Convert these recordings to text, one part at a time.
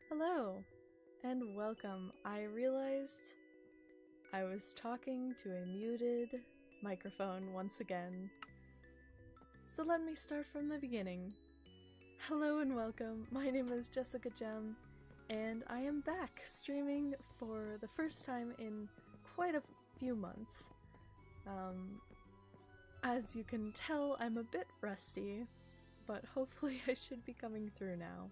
Hello, and welcome. I realized I was talking to a muted microphone once again. So let me start from the beginning. Hello and welcome, my name is Jessica Gem, and I am back streaming for the first time in quite a few months. As you can tell, I'm a bit rusty, but hopefully I should be coming through now.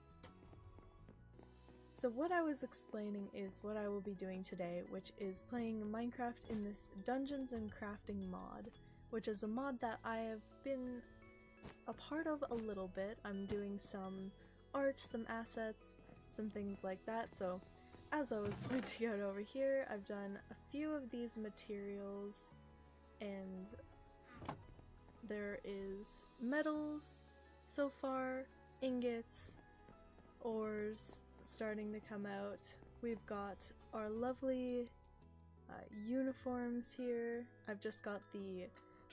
So what I was explaining is what I will be doing today, which is playing Minecraft in this Dungeons and Crafting mod, which is a mod that I have been a part of a little bit. I'm doing some art, some assets, some things like that, so as I was pointing out over here, I've done a few of these materials, and there is metals so far, ingots, ores, starting to come out. We've got our lovely uniforms here. I've just got the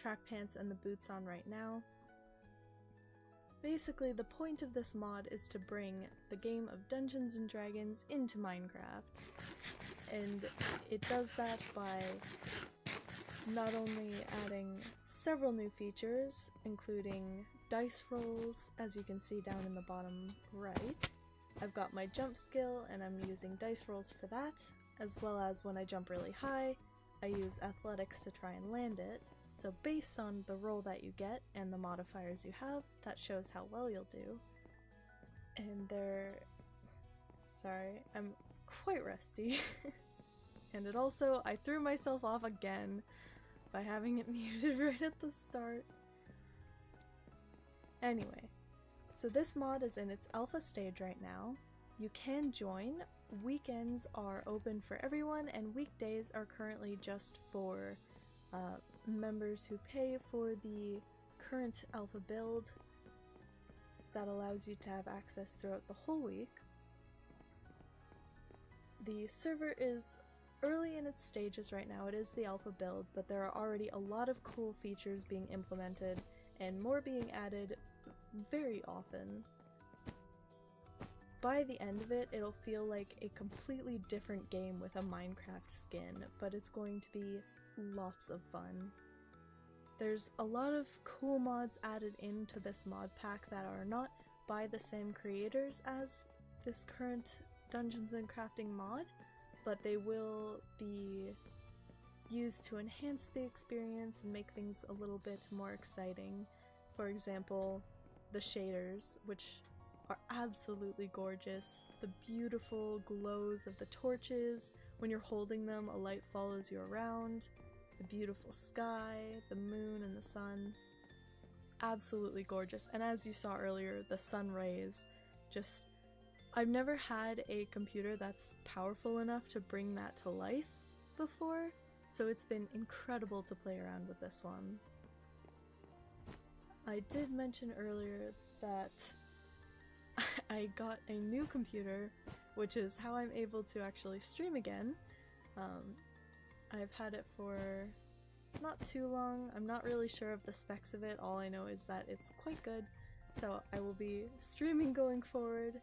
track pants and the boots on right now. Basically, the point of this mod is to bring the game of Dungeons and Dragons into Minecraft, and it does that by not only adding several new features, including dice rolls, as you can see down in the bottom right. I've got my jump skill and I'm using dice rolls for that, as well as when I jump really high, I use athletics to try and land it. So based on the roll that you get and the modifiers you have, that shows how well you'll do. And sorry, I'm quite rusty. And it also, I threw myself off again by having it muted right at the start. Anyway. So this mod is in its alpha stage right now. You can join. Weekends are open for everyone, and weekdays are currently just for members who pay for the current alpha build that allows you to have access throughout the whole week. The server is early in its stages right now. It is the alpha build, but there are already a lot of cool features being implemented and more being added very often. By the end of it, it'll feel like a completely different game with a Minecraft skin, but it's going to be lots of fun. There's a lot of cool mods added into this mod pack that are not by the same creators as this current Dungeons and Crafting mod, but they will be used to enhance the experience and make things a little bit more exciting. For example, the shaders, which are absolutely gorgeous. The beautiful glows of the torches. When you're holding them, a light follows you around. The beautiful sky, the moon and the sun. Absolutely gorgeous. And as you saw earlier, the sun rays just... I've never had a computer that's powerful enough to bring that to life before, so it's been incredible to play around with this one. I did mention earlier that I got a new computer, which is how I'm able to actually stream again. I've had it for not too long. I'm not really sure of the specs of it. All I know is that it's quite good, so I will be streaming going forward,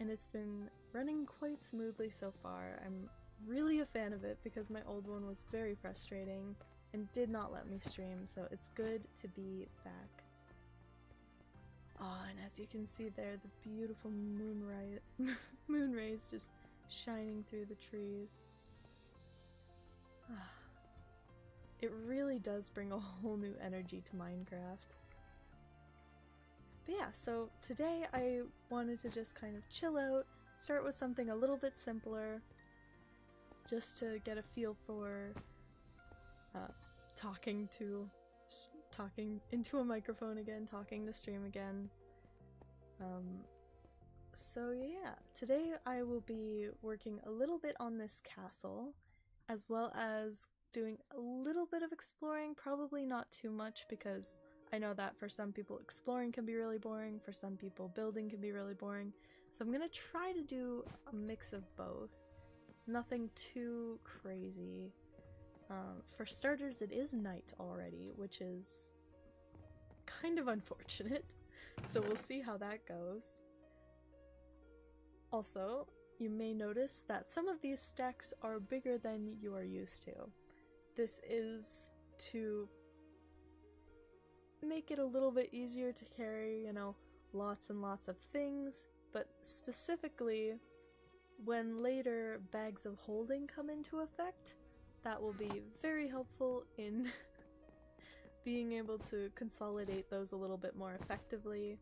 and it's been running quite smoothly so far. I'm really a fan of it because my old one was very frustrating and did not let me stream, so it's good to be back. Ah, and as you can see there, the beautiful moon rays just shining through the trees. Ah, it really does bring a whole new energy to Minecraft. But yeah, so today I wanted to just kind of chill out, start with something a little bit simpler, just to get a feel for talking into a microphone again, talking to stream again. So yeah, today I will be working a little bit on this castle, as well as doing a little bit of exploring, probably not too much because I know that for some people exploring can be really boring, for some people building can be really boring, so I'm gonna try to do a mix of both. Nothing too crazy. For starters, it is night already, which is kind of unfortunate, so we'll see how that goes. Also, you may notice that some of these stacks are bigger than you are used to. This is to make it a little bit easier to carry, you know, lots and lots of things, but specifically when later bags of holding come into effect, that will be very helpful in being able to consolidate those a little bit more effectively,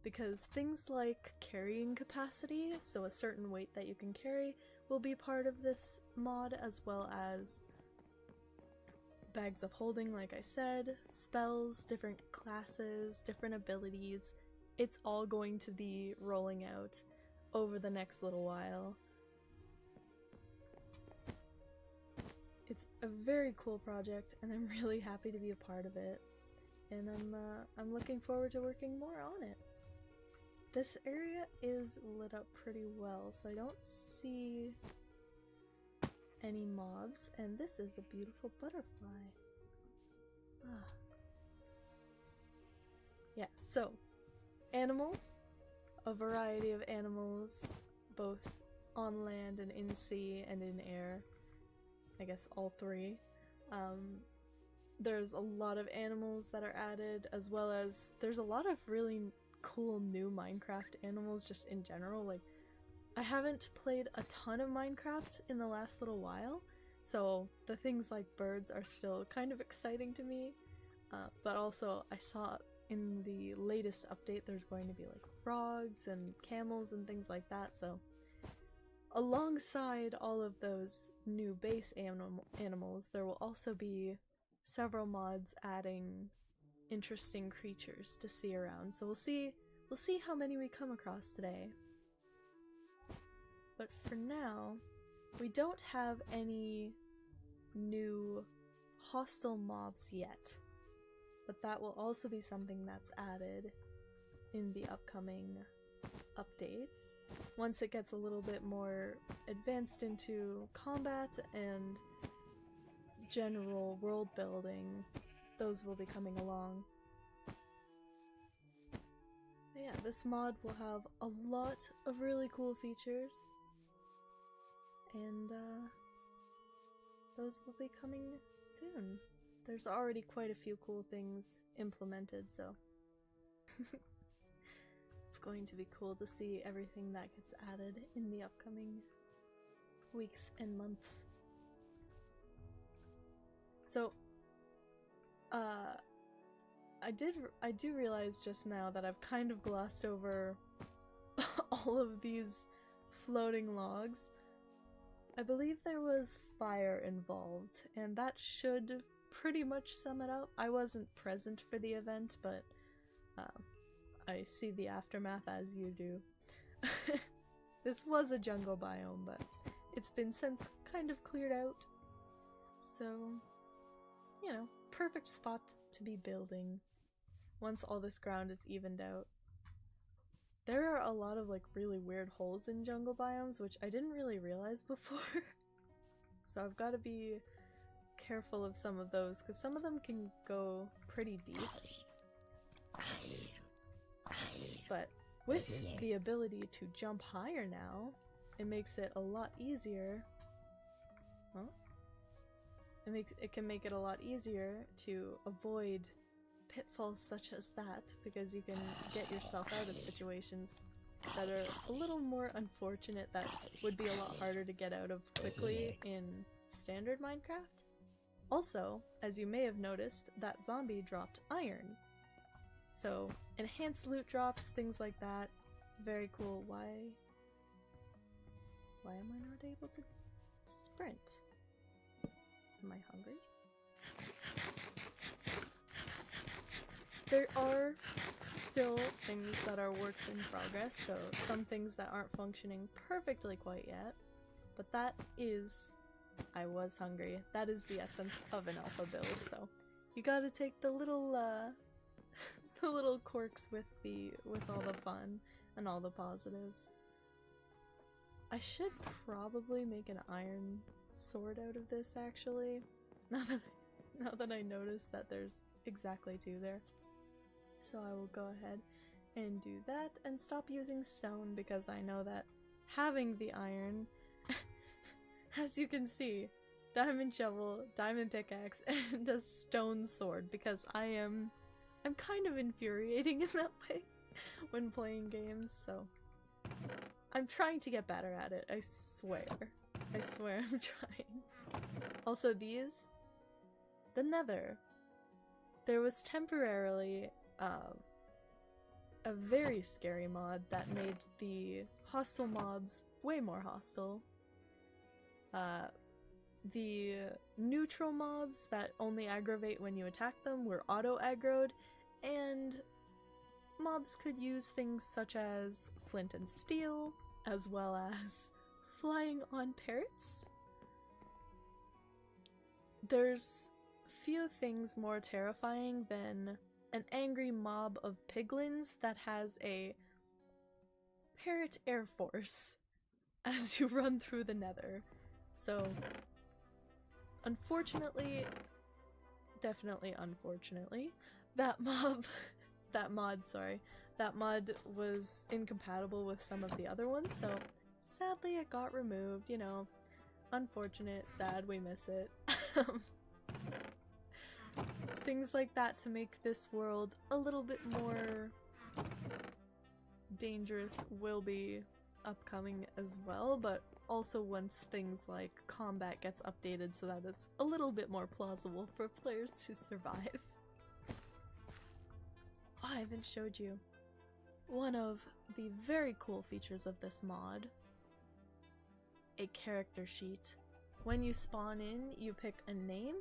because things like carrying capacity, so a certain weight that you can carry, will be part of this mod, as well as bags of holding, like I said, spells, different classes, different abilities. It's all going to be rolling out over the next little while. It's a very cool project, and I'm really happy to be a part of it. And I'm looking forward to working more on it. This area is lit up pretty well, so I don't see any mobs, and this is a beautiful butterfly. Ah. Yeah, so animals, a variety of animals, both on land and in sea and in air. I guess all three. There's a lot of animals that are added, as well as there's a lot of really cool new Minecraft animals just in general. Like, I haven't played a ton of Minecraft in the last little while, so the things like birds are still kind of exciting to me, but also I saw in the latest update there's going to be like frogs and camels and things like that, so alongside all of those new base animals, there will also be several mods adding interesting creatures to see around. So we'll see how many we come across today. But for now, we don't have any new hostile mobs yet. But that will also be something that's added in the upcoming updates. Once it gets a little bit more advanced into combat and general world building, those will be coming along. But yeah, this mod will have a lot of really cool features, and those will be coming soon. There's already quite a few cool things implemented, so it's going to be cool to see everything that gets added in the upcoming weeks and months. So, I do realize just now that I've kind of glossed over all of these floating logs. I believe there was fire involved, and that should pretty much sum it up. I wasn't present for the event, but I see the aftermath as you do. This was a jungle biome, but it's been since kind of cleared out. So, you know, perfect spot to be building once all this ground is evened out. There are a lot of like really weird holes in jungle biomes, which I didn't really realize before. So I've got to be careful of some of those, because some of them can go pretty deep. But with the ability to jump higher now, it makes it a lot easier. Huh? It can make it a lot easier to avoid pitfalls such as that, because you can get yourself out of situations that are a little more unfortunate, that would be a lot harder to get out of quickly in standard Minecraft. Also, as you may have noticed, that zombie dropped iron. So, enhanced loot drops, things like that. Very cool. Why am I not able to sprint? Am I hungry? There are still things that are works in progress, so some things that aren't functioning perfectly quite yet, but that is, I was hungry. That is the essence of an alpha build, so you gotta take the little the little quirks with all the fun and all the positives. I should probably make an iron sword out of this, actually, now that I noticed that there's exactly 2 there. So I will go ahead and do that and stop using stone, because I know that having the iron, as you can see, diamond shovel, diamond pickaxe, and a stone sword, because I'm kind of infuriating in that way when playing games, so I'm trying to get better at it, I swear. I swear I'm trying. Also these, the nether. There was temporarily a very scary mod that made the hostile mobs way more hostile. The neutral mobs that only aggravate when you attack them were auto-aggroed, and mobs could use things such as flint and steel, as well as flying on parrots. There's few things more terrifying than an angry mob of piglins that has a parrot air force as you run through the nether. So, unfortunately, definitely unfortunately, that mod was incompatible with some of the other ones, so sadly it got removed, you know. Unfortunate, sad, we miss it. Things like that to make this world a little bit more dangerous will be upcoming as well, but also once things like combat gets updated so that it's a little bit more plausible for players to survive. Oh, I haven't showed you one of the very cool features of this mod. A character sheet. When you spawn in, you pick a name,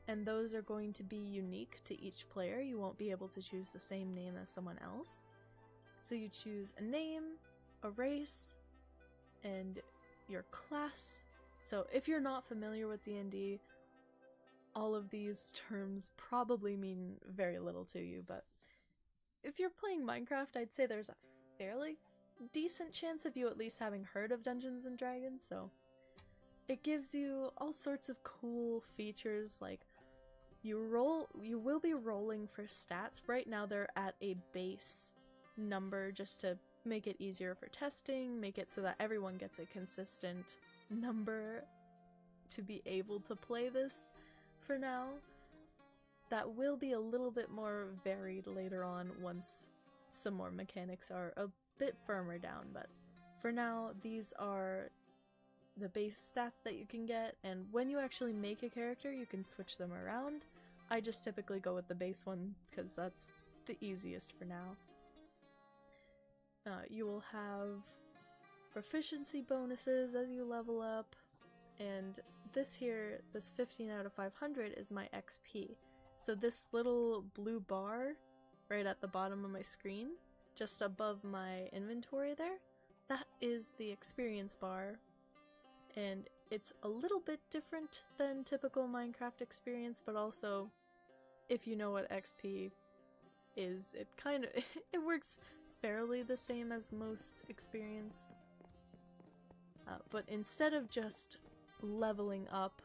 and those are going to be unique to each player. You won't be able to choose the same name as someone else. So you choose a name, a race, and your class. So if you're not familiar with D&D, all of these terms probably mean very little to you, but if you're playing Minecraft, I'd say there's a fairly decent chance of you at least having heard of Dungeons and Dragons, so it gives you all sorts of cool features, like you will be rolling for stats. Right now they're at a base number just to make it easier for testing, make it so that everyone gets a consistent number to be able to play this for now. That will be a little bit more varied later on once some more mechanics are a bit firmer down, but for now these are the base stats that you can get, and when you actually make a character you can switch them around. I just typically go with the base one because that's the easiest for now. You will have proficiency bonuses as you level up, and this here, this 15 out of 500 is my XP. So this little blue bar right at the bottom of my screen, just above my inventory there, that is the experience bar, and it's a little bit different than typical Minecraft experience, but also if you know what XP is, it kind of it works fairly the same as most experience, but instead of just leveling up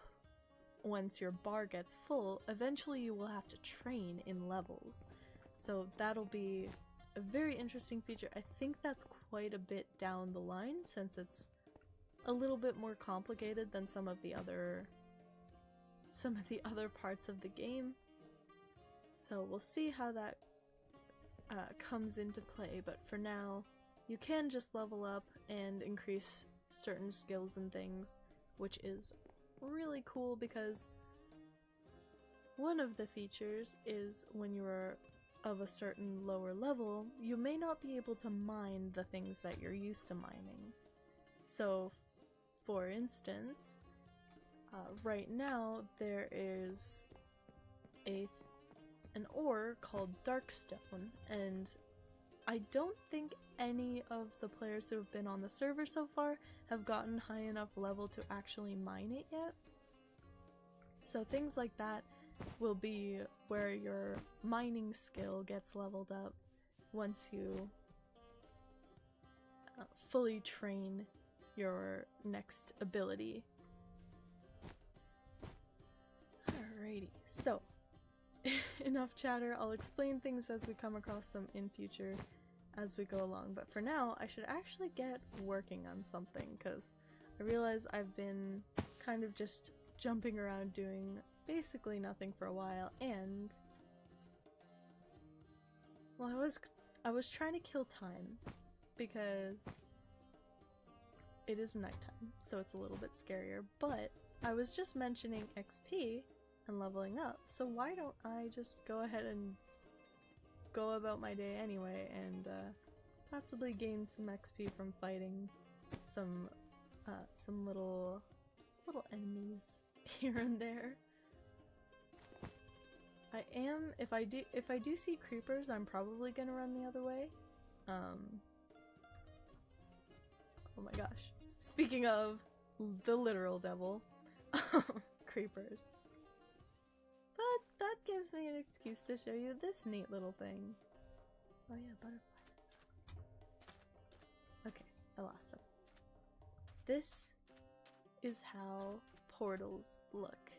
once your bar gets full, eventually you will have to train in levels. So that'll be a very interesting feature. I think that's quite a bit down the line since it's a little bit more complicated than some of the other parts of the game. So we'll see how that comes into play, but for now you can just level up and increase certain skills and things, which is really cool because one of the features is when you're of a certain lower level, you may not be able to mine the things that you're used to mining. So, for instance, right now there is an ore called Darkstone, and I don't think any of the players who have been on the server so far have gotten high enough level to actually mine it yet. So things like that will be where your mining skill gets leveled up once you fully train your next ability. Alrighty, so enough chatter. I'll explain things as we come across them in future. as we go along, but for now I should actually get working on something because I realize I've been kind of just jumping around doing basically nothing for a while, and well, I was trying to kill time because it is nighttime, so it's a little bit scarier, but I was just mentioning XP and leveling up, so why don't I just go ahead and go about my day anyway and possibly gain some XP from fighting some little enemies here and there. I am, if I do see creepers, I'm probably gonna run the other way. Oh my gosh. Speaking of the literal devil, creepers. But that gives me an excuse to show you this neat little thing. Oh yeah, butterflies. Okay, I lost them. This is how portals look.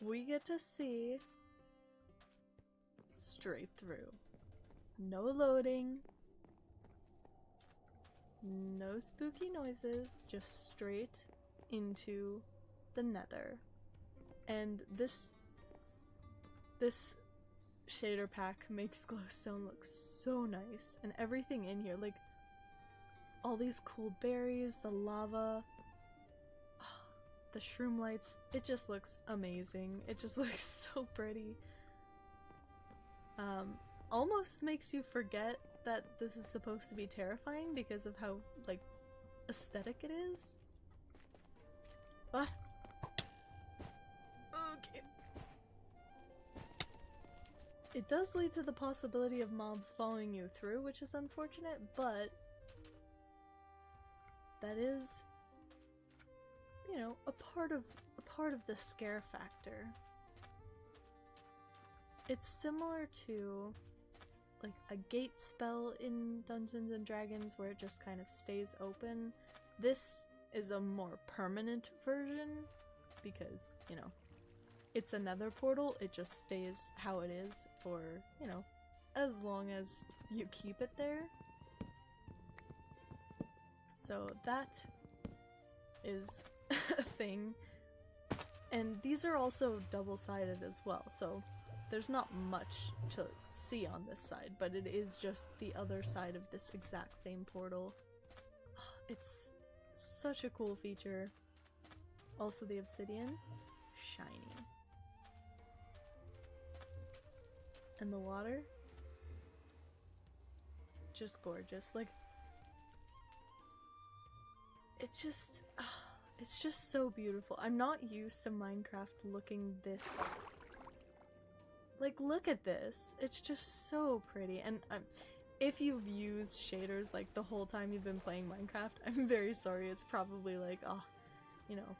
We get to see straight through. No loading. No spooky noises, just straight into the nether. And this shader pack makes glowstone look so nice, and everything in here, like all these cool berries, the lava, the shroom lights, it just looks amazing. It just looks so pretty. Almost makes you forget that this is supposed to be terrifying because of how, like, aesthetic it is. Ah. Okay. It does lead to the possibility of mobs following you through, which is unfortunate, but that is, you know, a part of the scare factor. It's similar to like a gate spell in Dungeons and Dragons where it just kind of stays open. This is a more permanent version because, you know, it's a nether portal. It just stays how it is for, you know, as long as you keep it there. So that is a thing. And these are also double-sided as well, so there's not much to see on this side, but it is just the other side of this exact same portal. It's such a cool feature. Also the obsidian, shiny. And the water, just gorgeous. Like, it's just so beautiful. I'm not used to Minecraft looking this. Like, look at this. It's just so pretty. And if you've used shaders like the whole time you've been playing Minecraft, I'm very sorry. It's probably like, oh, you know,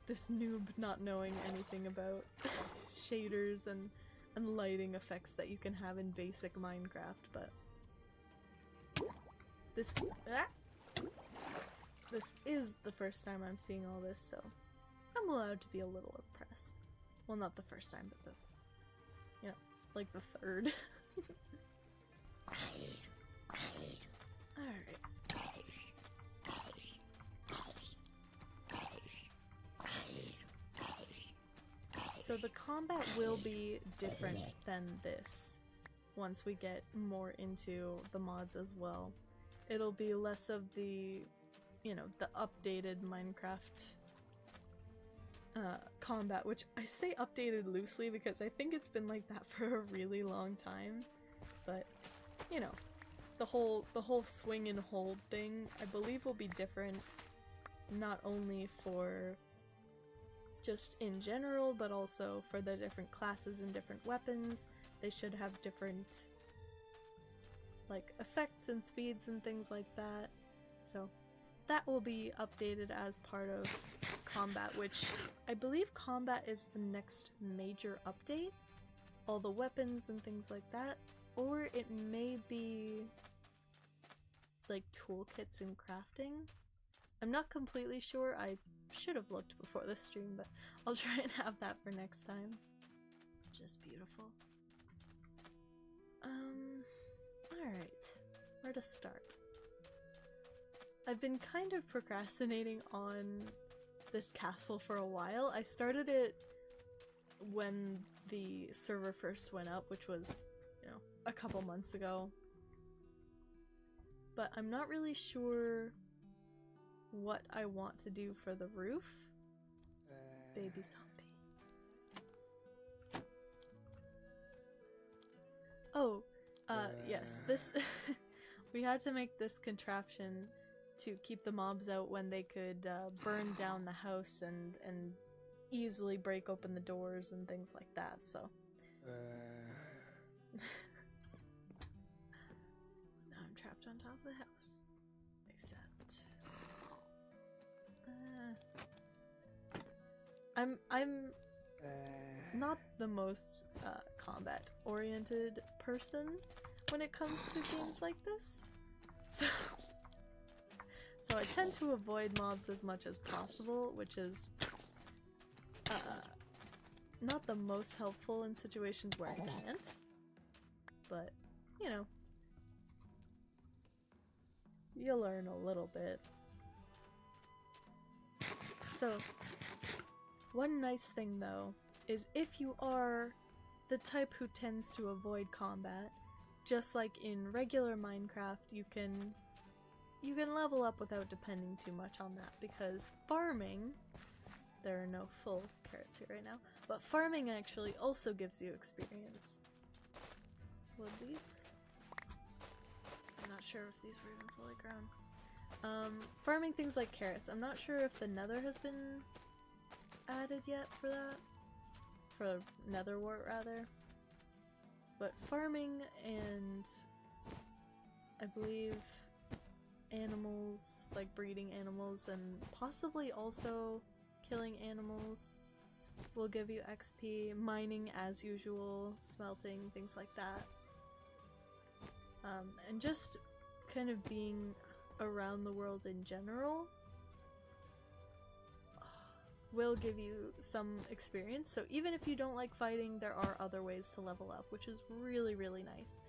this noob not knowing anything about shaders and lighting effects that you can have in basic Minecraft, but this is the first time I'm seeing all this, so I'm allowed to be a little impressed. Well, not the first time, but the, you know, like the third. Alright. So the combat will be different than this once we get more into the mods as well. It'll be less of the, you know, the updated Minecraft combat, which I say updated loosely because I think it's been like that for a really long time. But, you know, the whole swing and hold thing, I believe, will be different, not only for just in general, but also for the different classes and different weapons. They should have different, like, effects and speeds and things like that. So that will be updated as part of combat, which I believe combat is the next major update. All the weapons and things like that. Or it may be like toolkits and crafting. I'm not completely sure. I should have looked before the stream, but I'll try and have that for next time. Just beautiful. Alright, where to start? I've been kind of procrastinating on this castle for a while. I started it when the server first went up, which was, you know, a couple months ago. But I'm not really sure what I want to do for the roof. Baby zombie. Oh, yes, this we had to make this contraption to keep the mobs out when they could burn down the house and easily break open the doors and things like that, so. Now I'm trapped on top of the house. Except... I'm not the most combat-oriented person when it comes to games like this, so I tend to avoid mobs as much as possible, which is not the most helpful in situations where I can't, but, you know, you learn a little bit. So, one nice thing though, is if you are the type who tends to avoid combat, just like in regular Minecraft, you can level up without depending too much on that, because farming, there are no full carrots here right now, but farming actually also gives you experience. Wood leaves? I'm not sure if these were even fully grown. Farming things like carrots. I'm not sure if the nether has been added yet for that. For nether wart, rather. But farming and I believe animals, like breeding animals and possibly also killing animals will give you XP. Mining as usual, smelting, things like that. And just kind of being around the world in general will give you some experience. So even if you don't like fighting, there are other ways to level up, which is really, really nice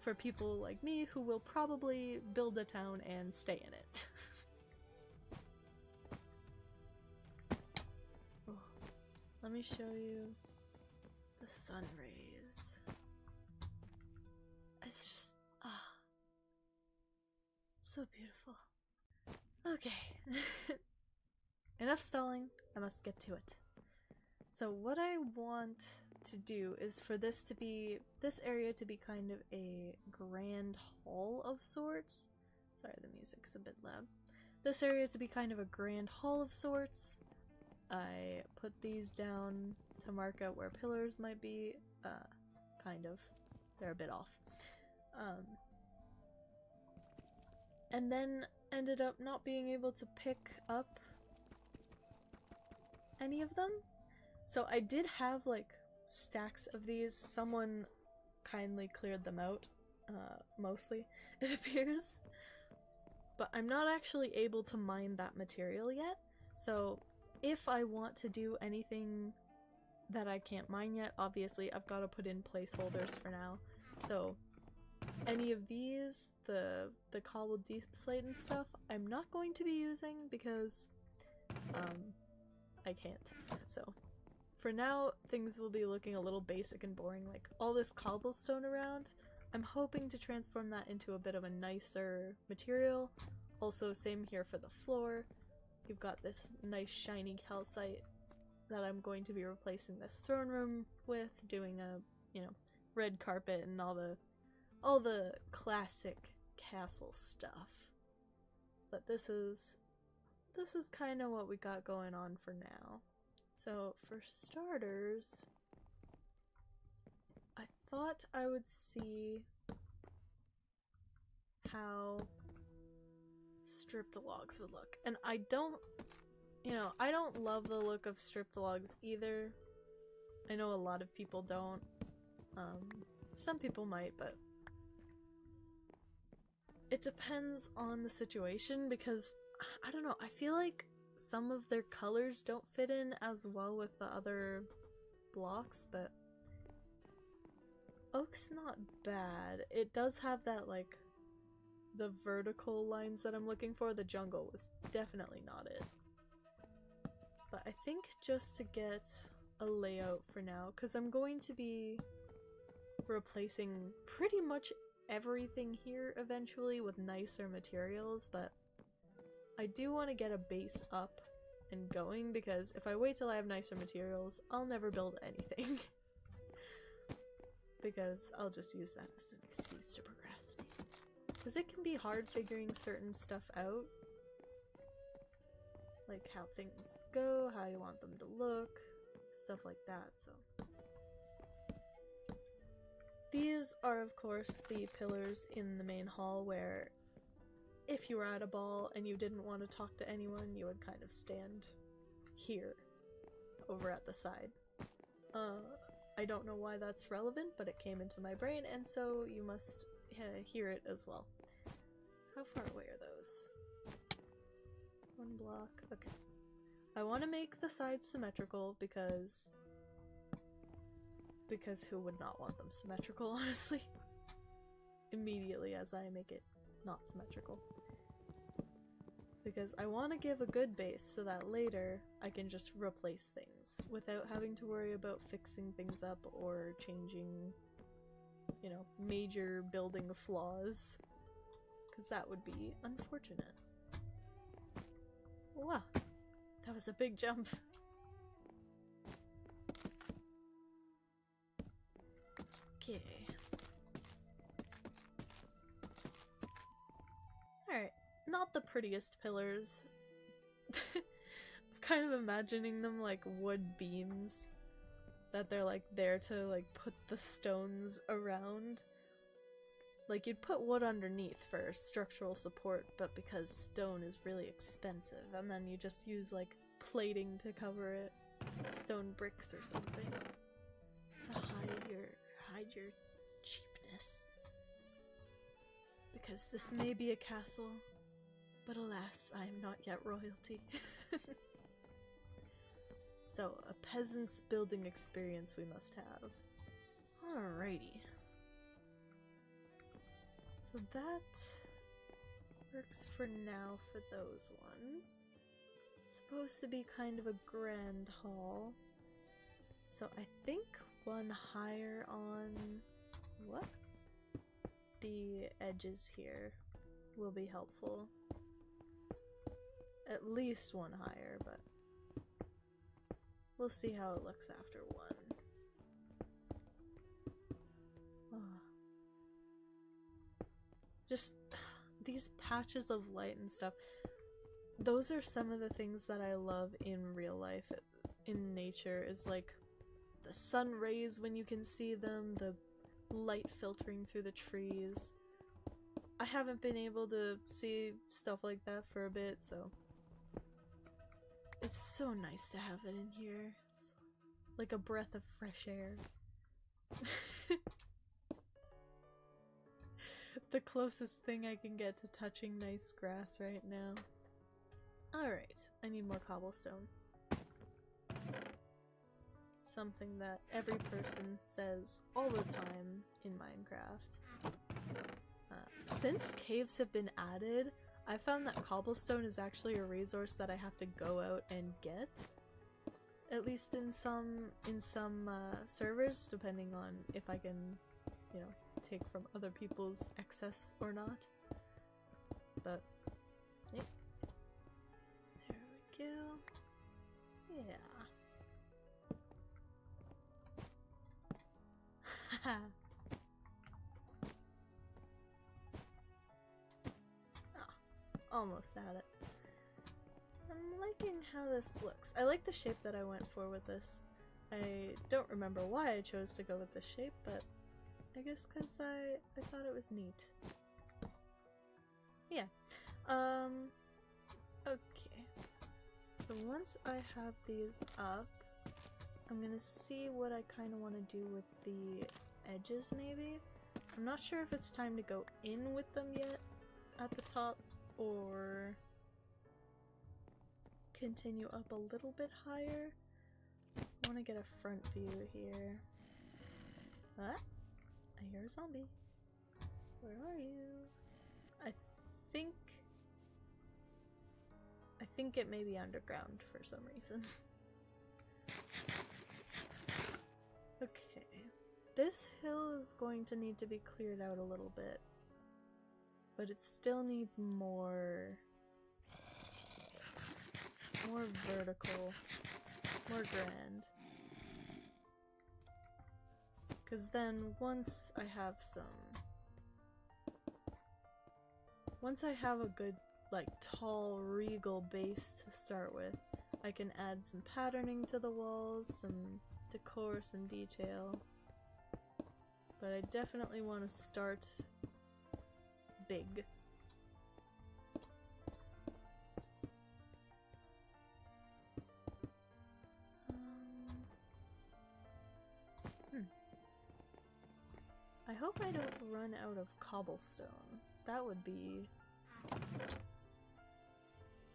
for people like me who will probably build a town and stay in it. Oh, let me show you the sun rays. It's just, so beautiful. Okay. Enough stalling, I must get to it. So what I want to do is for this area to be kind of a grand hall of sorts. Sorry, the music's a bit loud. This area to be kind of a grand hall of sorts. I put these down to mark out where pillars might be, kind of. They're a bit off. And then ended up not being able to pick up any of them. So I did have like stacks of these. Someone kindly cleared them out, mostly, it appears. But I'm not actually able to mine that material yet. So if I want to do anything that I can't mine yet, obviously I've got to put in placeholders for now. So any of these, the cobbled deep slate and stuff, I'm not going to be using because I can't. So for now, things will be looking a little basic and boring, like all this cobblestone around. I'm hoping to transform that into a bit of a nicer material. Also, same here for the floor. You've got this nice shiny calcite that I'm going to be replacing this throne room with, doing a, you know, red carpet and all the classic castle stuff. But this is kind of what we got going on for now. So for starters, I thought I would see how stripped logs would look. And I don't love the look of stripped logs either. I know a lot of people don't. Some people might, but it depends on the situation because, I don't know, I feel like some of their colors don't fit in as well with the other blocks, but Oak's not bad. It does have that, like, the vertical lines that I'm looking for. The jungle was definitely not it. But I think just to get a layout for now, because I'm going to be replacing pretty much everything here eventually with nicer materials, but I do want to get a base up and going, because if I wait till I have nicer materials, I'll never build anything. Because I'll just use that as an excuse to procrastinate. Because it can be hard figuring certain stuff out. Like how things go, how you want them to look, stuff like that, so. These are, of course, the pillars in the main hall where if you were at a ball and you didn't want to talk to anyone, you would kind of stand here, over at the side. I don't know why that's relevant, but it came into my brain, and so you must hear it as well. How far away are those? 1 block. Okay. I want to make the sides symmetrical because who would not want them symmetrical, honestly? Immediately as I make it not symmetrical. Because I want to give a good base so that later I can just replace things without having to worry about fixing things up or changing, you know, major building flaws. Because that would be unfortunate. Wow, that was a big jump. Okay. Alright, not the prettiest pillars. I'm kind of imagining them like wood beams. That they're like there to like put the stones around. Like you'd put wood underneath for structural support, but because stone is really expensive, and then you just use like plating to cover it. Stone bricks or something. To hide your cheapness. Because this may be a castle, but alas, I am not yet royalty. So, a peasant's building experience we must have. Alrighty. So that works for now for those ones. It's supposed to be kind of a grand hall. So I think one higher on what? The edges here will be helpful. At least one higher, but we'll see how it looks after one. Oh. Just these patches of light and stuff. Those are some of the things that I love in real life, in nature, is like the sun rays when you can see them, the light filtering through the trees. I haven't been able to see stuff like that for a bit, so it's so nice to have it in here. It's like a breath of fresh air. The closest thing I can get to touching nice grass right now. Alright, I need more cobblestone. Something that every person says all the time in Minecraft. Since caves have been added, I found that cobblestone is actually a resource that I have to go out and get. At least in some servers, depending on if I can, you know, take from other people's excess or not. But, yeah. There we go. Yeah. Haha. Almost at it. I'm liking how this looks. I like the shape that I went for with this. I don't remember why I chose to go with this shape, but I guess because I thought it was neat. Yeah. Okay. So once I have these up, I'm gonna see what I kind of want to do with the edges, maybe? I'm not sure if it's time to go in with them yet at the top, or continue up a little bit higher. I want to get a front view here. Huh? I hear a zombie. Where are you? I think it may be underground for some reason. Okay. This hill is going to need to be cleared out a little bit. But it still needs more vertical, more grand. Because then once I have a good, like, tall, regal base to start with, I can add some patterning to the walls, some decor, some detail. But I definitely want to start big. I hope I don't run out of cobblestone. That would be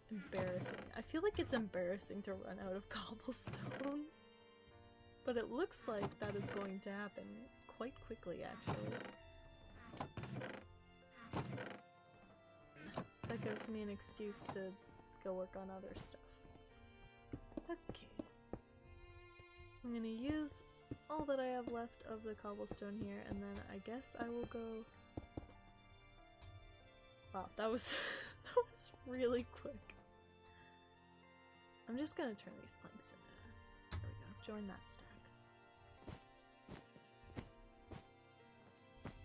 embarrassing. I feel like it's embarrassing to run out of cobblestone. But it looks like that is going to happen quite quickly, actually. That gives me an excuse to go work on other stuff. Okay. I'm gonna use all that I have left of the cobblestone here, and then I guess I will go... Wow, that was that was really quick. I'm just gonna turn these planks in there. There we go. Join that stack.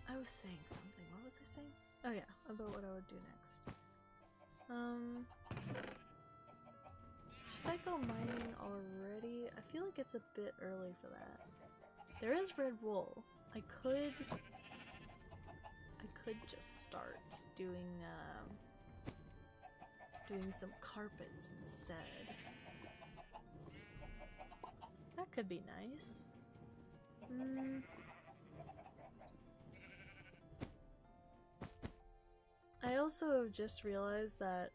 I was saying something. What was I saying? Oh yeah, about what I would do next. Should I go mining already? I feel like it's a bit early for that. There is red wool. I could just start doing some carpets instead. That could be nice. I also just realized that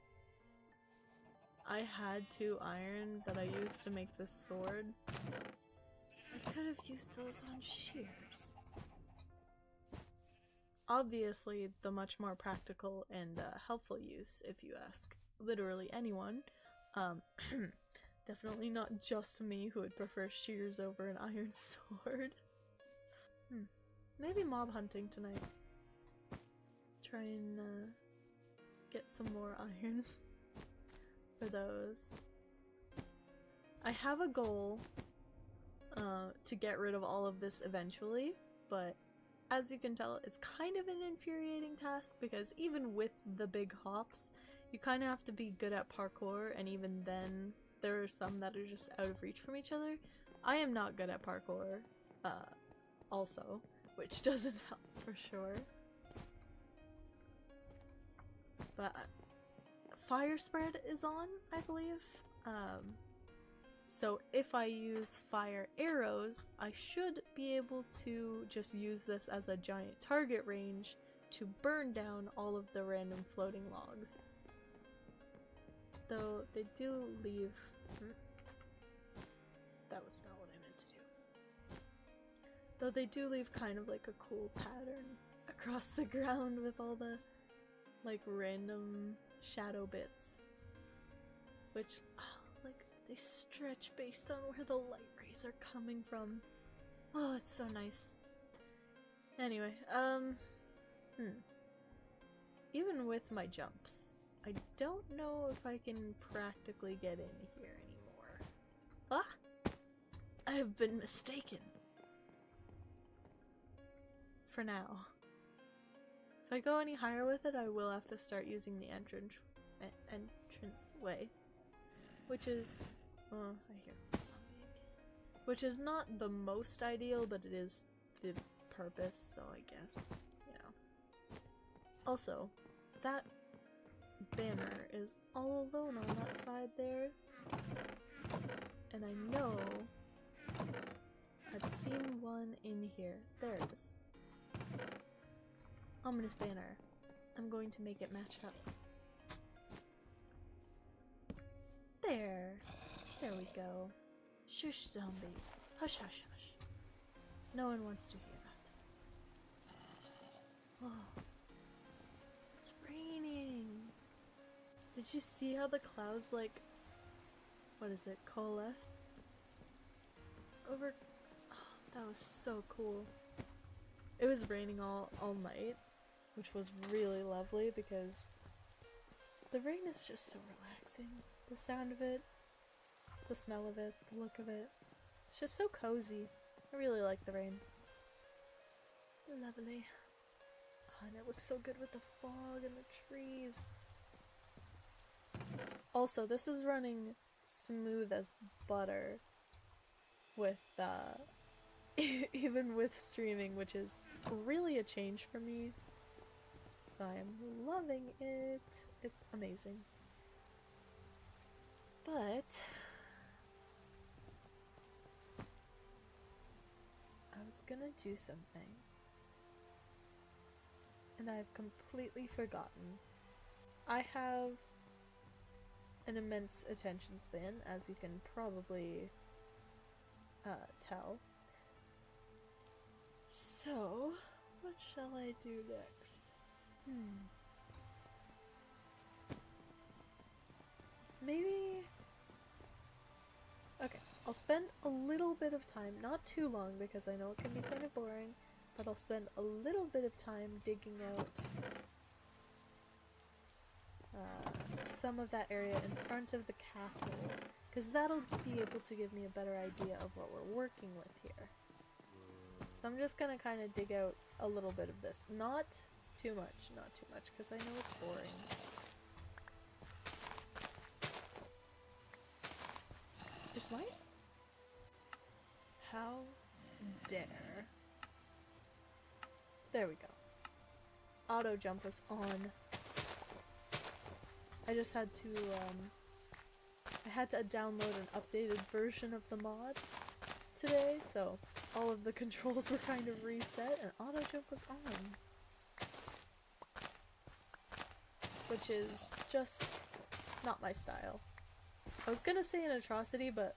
I had 2 iron that I used to make this sword. I could have used those on shears. Obviously, the much more practical and helpful use, if you ask literally anyone. Definitely not just me who would prefer shears over an iron sword. Maybe mob hunting tonight. Try and get some more iron for those. I have a goal to get rid of all of this eventually, but as you can tell, it's kind of an infuriating task because even with the big hops, you kind of have to be good at parkour, and even then, there are some that are just out of reach from each other. I am not good at parkour, also, which doesn't help for sure. But fire spread is on, I believe. So if I use fire arrows, I should be able to just use this as a giant target range to burn down all of the random floating logs. Though they do leave... That was not what I meant to do. Though they do leave kind of like a cool pattern across the ground with all the like random shadow bits. Which, like, they stretch based on where the light rays are coming from. Oh, it's so nice. Anyway, even with my jumps, I don't know if I can practically get in here anymore. Ah! I have been mistaken. For now. If I go any higher with it, I will have to start using the entrance way. Which is... oh, I hear something. Which is not the most ideal, but it is the purpose, so I guess, you know. Also, that banner is all alone on that side there. And I know I've seen one in here. There it is. Ominous banner. I'm going to make it match up. There. There we go. Shush, zombie. Hush, hush, hush. No one wants to hear that. Oh, it's raining. Did you see how the clouds, like, what is it, coalesced? Over. Oh, that was so cool. It was raining all night, which was really lovely because the rain is just so relaxing. The sound of it, the smell of it, the look of it. It's just so cozy. I really like the rain. Lovely. Oh, and it looks so good with the fog and the trees. Also, this is running smooth as butter with, even with streaming, which is really a change for me. So I am loving it. It's amazing. But I was gonna do something, and I've completely forgotten. I have an immense attention span, as you can probably tell. So, what shall I do next? Maybe... Okay, I'll spend a little bit of time, not too long because I know it can be kind of boring, but I'll spend a little bit of time digging out some of that area in front of the castle, because that'll be able to give me a better idea of what we're working with here. So I'm just gonna kind of dig out a little bit of this. Not too much, because I know it's boring. Is my... How dare... There we go. Auto jump was on. I just had to, I had to download an updated version of the mod today, so all of the controls were kind of reset and auto jump was on. Which is just not my style. I was gonna say an atrocity, but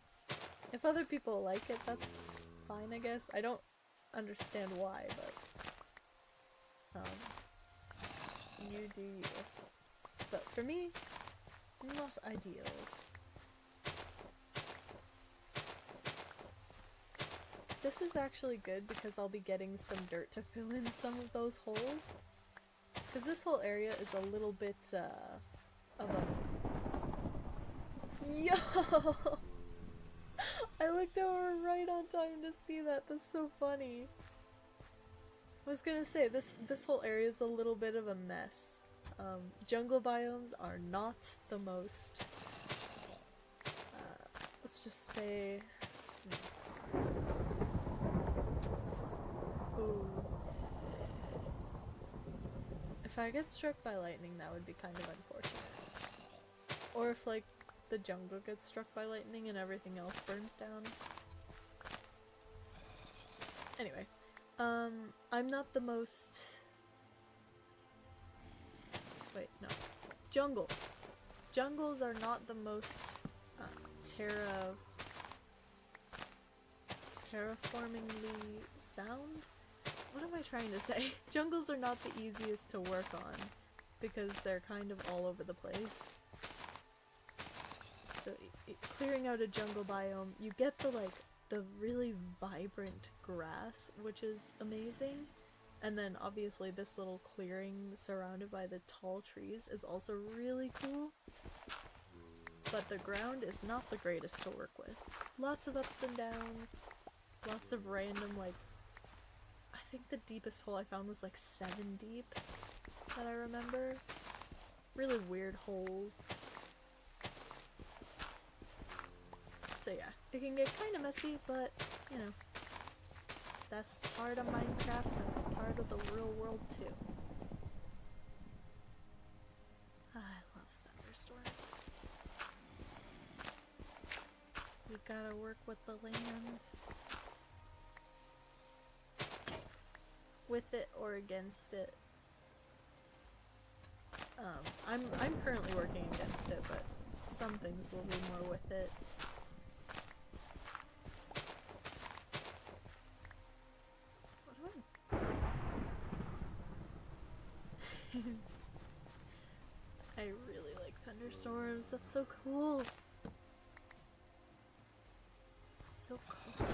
if other people like it, that's fine, I guess. I don't understand why, but you do you. But for me, not ideal. This is actually good because I'll be getting some dirt to fill in some of those holes. Because this whole area is a little bit, of a... Yo! I looked over right on time to see that. That's so funny. I was gonna say, this whole area is a little bit of a mess. Jungle biomes are not the most, let's just say, ooh. If I get struck by lightning, that would be kind of unfortunate. Or if, like, the jungle gets struck by lightning and everything else burns down. Anyway, I'm not the most... Wait, no. Jungles. Jungles are not the most terraformingly sound? What am I trying to say? Jungles are not the easiest to work on because they're kind of all over the place. So clearing out a jungle biome, you get the really vibrant grass, which is amazing. And then obviously this little clearing surrounded by the tall trees is also really cool. But the ground is not the greatest to work with. Lots of ups and downs, lots of random, like, I think the deepest hole I found was like 7 deep, that I remember. Really weird holes. So yeah, it can get kind of messy, but, you know. That's part of Minecraft, that's part of the real world too. I love thunderstorms. You gotta work with the land. With it or against it. I'm currently working against it, but some things will be more with it. thunderstorms. That's so cool. So cool.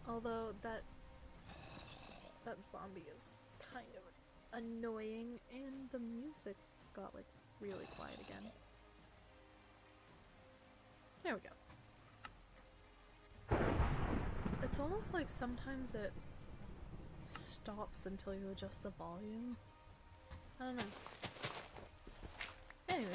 Although that zombie is kind of annoying, and the music got like really quiet again. There we go. It's almost like sometimes it stops until you adjust the volume. I don't know. Anyway.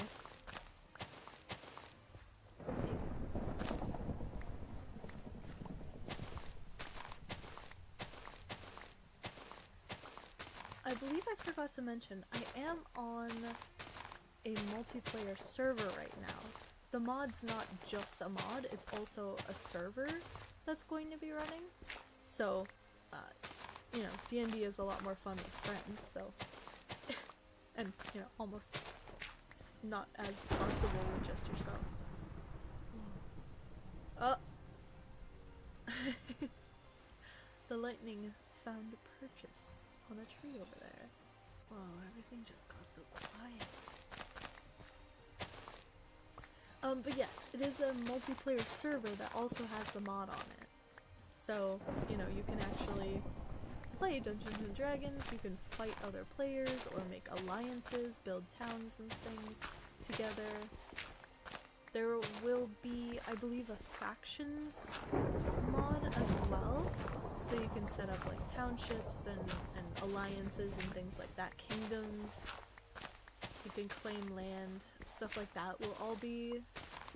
I believe I forgot to mention, I am on a multiplayer server right now. The mod's not just a mod, it's also a server that's going to be running. So, you know, D&D is a lot more fun with friends, so... and, you know, almost not as possible with just yourself. Oh! The lightning found a purchase on a tree over there. Whoa, everything just got so quiet. But yes, it is a multiplayer server that also has the mod on it. So, you know, you can actually play Dungeons and Dragons, you can fight other players or make alliances, build towns and things together. There will be, I believe, a factions mod as well. So you can set up like townships and alliances and things like that, kingdoms. You can claim land, stuff like that will all be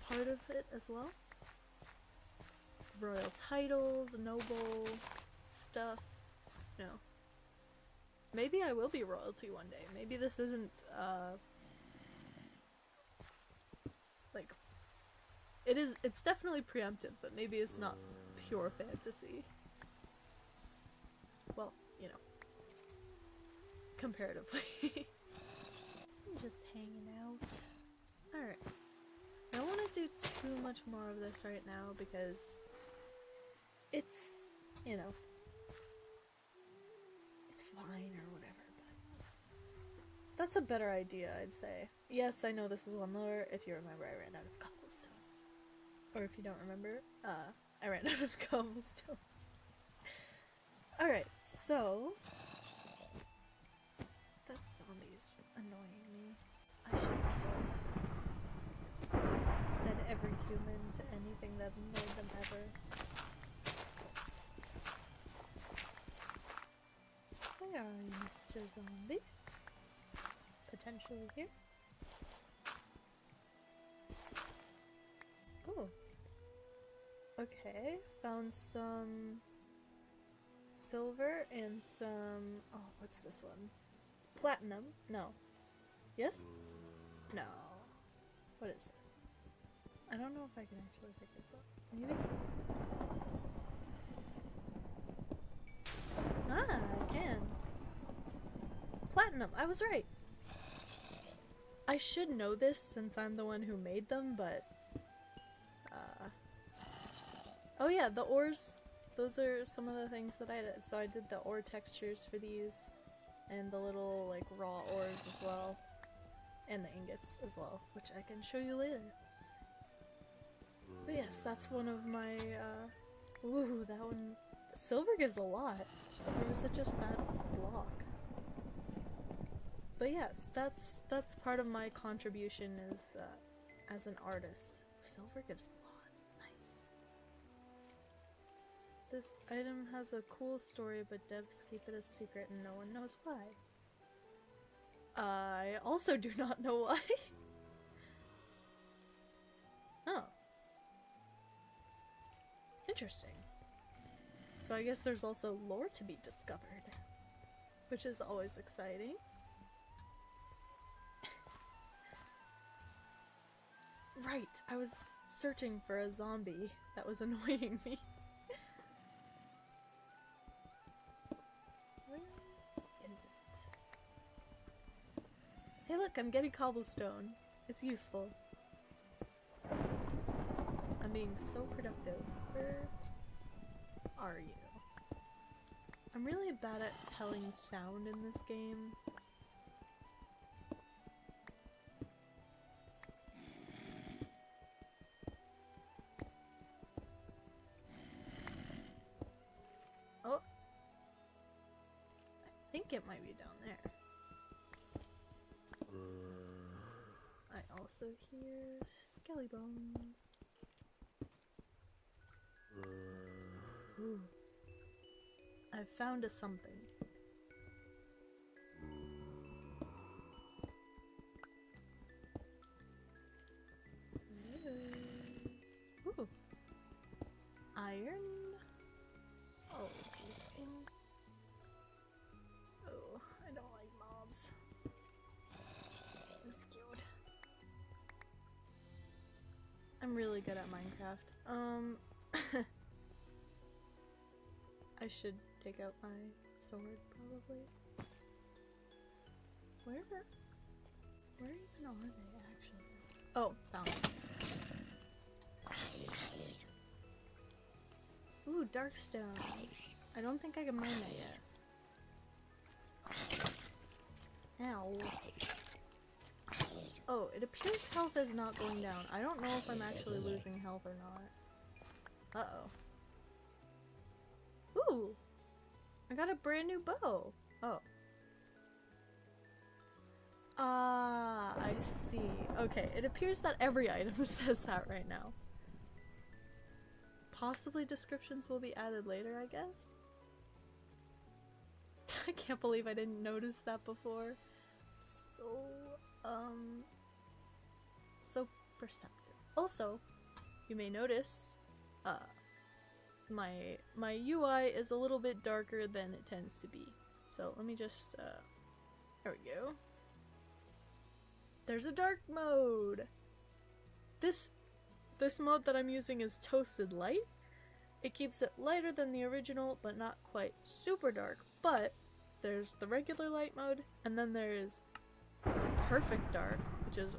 part of it as well. Royal titles, noble stuff, you know. Maybe I will be royalty one day. Maybe this isn't, like, it's definitely preemptive, but maybe it's not pure fantasy. Well, you know, comparatively. I'm just hanging out. Alright. I don't want to do too much more of this right now because it's, you know, it's fine or whatever, but that's a better idea, I'd say. Yes, I know this is one lore. If you remember, I ran out of cobblestone. Or if you don't remember, I ran out of cobblestone. Alright, so... that zombie's annoying me. I should have killed. Said every human to anything that annoyed them ever. Where are you, Mr. Zombie? Potentially here. Oh. Okay, found some silver and some... oh, what's this one? Platinum? No. Yes? No. What is this? I don't know if I can actually pick this up. Maybe? Ah, I can. Platinum! I was right! I should know this since I'm the one who made them, but... oh yeah, the ores. Those are some of the things that I did. So I did the ore textures for these, and the little, like, raw ores as well. And the ingots as well, which I can show you later. But yes, that's one of my, ooh, that one... silver gives a lot. Or is it just that block? But yes, that's part of my contribution as an artist. Silver gives a lot. Nice. This item has a cool story, but devs keep it a secret and no one knows why. I also do not know why. Oh. Interesting. So I guess there's also lore to be discovered, which is always exciting. Right, I was searching for a zombie that was annoying me. Where is it? Hey look, I'm getting cobblestone. It's useful. I'm being so productive. Where are you? I'm really bad at telling sound in this game. think it might be down there. I also hear skelly bones. Ooh. I've found a something. Ooh. Iron. Oh, peaceful. Oh, I don't like mobs. I'm scared. I'm really good at Minecraft. I should take out my sword, probably. Where even are they, actually? Oh, found it. Ooh, darkstone. I don't think I can mine that yet. Ow. Oh, it appears health is not going down. I don't know if I'm actually losing health or not. Uh-oh. Ooh! I got a brand new bow! Oh. Ah, I see. Okay, it appears that every item says that right now. Possibly descriptions will be added later, I guess? I can't believe I didn't notice that before. So perceptive. Also, you may notice, my UI is a little bit darker than it tends to be. So let me just, there we go. There's a dark mode! This mode that I'm using is Toasted Light. It keeps it lighter than the original, but not quite super dark. But there's the regular light mode, and then there's Perfect Dark, which is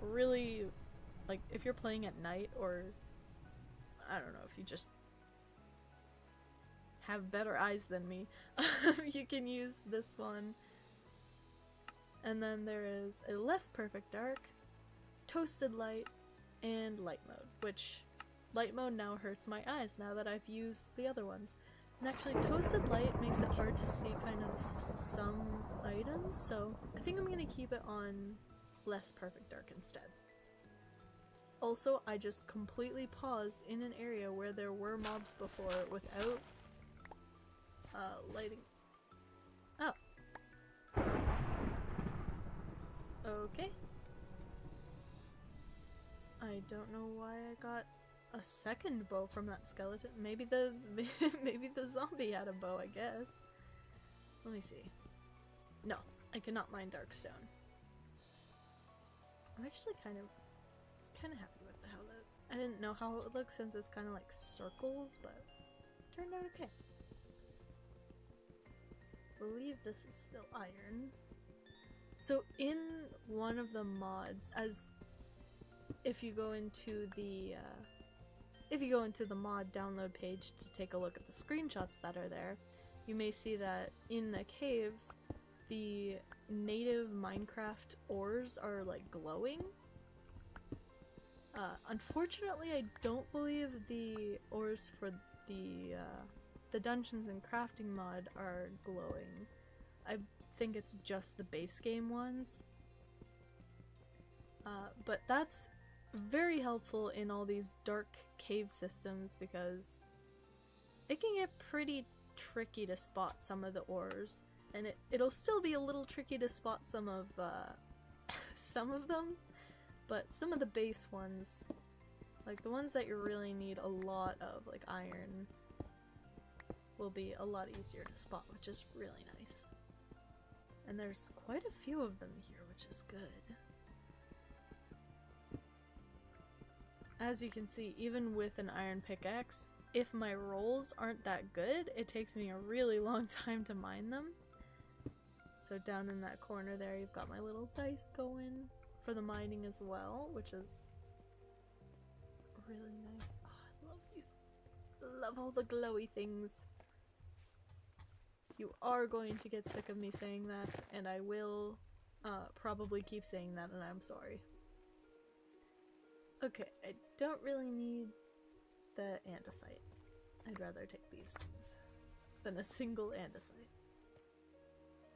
really, like, if you're playing at night, or I don't know, if you just have better eyes than me, you can use this one. And then there is a less perfect dark, Toasted Light, and light mode, which light mode now hurts my eyes now that I've used the other ones. And actually, Toasted Light makes it hard to see kind of some items, so I think I'm gonna keep it on less perfect dark instead. Also, I just completely paused in an area where there were mobs before without lighting. Oh. Okay. I don't know why I got a second bow from that skeleton. Maybe the maybe the zombie had a bow, I guess. Let me see. No, I cannot mine darkstone. I'm actually kind of happy with how that. I didn't know how it looks since it's kind of like circles, but it turned out okay. I believe this is still iron. So in one of the mods, if you go into the mod download page to take a look at the screenshots that are there, you may see that in the caves, the native Minecraft ores are like glowing. Unfortunately, I don't believe the ores for the Dungeons and Crafting mod are glowing. I think it's just the base game ones. But that's very helpful in all these dark cave systems because it can get pretty tricky to spot some of the ores, and it'll still be a little tricky to spot some of them, but some of the base ones, like the ones that you really need a lot of, like iron, will be a lot easier to spot, which is really nice. And there's quite a few of them here, which is good. As you can see, even with an iron pickaxe, if my rolls aren't that good, it takes me a really long time to mine them. So down in that corner there, you've got my little dice going for the mining as well, which is really nice. Oh, I love these. I love all the glowy things. You are going to get sick of me saying that, and I will probably keep saying that, and I'm sorry. Okay, I don't really need the andesite. I'd rather take these things than a single andesite.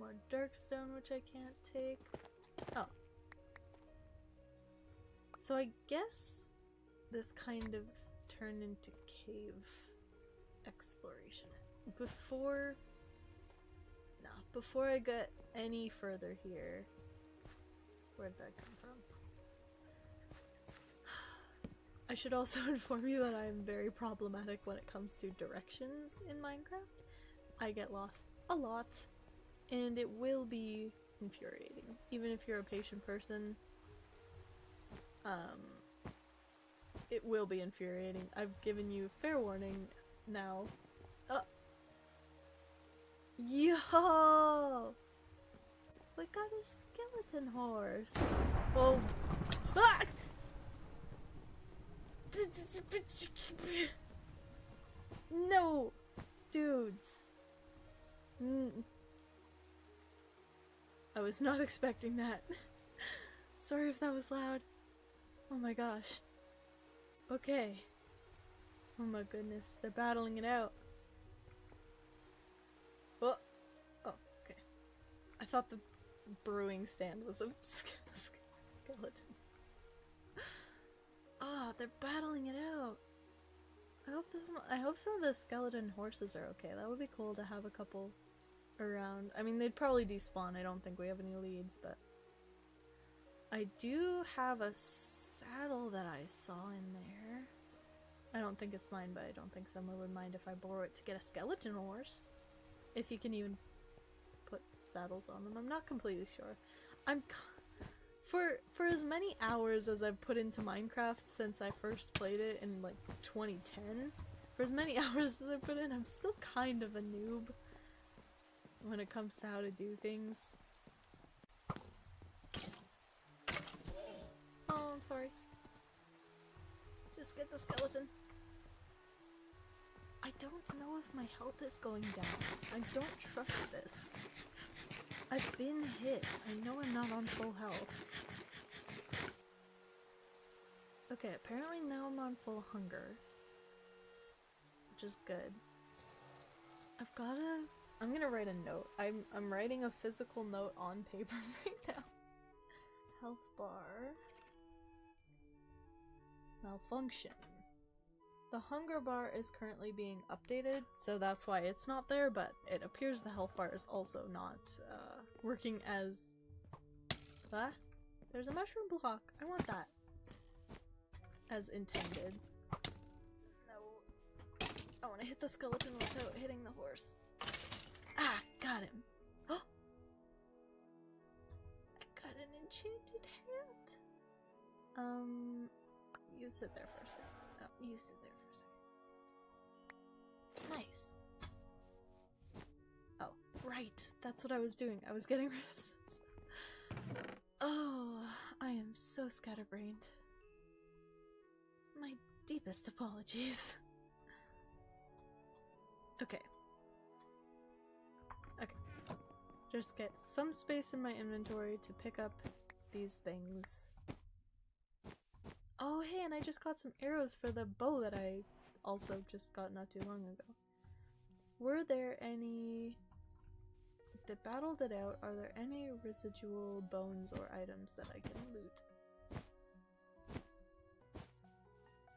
more dark stone, which I can't take. Oh. So I guess this kind of turned into cave exploration. Before I get any further here, where did that come from? I should also inform you that I am very problematic when it comes to directions in Minecraft. I get lost a lot, and it will be infuriating. Even if you're a patient person, it will be infuriating. I've given you fair warning now. Yo! We got a skeleton horse. Oh. Ah! No! Dudes. I was not expecting that. Sorry if that was loud. Oh my gosh. Okay. Oh my goodness, they're battling it out. Oh, okay. I thought the brewing stand was a skeleton. Ah, they're battling it out. I hope some of the skeleton horses are okay. That would be cool to have a couple around. I mean, they'd probably despawn. I don't think we have any leads, but I do have a saddle that I saw in there. I don't think it's mine, but I don't think someone would mind if I borrow it to get a skeleton horse. If you can even put saddles on them. I'm not completely sure. For as many hours as I've put into Minecraft since I first played it in like 2010, for as many hours as I put in, I'm still kind of a noob when it comes to how to do things. Oh, I'm sorry. Just get the skeleton. I don't know if my health is going down. I don't trust this. I've been hit. I know I'm not on full health. Okay, apparently now I'm on full hunger. Which is good. I'm gonna write a note. I'm writing a physical note on paper right now. Health bar. Malfunction. The hunger bar is currently being updated, so that's why it's not there, but it appears the health bar is also not working as... There's a mushroom block. I want that. As intended. No. I want to hit the skeleton without hitting the horse. Ah! Got him! Oh! I got an enchanted hat! You sit there for a second. Oh, you sit there for a second. Nice. Oh, right. That's what I was doing. I was getting rid of some stuff. Oh, I am so scatterbrained. My deepest apologies. Okay. Okay. Just get some space in my inventory to pick up these things. Oh, hey, and I just got some arrows for the bow that I also just got not too long ago. Were there any... that battled it out, are there any residual bones or items that I can loot?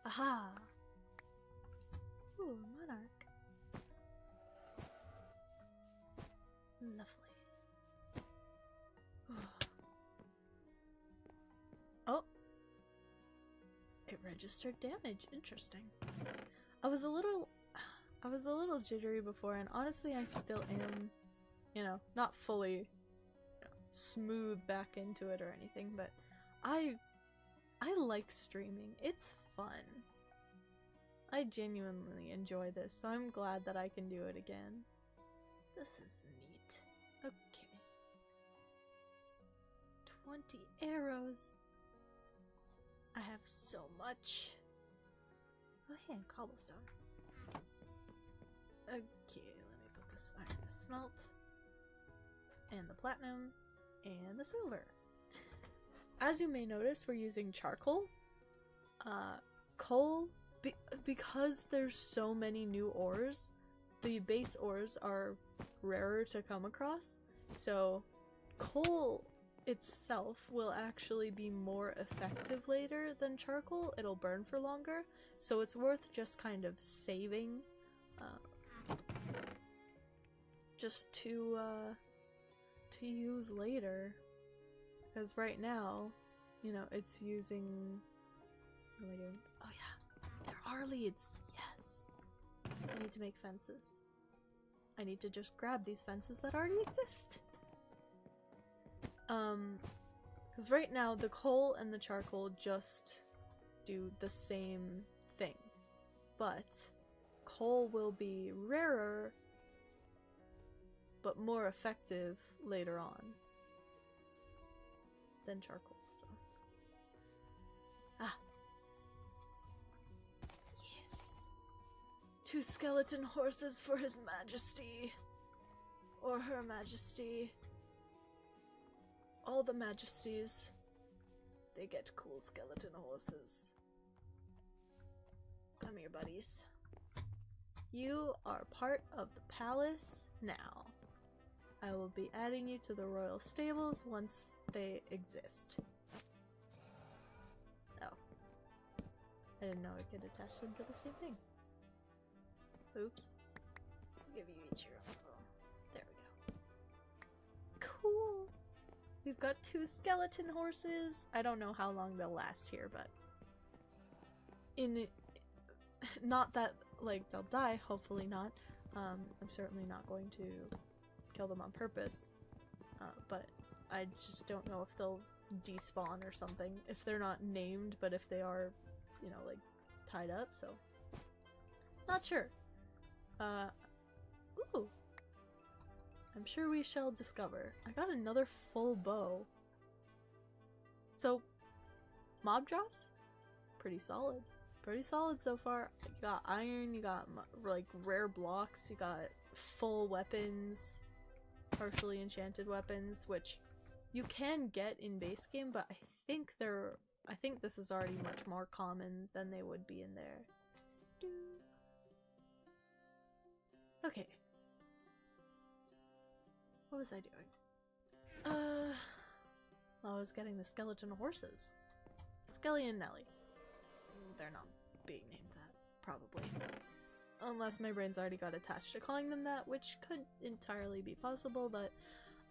Aha! Ooh, monarch. Lovely. Oh! It registered damage. Interesting. I was a little jittery before, and honestly I still am, you know, not fully, you know, smooth back into it or anything, but I like streaming. It's fun. I genuinely enjoy this, so I'm glad that I can do it again. This is neat. Okay. 20 arrows. I have so much. Oh, hey, cobblestone. Okay, let me put this iron to smelt. And the platinum. And the silver. As you may notice, we're using charcoal. Coal, because there's so many new ores, the base ores are rarer to come across. So coal itself will actually be more effective later than charcoal. It'll burn for longer, so it's worth just kind of saving just to use later, because right now, you know, it's using, what am I doing? Oh yeah, there are leads. Yes, I need to make fences. I need to just grab these fences that already exist. Because right now the coal and the charcoal just do the same thing, but coal will be rarer but more effective later on than charcoal, so. Ah. Yes. 2 skeleton horses for his majesty. Or her majesty. All the majesties. They get cool skeleton horses. Come here, buddies. You are part of the palace now. I will be adding you to the royal stables once they exist. Oh. I didn't know I could attach them to the same thing. Oops. I'll give you each your own phone. There we go. Cool! We've got 2 skeleton horses. I don't know how long they'll last here, but... not that, like, they'll die, hopefully not. I'm certainly not going to kill them on purpose, but I just don't know if they'll despawn or something. If they're not named, but if they are, you know, like, tied up, so... Not sure. Ooh! I'm sure we shall discover. I got another full bow. So, mob drops? Pretty solid. Pretty solid so far. You got iron, you got, like, rare blocks, you got full weapons, partially enchanted weapons, which you can get in base game, but I think this is already much more common than they would be in there. Okay. What was I doing? I was getting the skeleton horses. Skelly and Nelly. They're not being named that, probably. Unless my brain's already got attached to calling them that, which could entirely be possible, but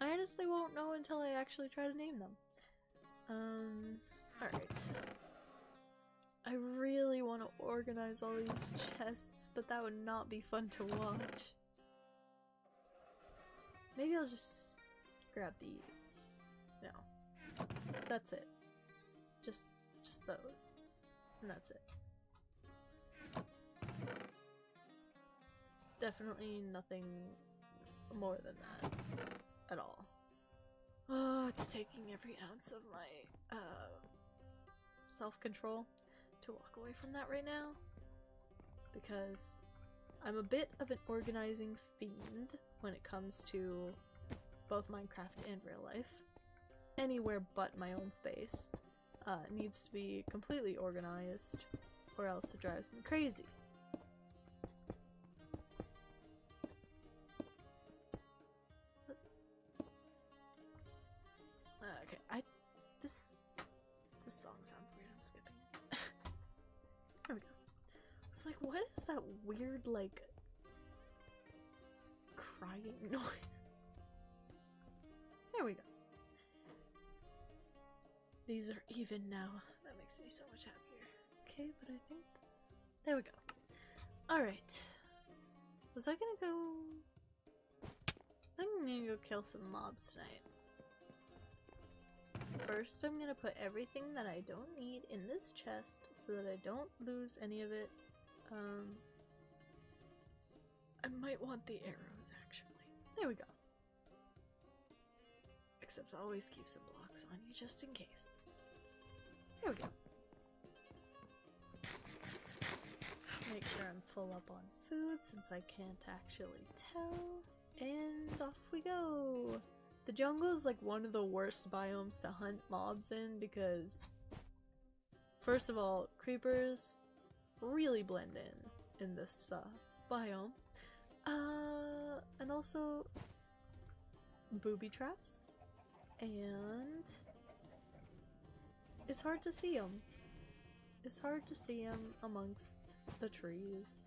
I honestly won't know until I actually try to name them. Alright. I really want to organize all these chests, but that would not be fun to watch. Maybe I'll just grab these. No. That's it. Just those. And that's it. Definitely nothing more than that at all. Oh, it's taking every ounce of my self-control to walk away from that right now, because I'm a bit of an organizing fiend when it comes to both Minecraft and real life. Anywhere but my own space needs to be completely organized, or else it drives me crazy. Okay, this song sounds weird, I'm skipping it. There we go. It's like, what is that weird, like, crying noise? There we go. These are even now. That makes me so much happier. Okay, but I think... There we go. Alright. Was I gonna go... I think I'm gonna go kill some mobs tonight. First, I'm gonna put everything that I don't need in this chest so that I don't lose any of it. I might want the arrows, actually. There we go. Except always keep some blocks on you just in case. There we go. Make sure I'm full up on food since I can't actually tell. And off we go! The jungle is like one of the worst biomes to hunt mobs in because, first of all, creepers really blend in this biome. And also, booby traps, and it's hard to see them. It's hard to see them amongst the trees.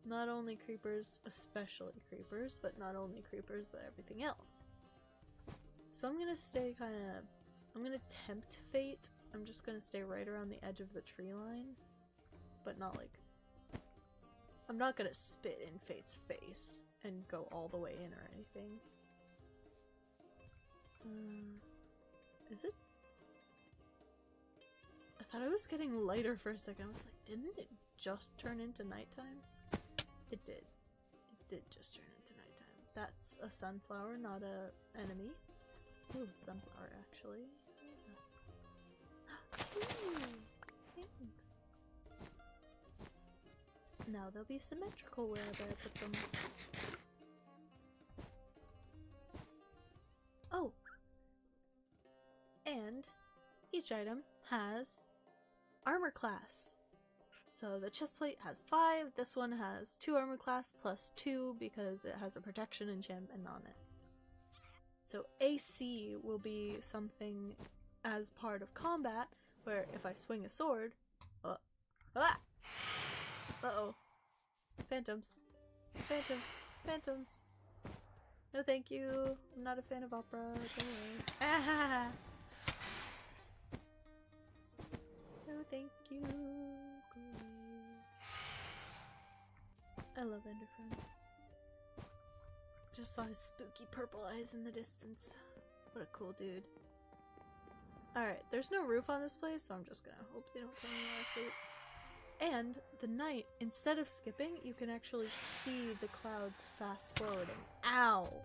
Not only creepers, especially creepers, but not only creepers, but everything else. So I'm gonna stay I'm gonna tempt fate. I'm just gonna stay right around the edge of the tree line, but not like, I'm not gonna spit in fate's face and go all the way in or anything. Is it? I thought it was getting lighter for a second. I was like, didn't it just turn into nighttime? It did. It did just turn into nighttime. That's a sunflower, not a enemy. Ooh, sunflower actually. Ooh, thanks. Now they'll be symmetrical wherever I put them. Oh! And each item has armor class. So the chestplate has 5, this one has 2 armor class plus 2 because it has a protection enchantment on it. So AC will be something as part of combat where if I swing a sword, uh-oh. Phantoms. Phantoms. Phantoms. No thank you. I'm not a fan of opera. Go away. Ah! No thank you. Go away. I love Ender Friends. Just saw his spooky purple eyes in the distance. What a cool dude. Alright, there's no roof on this place, so I'm just gonna hope they don't tell me while I sleep. And the night, instead of skipping, you can actually see the clouds fast forwarding. Ow!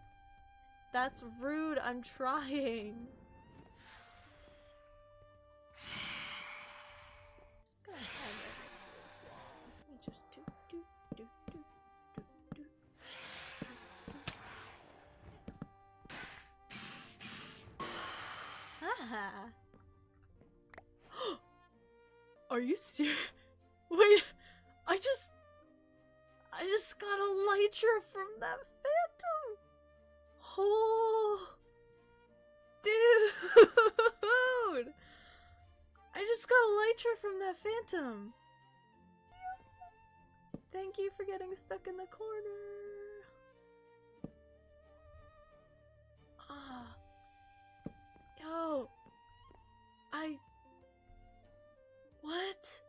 That's rude, I'm trying! Just gonna have it next to this wall. Let me just do. Haha! Are you serious? Wait, I just got a elytra from that phantom! Oh! Dude! I just got a elytra from that phantom! Thank you for getting stuck in the corner! Ah. Yo! What?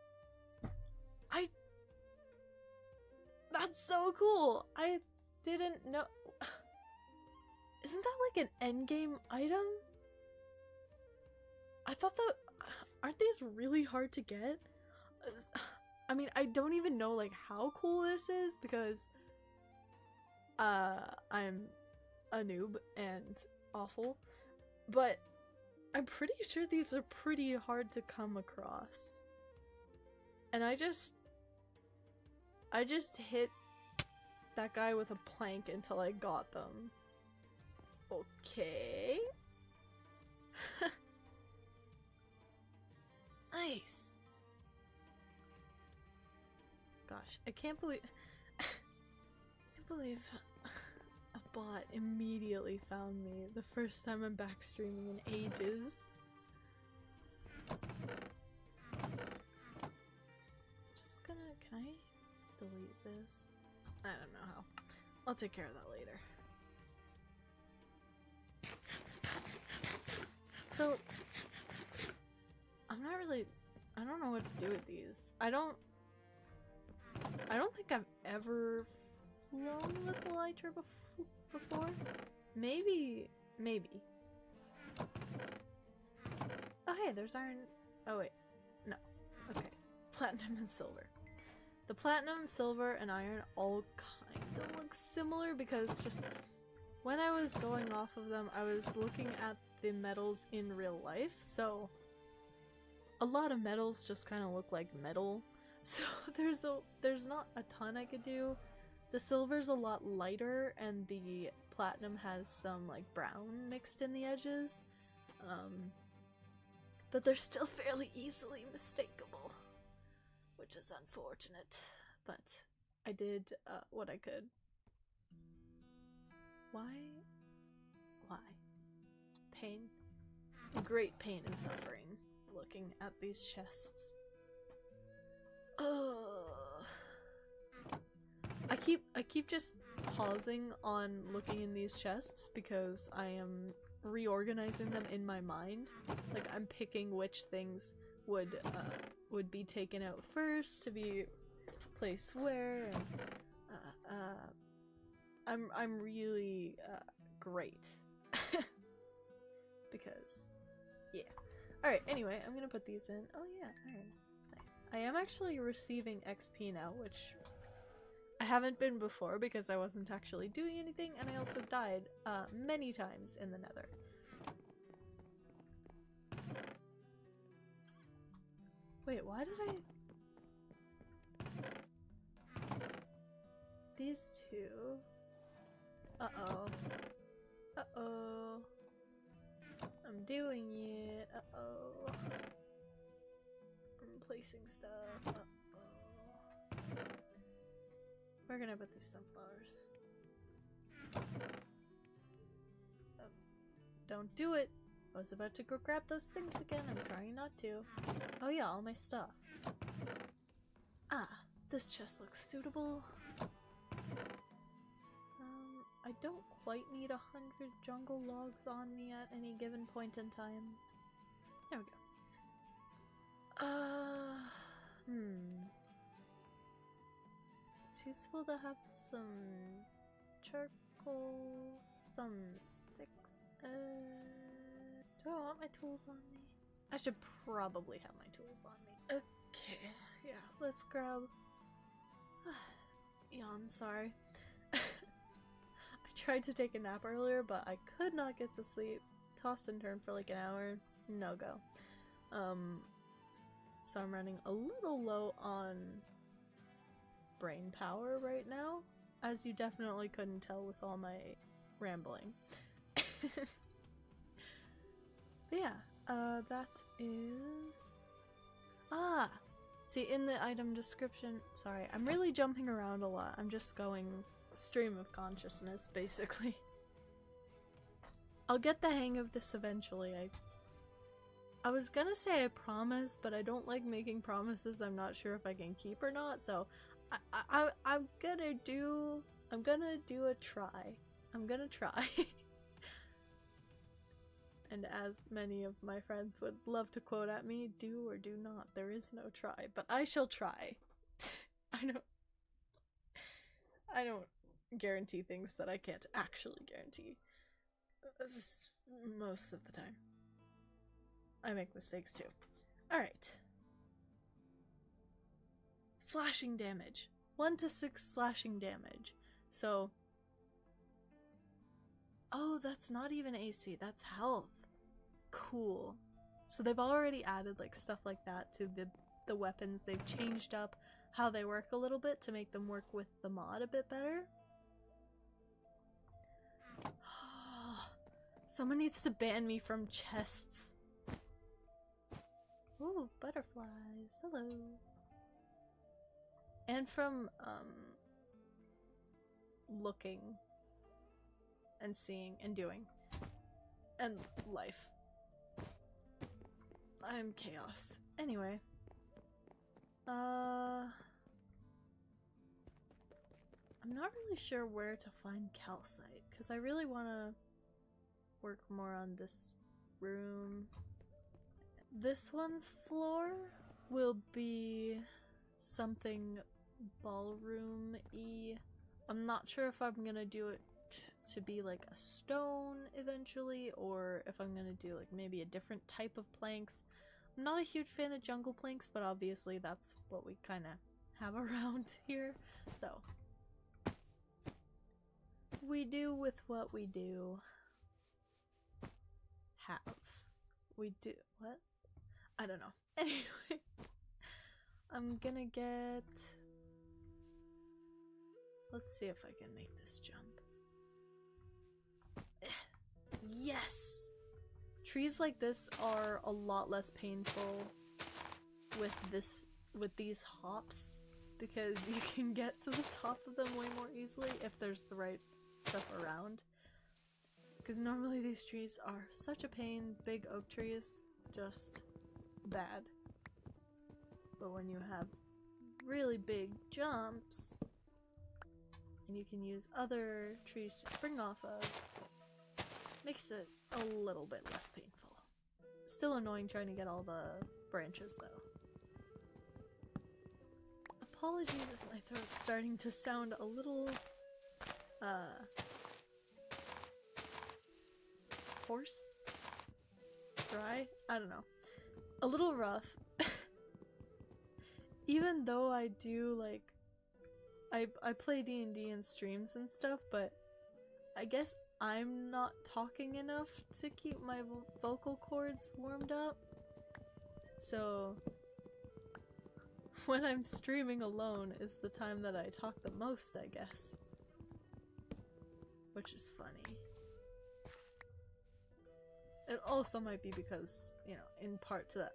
That's so cool! I didn't know. Isn't that like an endgame item? I thought that. Aren't these really hard to get? I mean, I don't even know like how cool this is because I'm a noob and awful, but I'm pretty sure these are pretty hard to come across. And I just hit that guy with a plank until I got them. Okay. Nice. Gosh, I can't believe a bot immediately found me the first time I'm back streaming in ages. Just gonna, can I delete this? I don't know how. I'll take care of that later. So, I don't know what to do with these. I don't think I've ever flown with the elytra before. Maybe. Oh hey, there's iron. Oh wait, no. Okay, platinum and silver. The platinum, silver, and iron all kind of look similar because just when I was going off of them, I was looking at the metals in real life, so a lot of metals just kind of look like metal. So there's not a ton I could do. The silver's a lot lighter, and the platinum has some like brown mixed in the edges. But they're still fairly easily mistakable, which is unfortunate. But I did what I could. Why Why? Pain. Great pain and suffering looking at these chests. I keep just pausing on looking in these chests because I am reorganizing them in my mind. Like, I'm picking which things would be taken out first to be placed where, and I'm really great because yeah. All right. Anyway, I'm gonna put these in. Oh yeah. Iron. I am actually receiving XP now, which I haven't been before because I wasn't actually doing anything, and I also died many times in the Nether. Wait, why did I... These two... Uh-oh. Uh-oh. I'm doing it. Uh-oh. I'm placing stuff. Uh-oh. Where can I put these sunflowers? Oh. Don't do it! I was about to go grab those things again. I'm trying not to. Oh yeah, all my stuff. Ah, this chest looks suitable. I don't quite need 100 jungle logs on me at any given point in time. There we go. It's useful to have some charcoal, some sticks. Do I want my tools on me? I should probably have my tools on me. Okay, yeah, let's grab... Yawn, sorry. I tried to take a nap earlier, but I could not get to sleep. Tossed and turned for like an hour. No go. So I'm running a little low on brain power right now, as you definitely couldn't tell with all my rambling. But yeah, that is... Ah! See, in the item description... Sorry, I'm really jumping around a lot. I'm just going stream of consciousness, basically. I'll get the hang of this eventually. I was gonna say I promise, but I don't like making promises I'm not sure if I can keep or not, so I'm gonna do a try. I'm gonna try. And as many of my friends would love to quote at me, do or do not. There is no try, but I shall try. I don't guarantee things that I can't actually guarantee. Just most of the time. I make mistakes too. Alright. Slashing damage. 1 to 6 slashing damage. So... Oh, that's not even AC, that's health. Cool. So they've already added like stuff like that to the weapons. They've changed up how they work a little bit to make them work with the mod a bit better. Someone needs to ban me from chests. Ooh, butterflies. Hello. And from looking and seeing and doing and life. I'm chaos. Anyway. I'm not really sure where to find calcite because I really want to work more on this room. This one's floor will be something ballroom-y. I'm not sure if I'm gonna do it to be like a stone eventually, or if I'm gonna do like maybe a different type of planks. I'm not a huge fan of jungle planks, but obviously that's what we kind of have around here, so we do with what we do have. We do what? I don't know. Anyway, I'm gonna get... Let's see if I can make this jump. Yes! Trees like this are a lot less painful with these hops because you can get to the top of them way more easily if there's the right stuff around. Because normally these trees are such a pain. Big oak trees, just bad. But when you have really big jumps, and you can use other trees to spring off of, makes it a little bit less painful. Still annoying trying to get all the branches though. Apologies if my throat's starting to sound a little hoarse? Dry? I don't know. A little rough. Even though I do like I play D&D in streams and stuff, but I guess I'm not talking enough to keep my vocal cords warmed up. So when I'm streaming alone is the time that I talk the most, I guess. Which is funny. It also might be because, you know, in part to that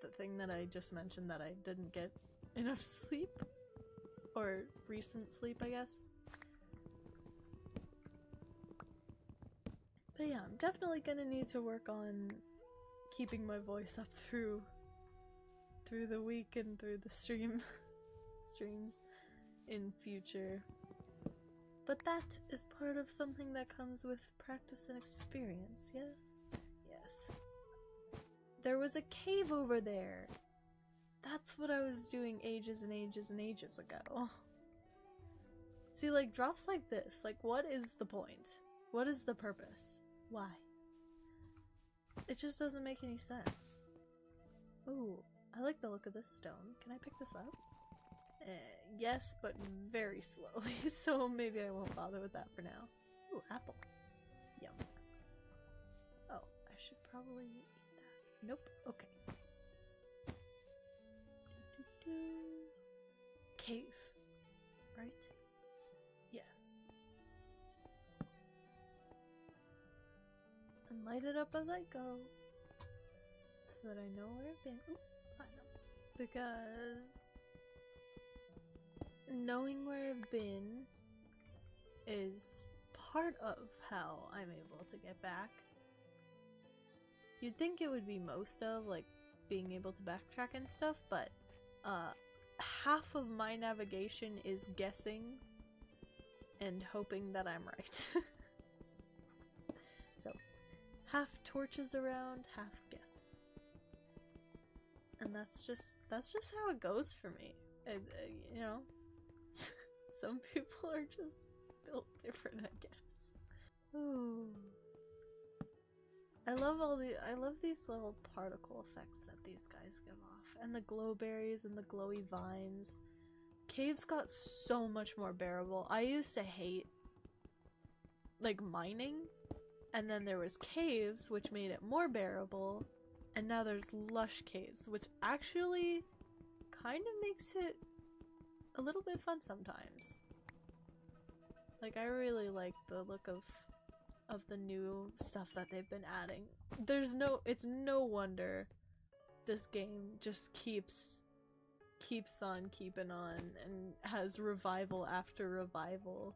the thing that I just mentioned, that I didn't get enough sleep. Or recent sleep, I guess. But yeah, I'm definitely gonna need to work on keeping my voice up through the week and through the streams in future. But that is part of something that comes with practice and experience, yes? Yes. There was a cave over there! That's what I was doing ages and ages and ages ago. See, like, drops like this, like, what is the point? What is the purpose? Why? It just doesn't make any sense. Ooh, I like the look of this stone. Can I pick this up? Yes, but very slowly, so maybe I won't bother with that for now. Ooh, apple. Yum. Oh, I should probably eat that. Nope, okay. Cave, right? Yes. And light it up as I go, so that I know where I've been. Ooh, platinum. Because knowing where I've been is part of how I'm able to get back. You'd think it would be most of, like, being able to backtrack and stuff, but half of my navigation is guessing and hoping that I'm right. So, half torches around, half guess. And that's just how it goes for me. You know, some people are just built different, I guess. Ooh. I love these little particle effects that these guys give off, and the glow berries and the glowy vines. Caves got so much more bearable. I used to hate, like, mining, and then there was caves, which made it more bearable, and now there's lush caves, which actually kind of makes it a little bit fun sometimes. Like, I really like the look of the new stuff that they've been adding. It's no wonder this game just keeps on keeping on and has revival after revival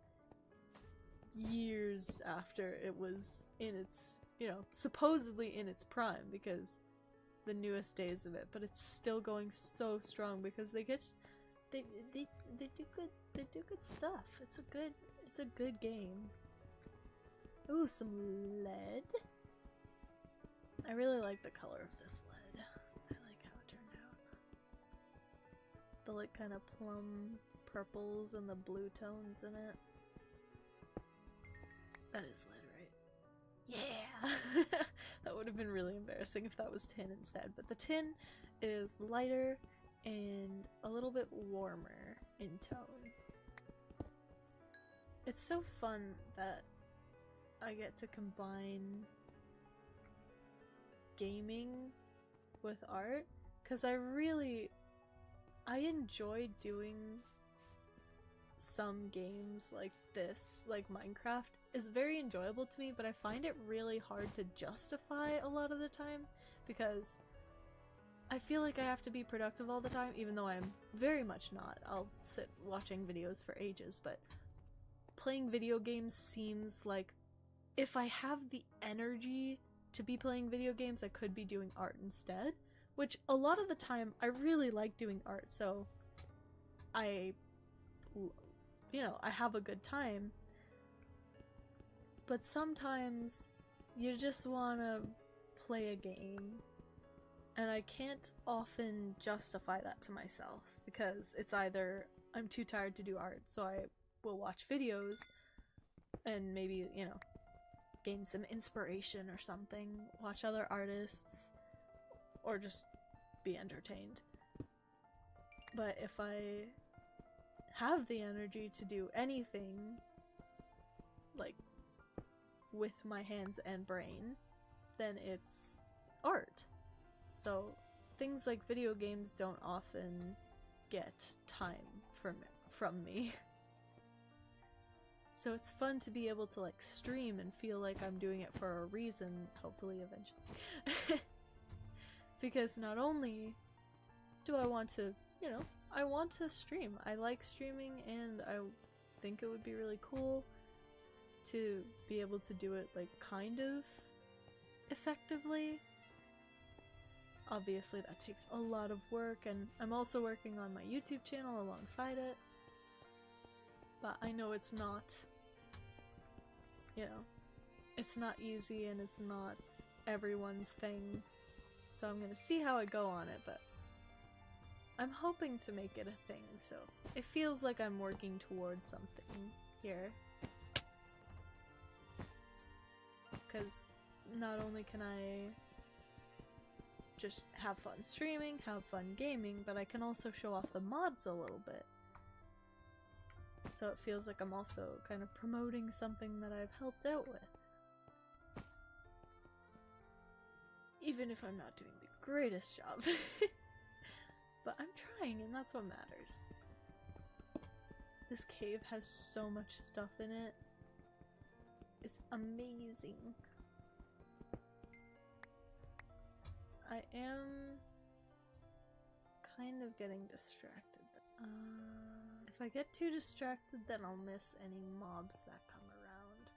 years after it was in its, you know, supposedly in its prime, because the newest days of it, but it's still going so strong because they do good stuff. It's a good game. Ooh, some lead. I really like the color of this lead. I like how it turned out. The like kind of plum purples and the blue tones in it. That is lead, right? Yeah! That would have been really embarrassing if that was tin instead, but the tin is lighter and a little bit warmer in tone. It's so fun that I get to combine gaming with art, because I enjoy doing some games like this, like Minecraft is very enjoyable to me, but I find it really hard to justify a lot of the time, because I feel like I have to be productive all the time, even though I'm very much not. I'll sit watching videos for ages, but playing video games seems like if I have the energy to be playing video games, I could be doing art instead, which a lot of the time I really like doing art, so I have a good time. But sometimes you just want to play a game, and I can't often justify that to myself because it's either I'm too tired to do art, so I will watch videos and maybe, gain some inspiration or something, watch other artists, or just be entertained. But if I have the energy to do anything, like, with my hands and brain, then it's art. So things like video games don't often get time from me. So it's fun to be able to like stream and feel like I'm doing it for a reason, hopefully eventually. Because not only do I want to, I want to stream. I like streaming, and I think it would be really cool to be able to do it like kind of effectively. Obviously that takes a lot of work, and I'm also working on my YouTube channel alongside it. But I know it's not, it's not easy and it's not everyone's thing. So I'm gonna see how I go on it, but I'm hoping to make it a thing, so it feels like I'm working towards something here. Because not only can I just have fun streaming, have fun gaming, but I can also show off the mods a little bit. So it feels like I'm also kind of promoting something that I've helped out with. Even if I'm not doing the greatest job. But I'm trying, and that's what matters. This cave has so much stuff in it. It's amazing. I am kind of getting distracted. If I get too distracted, then I'll miss any mobs that come around.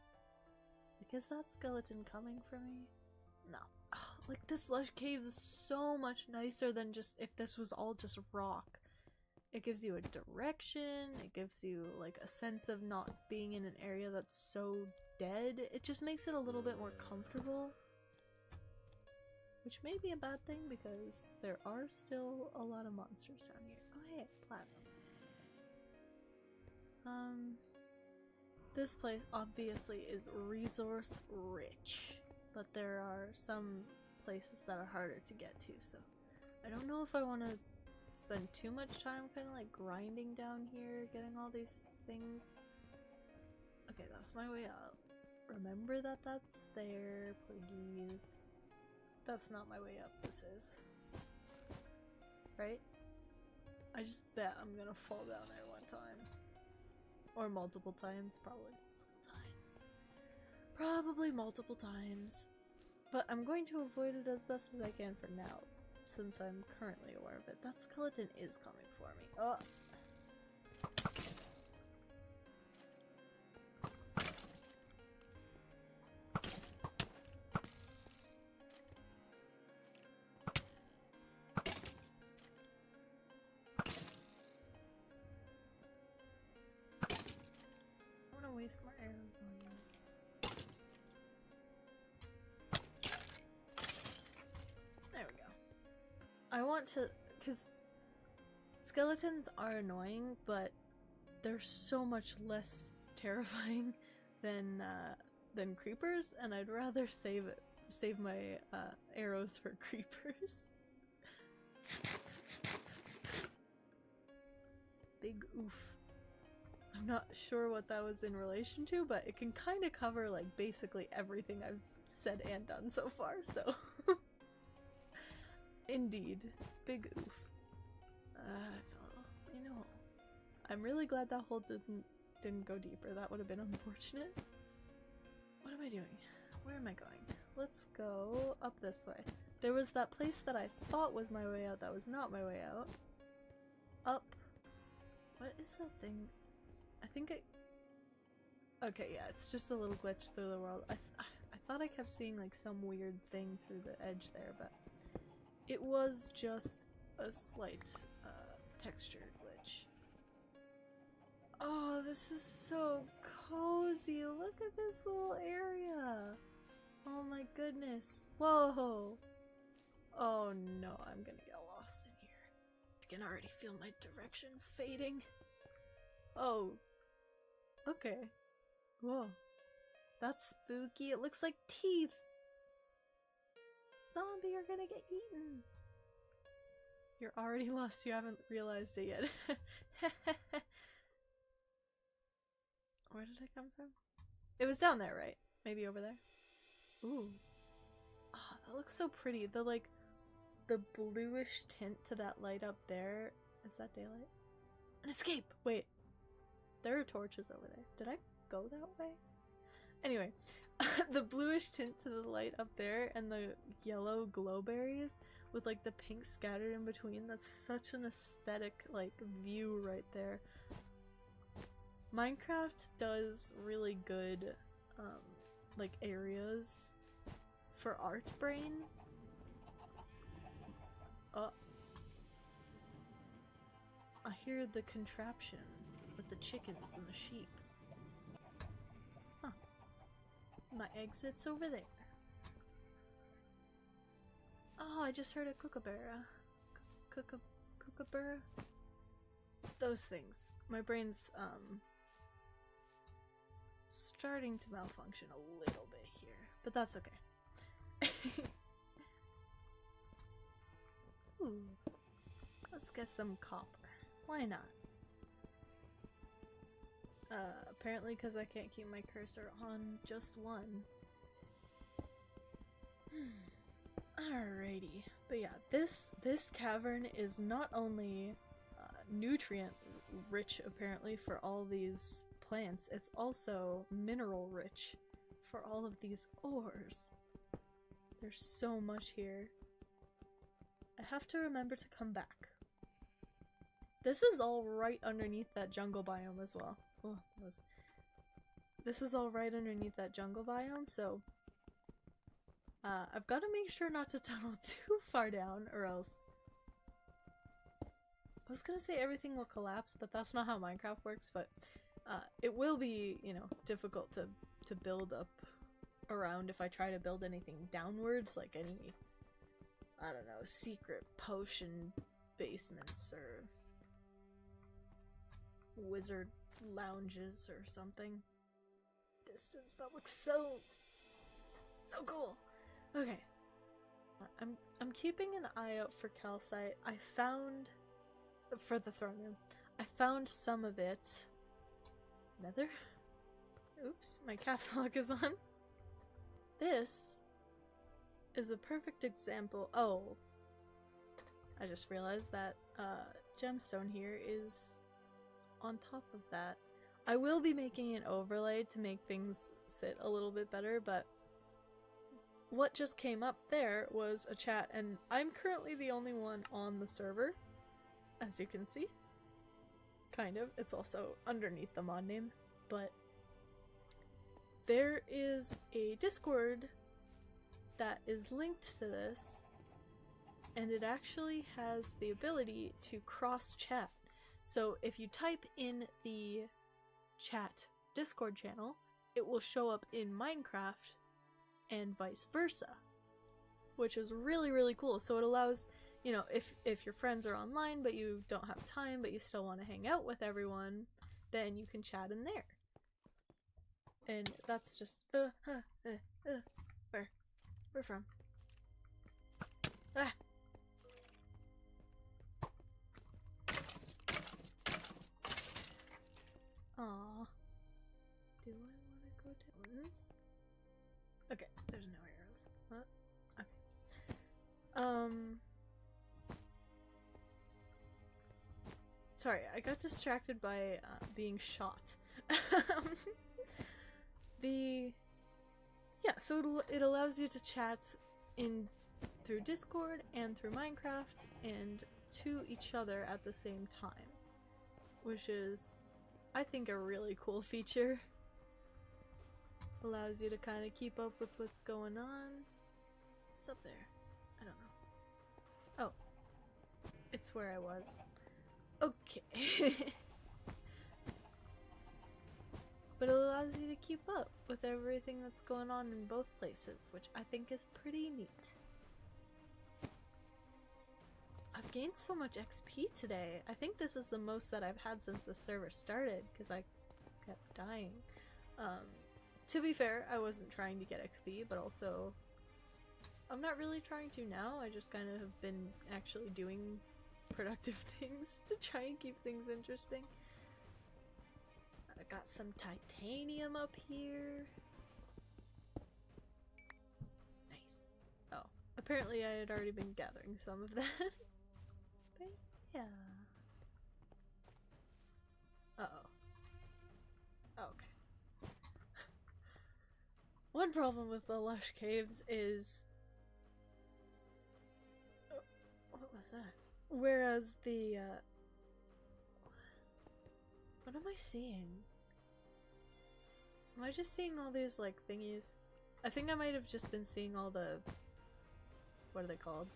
Like, is that skeleton coming for me? No. Like, this lush cave is so much nicer than just if this was all just rock. It gives you a direction, it gives you like a sense of not being in an area that's so dead. It just makes it a little bit more comfortable. Which may be a bad thing because there are still a lot of monsters down here. Oh hey, platinum. This place obviously is resource rich, but there are some places that are harder to get to, so I don't know if I want to spend too much time kind of like grinding down here, getting all these things. Okay, that's my way up. Remember that that's there, please. That's not my way up, this is. Right? I just bet I'm gonna fall down there one time. Or multiple times, probably multiple times. Probably multiple times. But I'm going to avoid it as best as I can for now, since I'm currently aware of it. That skeleton is coming for me. Oh! Waste more arrows on you. There we go. I want to, because skeletons are annoying, but they're so much less terrifying than creepers, and I'd rather save my arrows for creepers. Big oof. I'm not sure what that was in relation to, but it can kind of cover like basically everything I've said and done so far, so indeed, big oof. I'm really glad that hole didn't go deeper. That would have been unfortunate. What am I doing? Where am I going? Let's go up this way. There was that place that I thought was my way out that was not my way out. Up. What is that thing? I think Okay, yeah, it's just a little glitch through the world. I thought I kept seeing like some weird thing through the edge there, but it was just a slight texture glitch. Oh, this is so cozy. Look at this little area. Oh my goodness. Whoa. Oh no, I'm gonna get lost in here. I can already feel my directions fading. Oh. Okay. Whoa. That's spooky. It looks like teeth. Zombie, you're gonna get eaten. You're already lost. You haven't realized it yet. Where did I come from? It was down there, right? Maybe over there? Ooh. Oh, that looks so pretty. The bluish tint to that light up there. Is that daylight? An escape! Wait. There are torches over there. Did I go that way? Anyway, the bluish tint to the light up there and the yellow glowberries with like the pink scattered in between. That's such an aesthetic like view right there. Minecraft does really good like areas for art brain. Oh. I hear the contraption with the chickens and the sheep. Huh. My exit's over there. Oh, I just heard a kookaburra. Kookaburra? Those things. My brain's, starting to malfunction a little bit here, but that's okay. Ooh. Let's get some copper. Why not? Apparently because I can't keep my cursor on just one. Alrighty. But yeah, this cavern is not only nutrient rich apparently for all these plants, it's also mineral rich for all of these ores. There's so much here. I have to remember to come back. This is all right underneath that jungle biome as well. Oh, this is all right underneath that jungle biome, so I've got to make sure not to tunnel too far down or else I was gonna say everything will collapse, but that's not how Minecraft works, but it will be, you know, difficult to build up around if I try to build anything downwards, like any, I don't know, secret potion basements or wizard lounges or something. Distance, that looks so cool. Okay. I'm keeping an eye out for calcite. I found for the throne room. I found some of it. Nether? Oops, my caps lock is on. This is a perfect example. Oh, I just realized that gemstone here is on top of that. I will be making an overlay to make things sit a little bit better, but what just came up there was a chat, and I'm currently the only one on the server, as you can see. Kind of. It's also underneath the mod name, but there is a Discord that is linked to this, and it actually has the ability to cross-chat. So if you type in the chat Discord channel, it will show up in Minecraft and vice versa, which is really, really cool. So it allows, you know, if your friends are online but you don't have time but you still want to hang out with everyone, then you can chat in there. And that's just where we're from. Ah. Aw. Do I want to go down this? Okay, there's no arrows. What? Okay. Sorry, I got distracted by being shot. Yeah, so it allows you to chat through Discord and through Minecraft and to each other at the same time, which is, I think, a really cool feature. Allows you to kind of keep up with what's going on. What's up there? I don't know. Oh. It's where I was. Okay. But it allows you to keep up with everything that's going on in both places, which I think is pretty neat. I've gained so much XP today. I think this is the most that I've had since the server started, because I kept dying. To be fair, I wasn't trying to get XP, but also I'm not really trying to now. I just kind of have been actually doing productive things to try and keep things interesting. I got some titanium up here. Nice. Oh, apparently I had already been gathering some of that. But yeah. Uh-oh. Okay. One problem with the lush caves is... Oh, what was that? Whereas the, what am I seeing? Am I just seeing all these, like, thingies? I think I might have just been seeing all the... What are they called?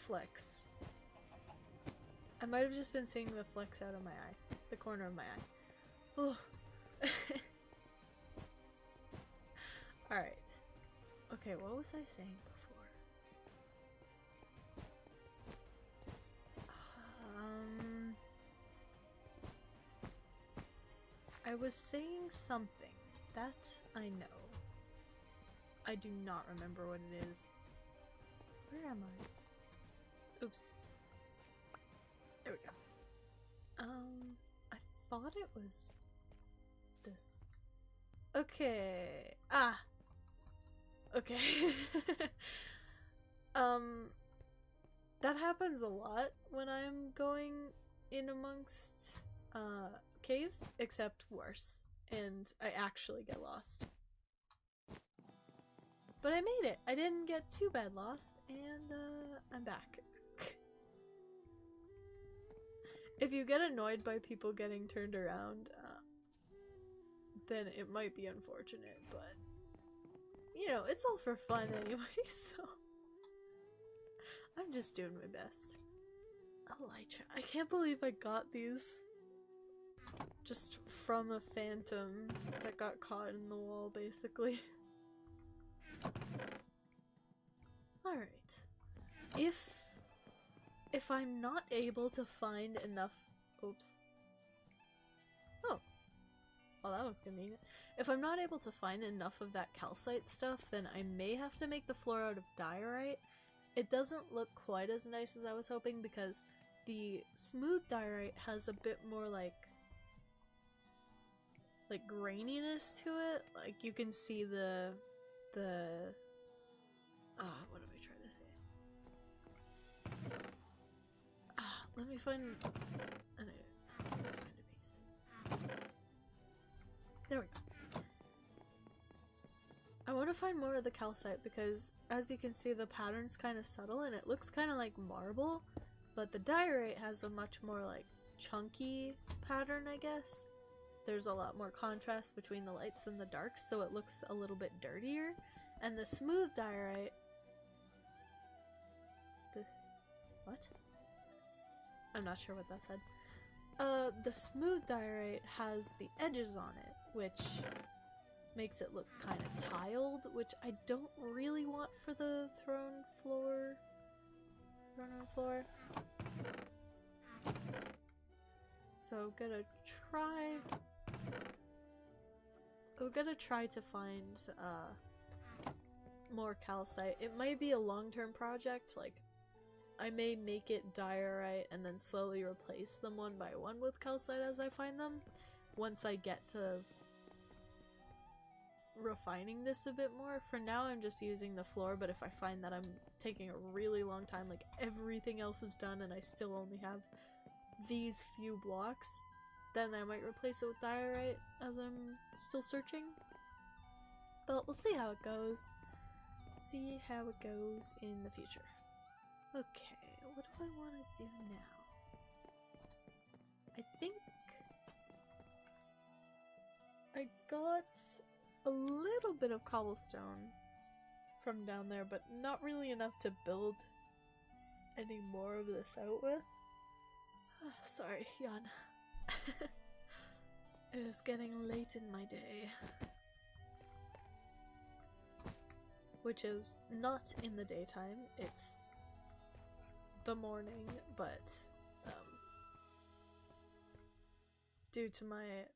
Flecks. I might have just been seeing the flecks out of my eye. The corner of my eye. Oh. Alright. Okay, what was I saying before? I was saying something. That I know. I do not remember what it is. Where am I? Oops. There we go. I thought it was this. Okay. Ah! Okay. That happens a lot when I'm going in amongst, caves, except worse. And I actually get lost. But I made it! I didn't get too bad lost, and, I'm back. If you get annoyed by people getting turned around, then it might be unfortunate, but you know, it's all for fun anyway, so I'm just doing my best. Elytra. I can't believe I got these just from a phantom that got caught in the wall, basically. Alright. If I'm not able to find enough... Oops. Oh. Well, that was convenient. If I'm not able to find enough of that calcite stuff, then I may have to make the floor out of diorite. It doesn't look quite as nice as I was hoping because the smooth diorite has a bit more like graininess to it. Like you can see the what am I trying to say? Let me find a piece. There we go. I want to find more of the calcite because as you can see the pattern's kind of subtle and it looks kind of like marble, but the diorite has a much more like chunky pattern, I guess. There's a lot more contrast between the lights and the darks, so it looks a little bit dirtier. And the smooth diorite... What? I'm not sure what that said. The smooth diorite has the edges on it, which makes it look kind of tiled, which I don't really want for the throne room floor. So I'm gonna try to find more calcite. It might be a long-term project, like I may make it diorite and then slowly replace them one by one with calcite as I find them, once I get to refining this a bit more. For now I'm just using the floor, but if I find that I'm taking a really long time, like everything else is done and I still only have these few blocks, then I might replace it with diorite as I'm still searching. But we'll see how it goes. See how it goes in the future. Okay, what do I want to do now? I think... I got a little bit of cobblestone from down there, but not really enough to build any more of this out with. Sorry, yawn. It is getting late in my day. Which is not in the daytime, it's the morning, but due to my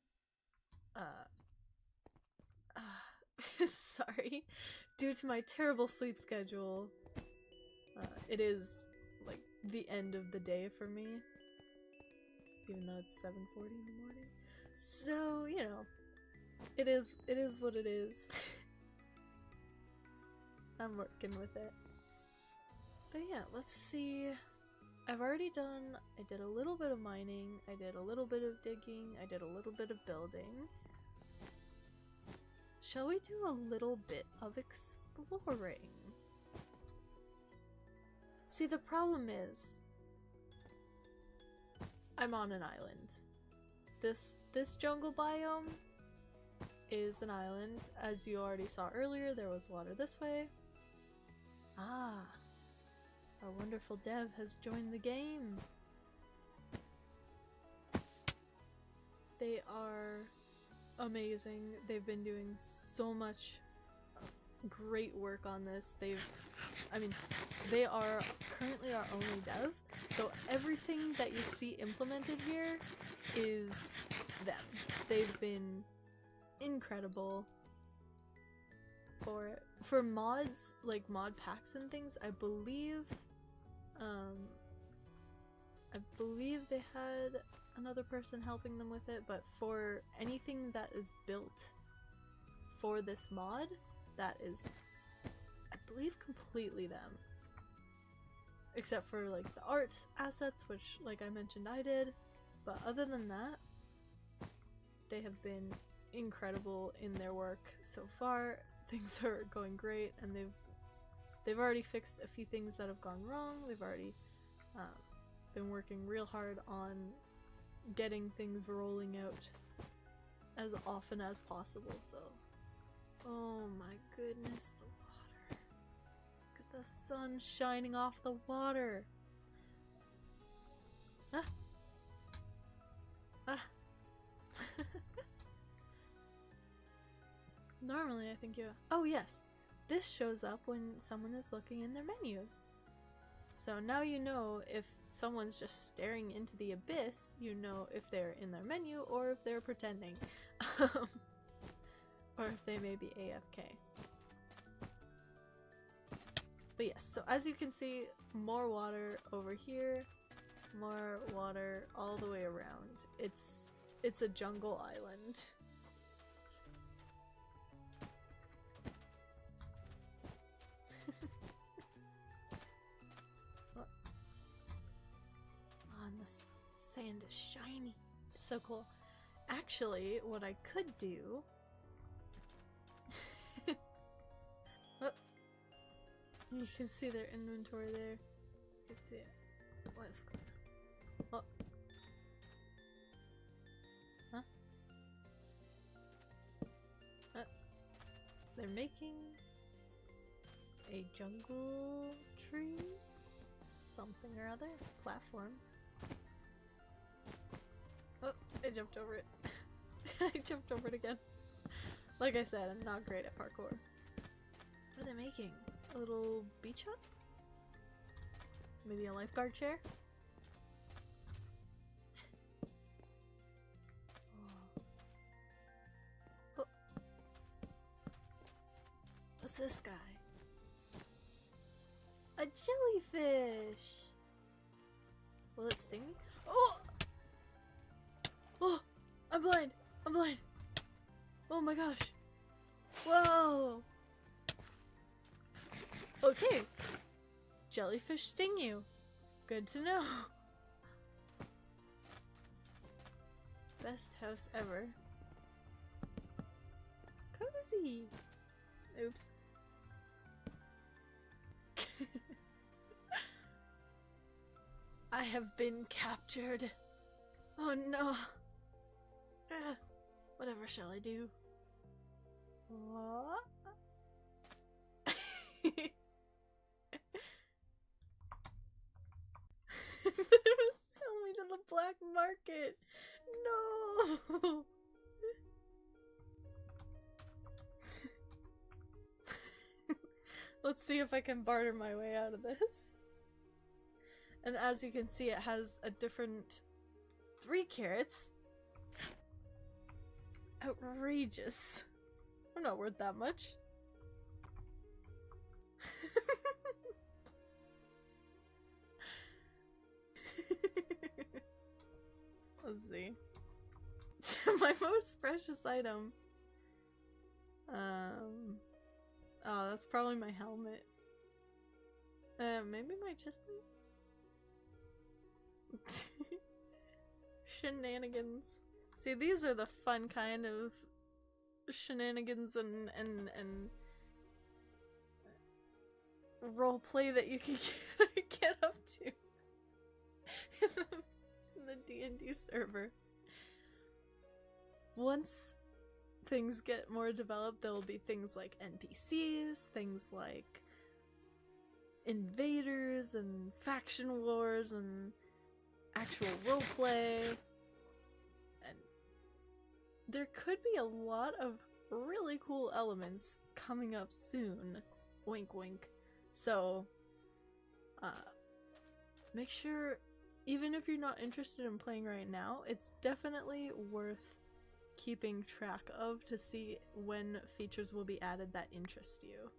sorry, due to my terrible sleep schedule, it is like the end of the day for me, even though it's 7:40 in the morning. So, you know, it is what it is. I'm working with it. But yeah, let's see. I did a little bit of mining, I did a little bit of digging, I did a little bit of building. Shall we do a little bit of exploring? See, the problem is, I'm on an island. This jungle biome is an island. As you already saw earlier, there was water this way. Ah, our wonderful dev has joined the game. They are amazing. They've been doing so much great work on this. They are currently our only dev, so everything that you see implemented here is them. They've been incredible for mods, like mod packs and things. I believe they had another person helping them with it, but for anything that is built for this mod, that is, I believe, completely them. Except for like the art assets, which, like I mentioned, I did. But other than that, they have been incredible in their work so far. Things are going great, and they've already fixed a few things that have gone wrong. They've already been working real hard on getting things rolling out as often as possible. So, oh my goodness, the water. Look at the sun shining off the water. Ah. Ah. Normally I think oh yes, this shows up when someone is looking in their menus. So now you know if someone's just staring into the abyss, you know if they're in their menu or if they're pretending. Or if they may be AFK. But yes, so as you can see, more water over here, more water all the way around. It's a jungle island. And the sand is shiny. It's so cool. Actually, what I could do... Oh. You can see their inventory there. You can see it. What's going on? Oh. Huh? They're making a jungle tree? Something or other? Platform. Oh, I jumped over it. I jumped over it again. Like I said, I'm not great at parkour. What are they making? A little beach hut? Maybe a lifeguard chair? Oh. What's this guy? A jellyfish! Will it sting me? Oh! Oh! I'm blind! I'm blind! Oh my gosh! Whoa! Okay. Jellyfish sting you. Good to know. Best house ever. Cozy! Oops. I have been captured. Oh no. Whatever shall I do? What? Sell me to the black market! No! Let's see if I can barter my way out of this. And as you can see, it has a different 3 carrots. Outrageous. I'm not worth that much. Let's see. My most precious item. Oh, that's probably my helmet. Maybe my chest plate? Shenanigans. See, these are the fun kind of shenanigans and roleplay that you can get up to in the D&D server. Once things get more developed, there will be things like NPCs, things like invaders and faction wars and actual roleplay. And there could be a lot of really cool elements coming up soon. Wink wink. So, make sure, even if you're not interested in playing right now, it's definitely worth keeping track of to see when features will be added that interest you.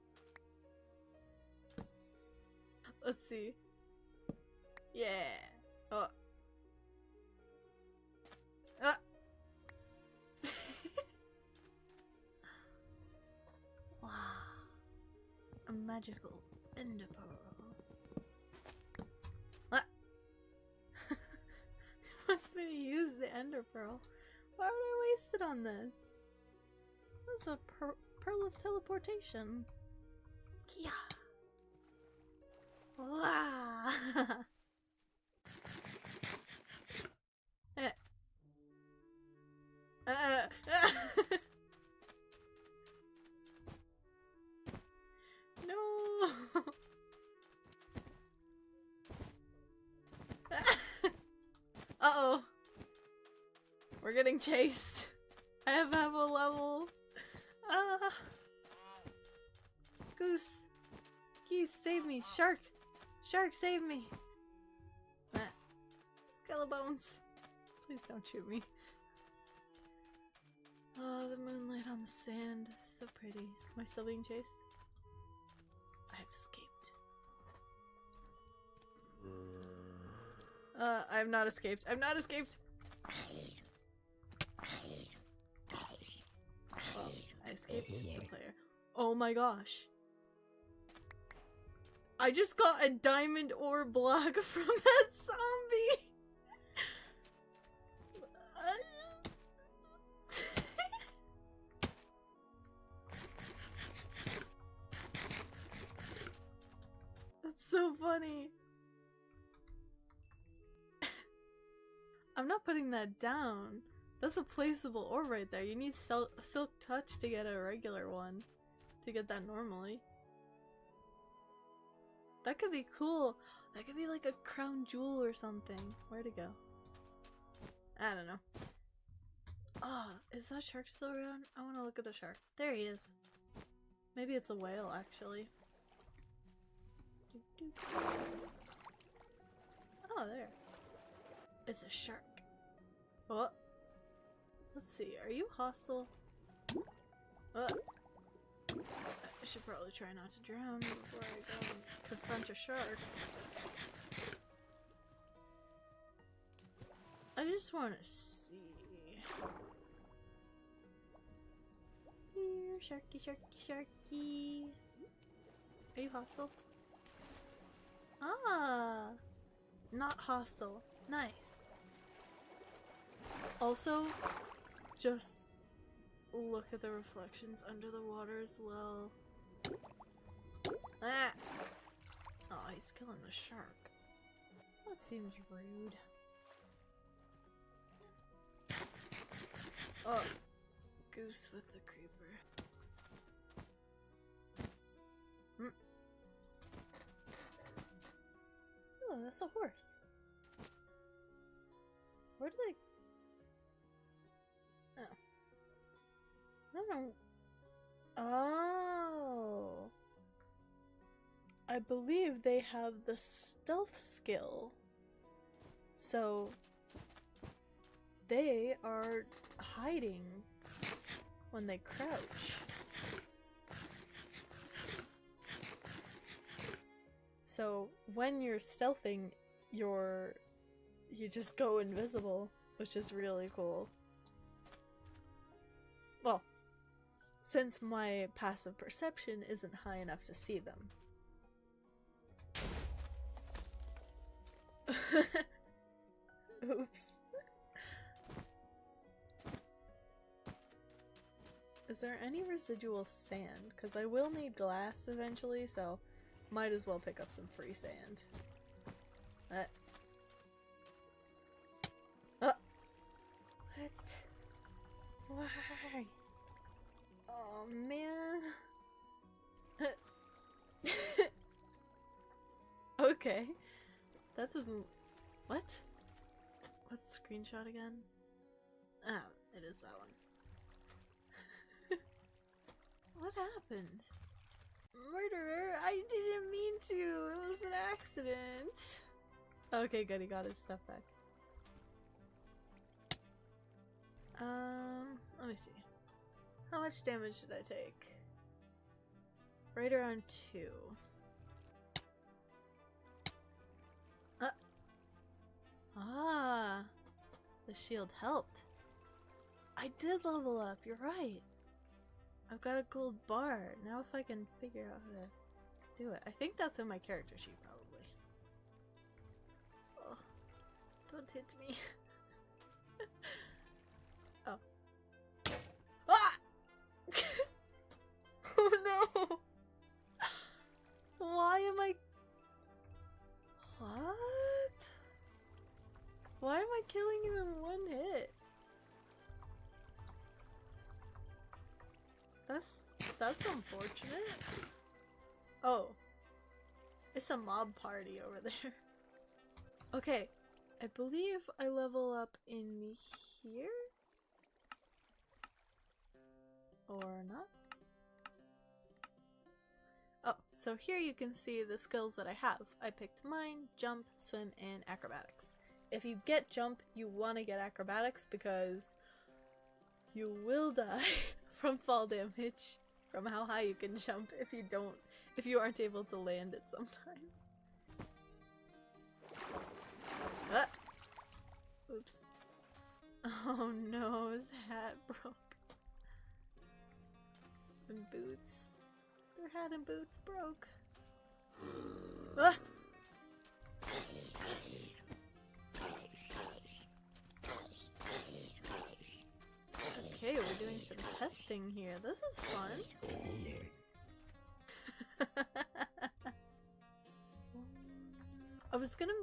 Let's see. Yeah. Oh. Ah. Wow. A magical ender pearl. Ah. Wants me to use the ender pearl. Why would I waste it on this? That's a pearl of teleportation. Yeah. Wow. No. Uh-oh. We're getting chased. I have a level. Ah. Goose. Geese, save me. Shark. Shark, save me. Skeleton-bones. Please don't shoot me. Oh, the moonlight on the sand. So pretty. Am I still being chased? I have escaped. I have not escaped. I've not escaped. Well, I escaped the player. Oh my gosh. I just got a diamond ore block from that zombie! That's so funny. I'm not putting that down. That's a placeable ore right there. You need silk touch to get a regular one. To get that normally. That could be cool. That could be like a crown jewel or something. Where'd it go? I don't know. Ah, oh, is that shark still around? I want to look at the shark. There he is. Maybe it's a whale, actually. Oh, there. It's a shark. What? Let's see. Are you hostile? I should probably try not to drown before I go and confront a shark. I just want to see. Here, sharky, sharky, sharky. Are you hostile? Ah! Not hostile. Nice. Also, just look at the reflections under the water as well. Ah! Oh, he's killing the shark. That seems rude. Oh, goose with the creeper. Oh, that's a horse. Where do they... Oh. I don't know. Oh. I believe they have the stealth skill. So they are hiding when they crouch. So when you're stealthing, you just go invisible, which is really cool. Well, since my passive perception isn't high enough to see them. Oops. Is there any residual sand? Because I will need glass eventually, so might as well pick up some free sand. What? Why? Oh man. Okay. That doesn't... What? What's screenshot again? Ah, it is that one. What happened? Murderer! I didn't mean to! It was an accident! Okay, good, he got his stuff back. Let me see. How much damage did I take? Right around 2. Ah! The shield helped. I did level up, you're right. I've got a gold bar. Now if I can figure out how to do it. I think that's in my character sheet, probably. Oh, don't hit me. Oh. Ah! Oh no! Why am I... What? Why am I killing him in one hit? That's unfortunate. Oh. It's a mob party over there. Okay. I believe I level up in here? Or not? Oh, so here you can see the skills that I have. I picked mine, jump, swim, and acrobatics. If you get jump, you want to get acrobatics because you will die from fall damage from how high you can jump if you aren't able to land it sometimes. Ah! Oops. Oh no, his hat broke. And boots. Their hat and boots broke. Ah! Okay, we're doing some testing here. This is fun. I was gonna...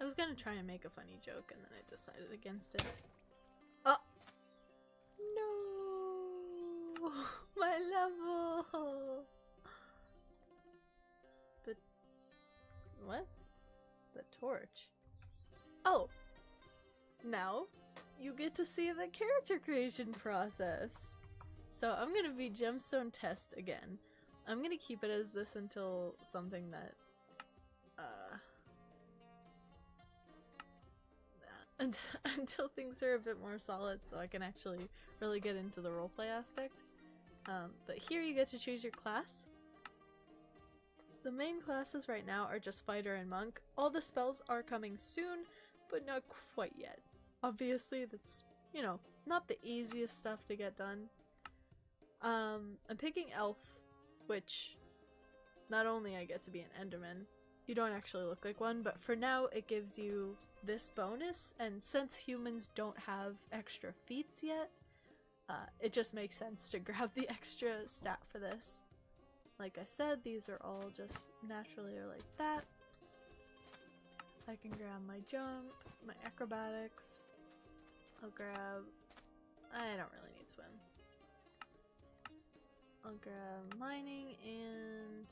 I was gonna try and make a funny joke and then I decided against it. Oh! No! My level! But... What? The torch. Oh! Now, you get to see the character creation process! So I'm gonna be gemstone test again. I'm gonna keep it as this until something that, until things are a bit more solid so I can actually really get into the roleplay aspect. But here you get to choose your class. The main classes right now are just fighter and monk. All the spells are coming soon, but not quite yet. Obviously that's, you know, not the easiest stuff to get done. I'm picking elf, which not only I get to be an enderman, you don't actually look like one, but for now it gives you this bonus, and since humans don't have extra feats yet, it just makes sense to grab the extra stat for this. Like I said, these are all just naturally or like that. I can grab my jump, my acrobatics. I'll grab... I don't really need swim. I'll grab mining and...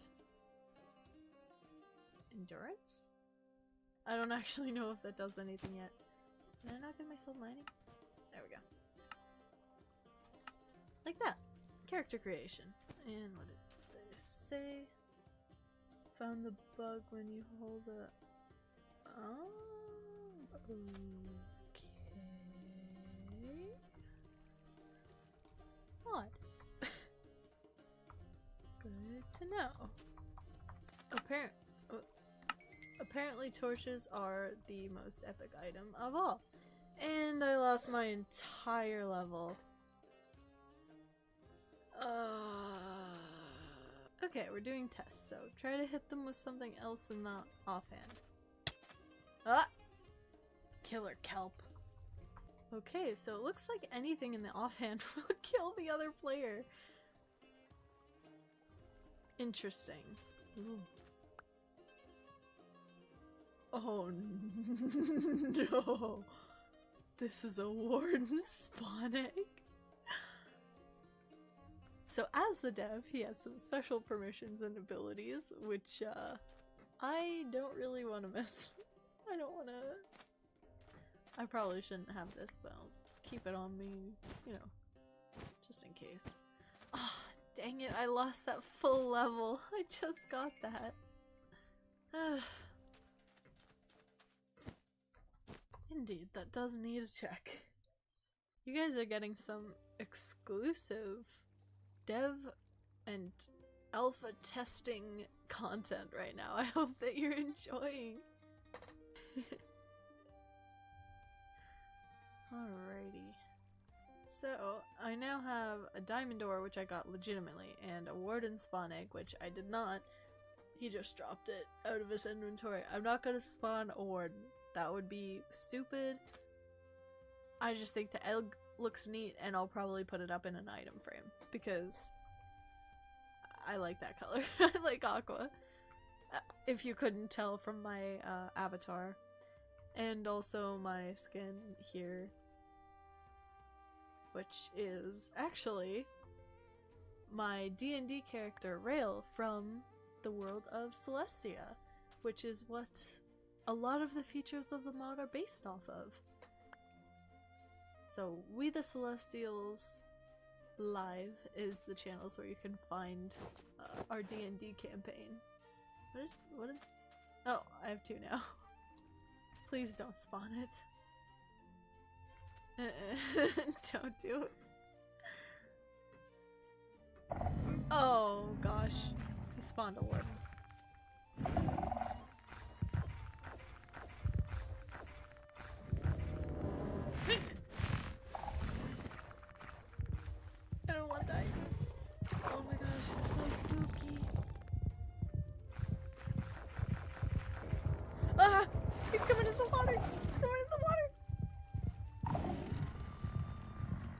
endurance? I don't actually know if that does anything yet. Did I not give myself mining? There we go. Like that. Character creation. And what did they say? Found the bug when you hold a... Oh, okay. Odd. Good to know. Apparently torches are the most epic item of all. And I lost my entire level. Okay, we're doing tests, so try to hit them with something else than the offhand. Ah! Killer kelp. Okay, so it looks like anything in the offhand will kill the other player. Interesting. Ooh. Oh no! This is a warden spawn egg. So as the dev, he has some special permissions and abilities, which I don't really want to mess with. I don't want to... I probably shouldn't have this, but I'll just keep it on me, you know, just in case. Ah, oh, dang it, I lost that full level. I just got that. Indeed, that does need a check. You guys are getting some exclusive dev and alpha testing content right now. I hope that you're enjoying. Alrighty. So, I now have a diamond ore, which I got legitimately, and a warden spawn egg, which I did not. He just dropped it out of his inventory. I'm not gonna spawn a warden. That would be stupid. I just think the egg looks neat, and I'll probably put it up in an item frame because I like that color. I like aqua. If you couldn't tell from my avatar. And also my skin here, which is actually my D&D character Rail from the world of Celestia, which is what a lot of the features of the mod are based off of. So We the Celestials Live is the channels where you can find our D&D campaign. What is oh, I have two now. Please don't spawn it. Don't do it. Oh gosh, he spawned a warden. I don't want that. Oh my gosh, it's so spooky. Ah! He's coming into the water! He's coming into the water!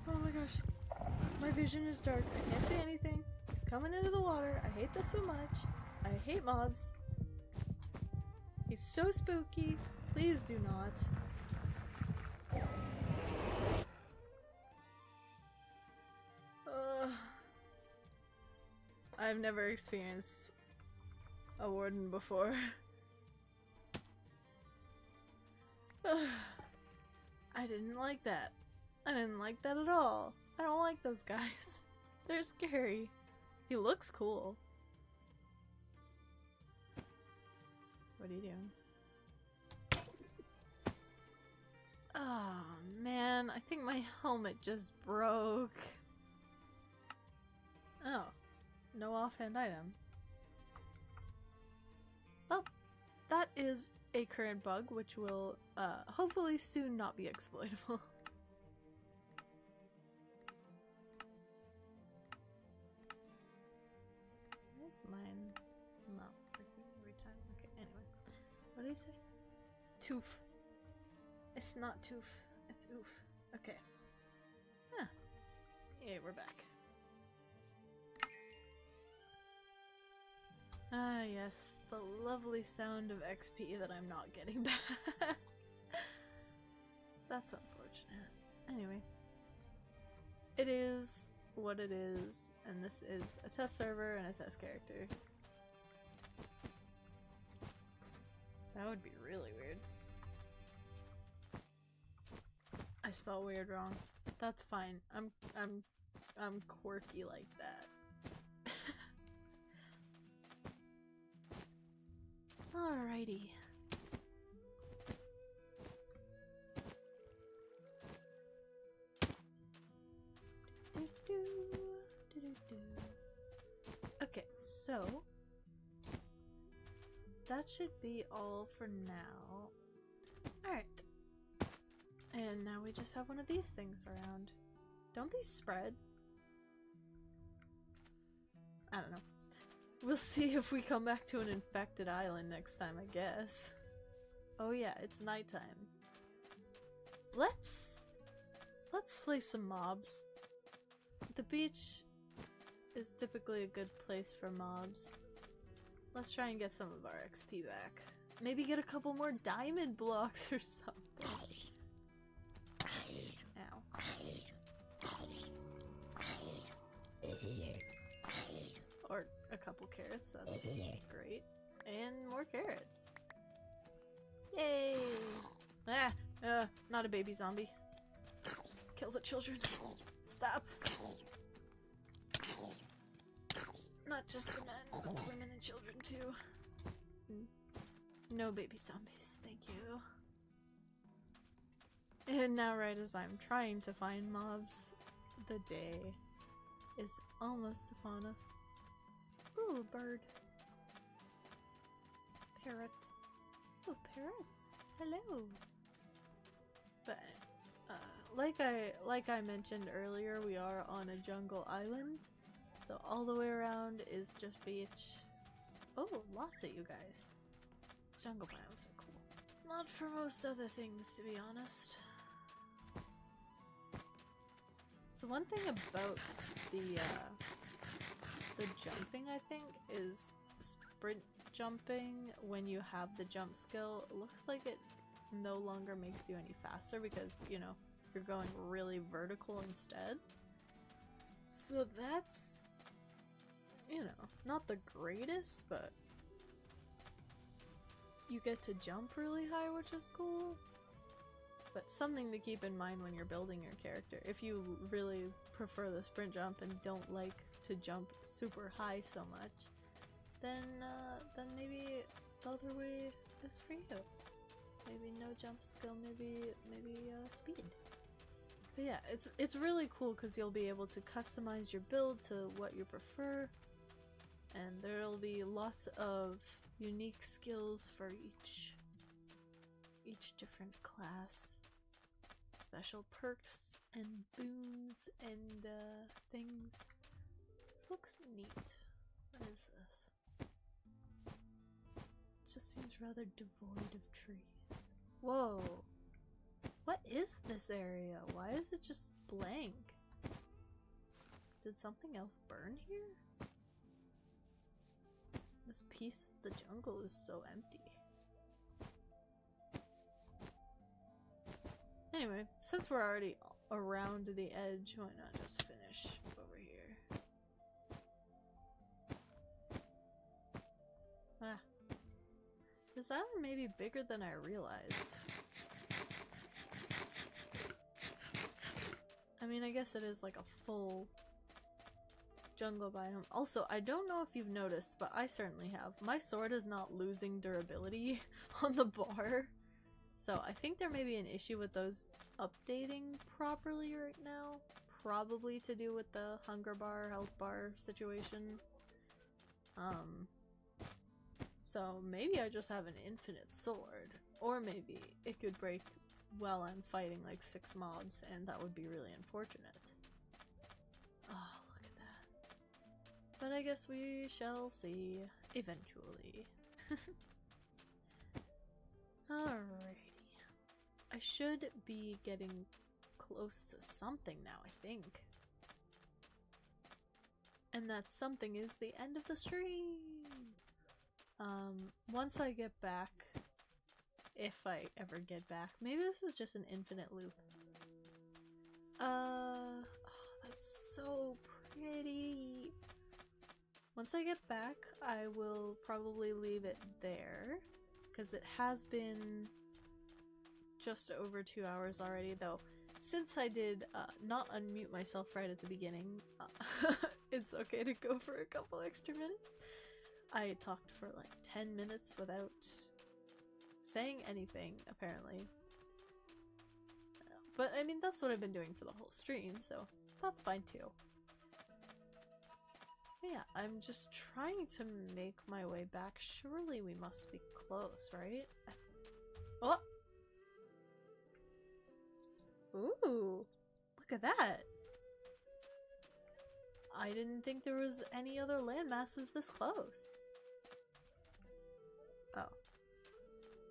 Oh my gosh. My vision is dark. I can't see anything. He's coming into the water. I hate this so much. I hate mobs. He's so spooky. Please do not. I've never experienced a warden before. I didn't like that. I didn't like that at all. I don't like those guys. They're scary. He looks cool. What are you doing? Oh man, I think my helmet just broke. Oh, no offhand item. Well, that is a current bug which will hopefully soon not be exploitable. Where's mine? Not working every time. Okay, anyway. What do you say? Toof. It's not toof. It's oof. Okay. Huh. Yeah, we're back. Ah, yes, the lovely sound of XP that I'm not getting back. That's unfortunate. Anyway, it is what it is, and this is a test server and a test character. That would be really weird. I spell weird wrong. That's fine. I'm quirky like that. Alrighty. Okay, so that should be all for now. Alright. And now we just have one of these things around. Don't these spread? I don't know. We'll see if we come back to an infected island next time, I guess. Oh yeah, it's nighttime. Let's slay some mobs. The beach is typically a good place for mobs. Let's try and get some of our XP back. Maybe get a couple more diamond blocks or something. Ow. Or a couple carrots, that's great. And more carrots. Yay! Ah! Not a baby zombie. Kill the children. Stop. Not just the men, but the women and children too. No baby zombies, thank you. And now, right as I'm trying to find mobs, the day is almost upon us. Ooh, bird. Parrot. Oh, parrots. Hello. But like I mentioned earlier, we are on a jungle island, so all the way around is just beach. Oh, lots of you guys. Jungle biomes are cool. Not for most other things, to be honest. So one thing about the jumping, I think, is sprint jumping when you have the jump skill. It looks like it no longer makes you any faster because, you know, you're going really vertical instead. So that's, you know, not the greatest, but you get to jump really high, which is cool. But something to keep in mind when you're building your character. If you really prefer the sprint jump and don't like to jump super high so much, then maybe the other way is for you. Maybe no jump skill, maybe speed. But yeah, it's really cool because you'll be able to customize your build to what you prefer, and there'll be lots of unique skills for each different class. Special perks and boons and things. This looks neat. What is this? It just seems rather devoid of trees. Whoa! What is this area? Why is it just blank? Did something else burn here? This piece of the jungle is so empty. Anyway, since we're already around the edge, why not just finish over here? Ah. This island may be bigger than I realized. I mean, I guess it is like a full jungle biome. Also, I don't know if you've noticed, but I certainly have. My sword is not losing durability on the bar. So I think there may be an issue with those updating properly right now. Probably to do with the hunger bar, health bar situation. So maybe I just have an infinite sword. Or maybe it could break while I'm fighting like 6 mobs, and that would be really unfortunate. Oh, look at that. But I guess we shall see eventually. Alrighty. I should be getting close to something now, I think. And that something is the end of the stream! Once I get back, if I ever get back, maybe this is just an infinite loop. Oh, that's so pretty. Once I get back, I will probably leave it there, because it has been just over 2 hours already, though. Since I did not unmute myself right at the beginning, it's okay to go for a couple extra minutes. I talked for like 10 minutes without saying anything, apparently. But I mean, that's what I've been doing for the whole stream, so that's fine too. But yeah, I'm just trying to make my way back. Surely we must be close, right? Oh! Ooh! Look at that! I didn't think there was any other land masses this close. Oh.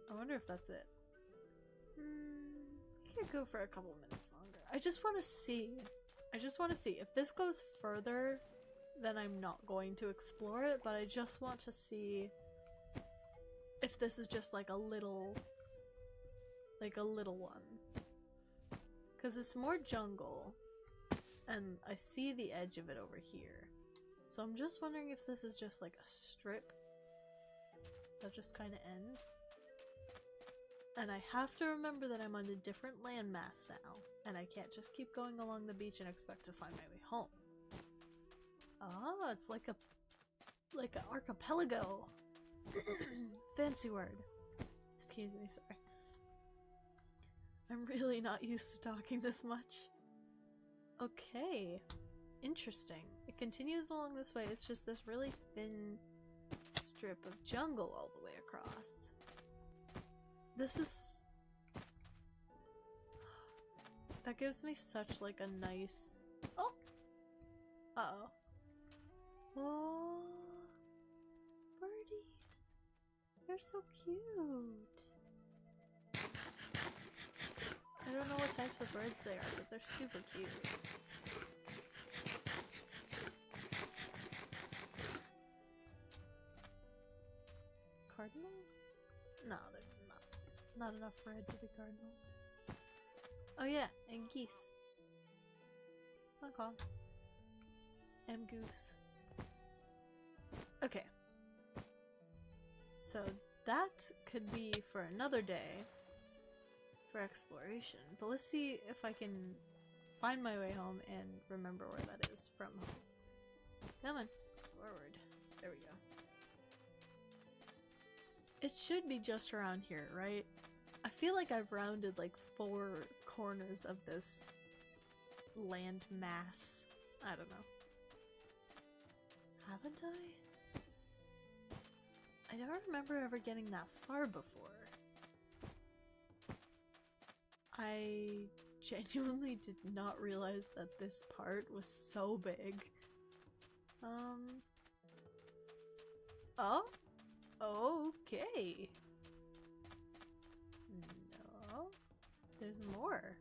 I wonder if that's it. I could go for a couple minutes longer. I just want to see. I just want to see. If this goes further, then I'm not going to explore it, but I just want to see if this is just like a little one. Because it's more jungle, and I see the edge of it over here. So I'm just wondering if this is just like a strip that just kind of ends. And I have to remember that I'm on a different landmass now, and I can't just keep going along the beach and expect to find my way home. Ah, it's like an archipelago. Fancy word. Excuse me, sorry. I'm really not used to talking this much. Okay. Interesting. It continues along this way. It's just this really thin strip of jungle all the way across. This is... That gives me such like a nice... Oh! Uh-oh. Oh, birdies. They're so cute. I don't know what types of birds they are, but they're super cute. Cardinals? No, they're not enough red to be cardinals. Oh yeah, and geese. Okay. And goose. Okay. So that could be for another day for exploration, but let's see if I can find my way home and remember where that is from home. Come on, forward. There we go. It should be just around here, right? I feel like I've rounded like 4 corners of this land mass. I don't know. Haven't I? I don't remember ever getting that far before. I genuinely did not realize that this part was so big. Oh? Okay. No. There's more.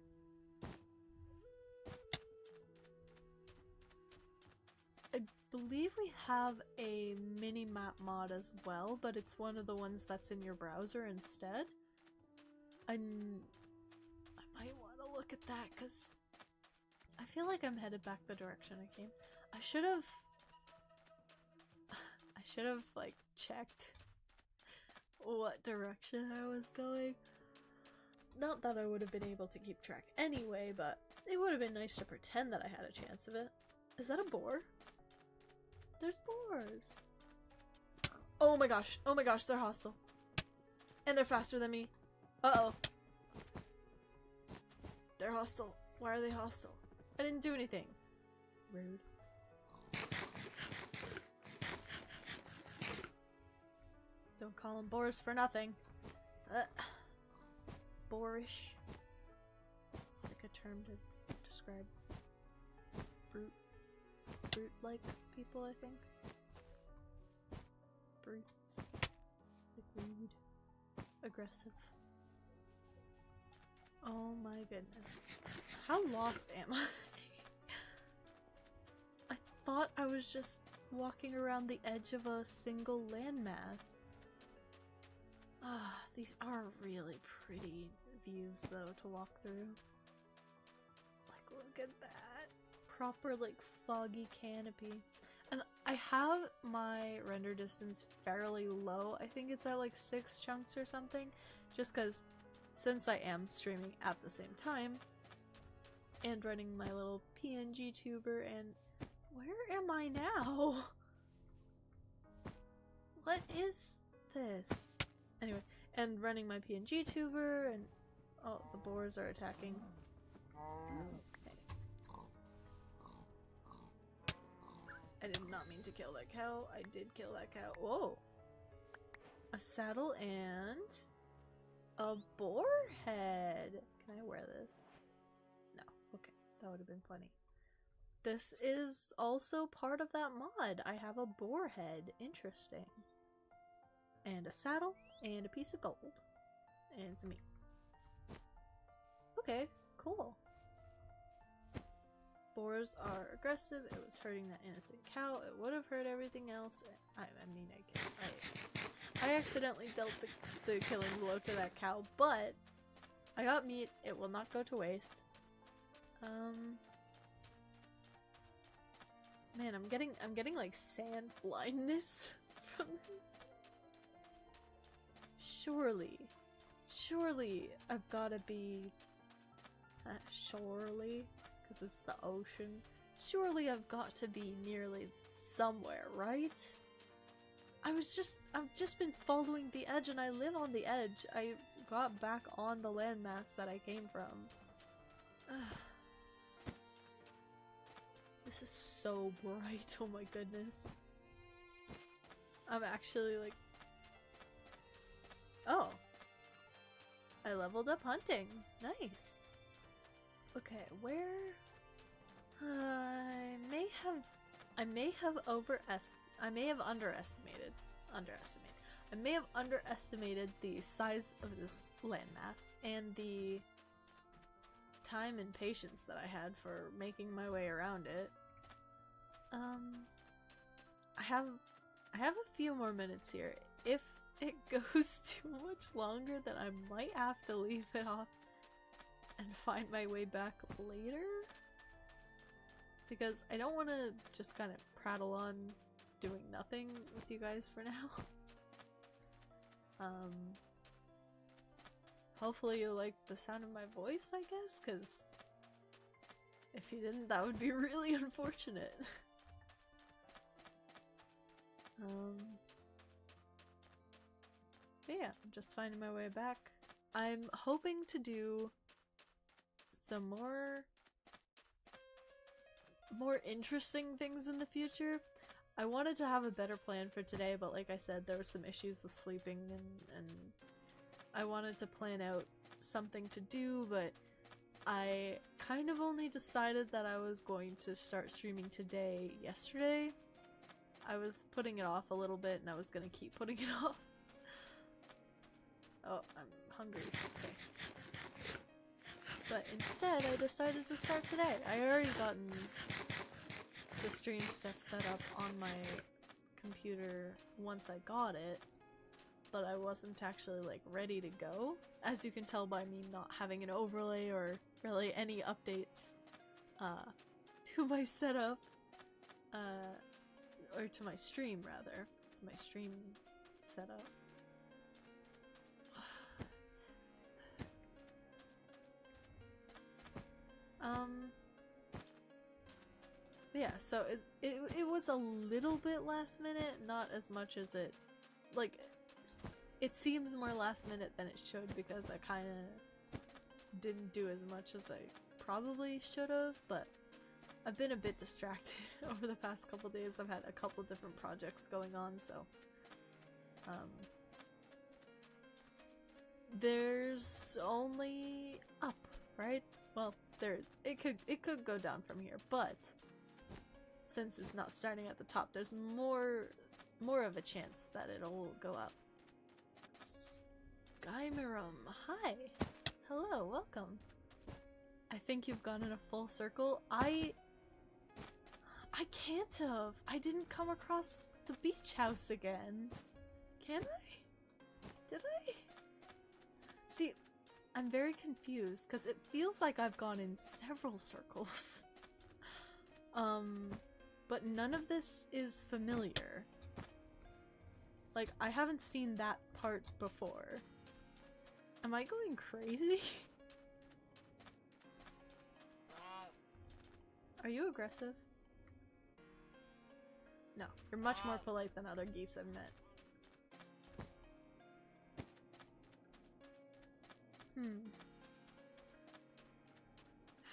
I believe we have a mini-map mod as well, but it's one of the ones that's in your browser instead. I might want to look at that, because I feel like I'm headed back the direction I came. I should have, like, checked what direction I was going. Not that I would have been able to keep track anyway, but it would have been nice to pretend that I had a chance of it. Is that a boar? There's boars. Oh my gosh, they're hostile. And they're faster than me. Uh-oh. They're hostile. Why are they hostile? I didn't do anything. Rude. Don't call them boars for nothing. Boorish. It's like a term to describe brute-like people, I think. Brutes. Like rude. Aggressive. Oh my goodness. How lost am I? I thought I was just walking around the edge of a single landmass. Ah, these are really pretty views though to walk through. Like, look at that. Proper, like, foggy canopy. And I have my render distance fairly low. I think it's at like 6 chunks or something. Just because, since I am streaming at the same time, and running my little PNG tuber, and where am I now? What is this? Anyway, and running my PNG tuber, and oh, the boars are attacking. Okay. I did not mean to kill that cow. I did kill that cow. Whoa! A saddle and a boar head. Can I wear this? No. Okay, that would have been funny. This is also part of that mod. I have a boar head. Interesting. And a saddle, and a piece of gold. And some meat. Okay, cool. Boars are aggressive. It was hurting that innocent cow. It would have hurt everything else. I mean, I accidentally dealt the killing blow to that cow, but I got meat. It will not go to waste. Man, I'm getting like sand blindness from this. Surely I've gotta be, surely, because it's the ocean. Surely I've got to be nearly somewhere, right? I've just been following the edge, and I live on the edge. I got back on the landmass that I came from. This is so bright, oh my goodness. I'm actually like... Oh. I leveled up hunting. Nice. Okay, where... I may have underestimated. I may have underestimated the size of this landmass and the time and patience that I had for making my way around it. I have a few more minutes here. If it goes too much longer, then I might have to leave it off and find my way back later. Because I don't want to just kind of prattle on doing nothing with you guys for now. Hopefully you like the sound of my voice, I guess, because if you didn't, that would be really unfortunate. But yeah, I'm just finding my way back. I'm hoping to do some more interesting things in the future. I wanted to have a better plan for today, but like I said, there were some issues with sleeping, and I wanted to plan out something to do, but I kind of only decided that I was going to start streaming today yesterday. I was putting it off a little bit, and I was gonna keep putting it off. Oh, I'm hungry. Okay. But instead, I decided to start today. I already gotten the stream stuff set up on my computer once I got it, but I wasn't actually like ready to go. As you can tell by me not having an overlay or really any updates to my setup, or to my stream rather, to my stream setup. Yeah, so it was a little bit last minute, not as much as it, like, it seems more last minute than it should because I kind of didn't do as much as I probably should have, but I've been a bit distracted over the past couple days. I've had a couple different projects going on, so there's only up, right? Well, it could go down from here, but since it's not starting at the top, there's more of a chance that it'll go up. Skymirum, hi! Hello, welcome. I think you've gone in a full circle. I can't have. I didn't come across the beach house again. Can I? Did I? See, I'm very confused because it feels like I've gone in several circles. But none of this is familiar. Like, I haven't seen that part before. Am I going crazy? Are you aggressive? No, you're much more polite than other geese I've met.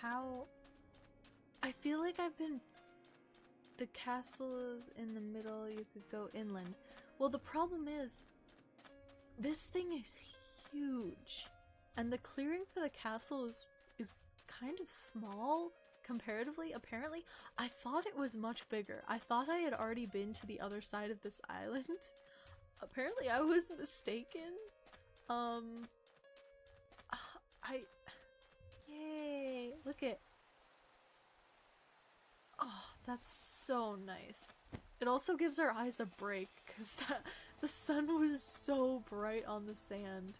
How? I feel like I've been... The castle is in the middle, you could go inland. Well, the problem is, this thing is huge. And the clearing for the castle is kind of small, comparatively, apparently. I thought it was much bigger. I thought I had already been to the other side of this island. Apparently I was mistaken. Yay! Look at... Oh, that's so nice. It also gives our eyes a break, because the sun was so bright on the sand.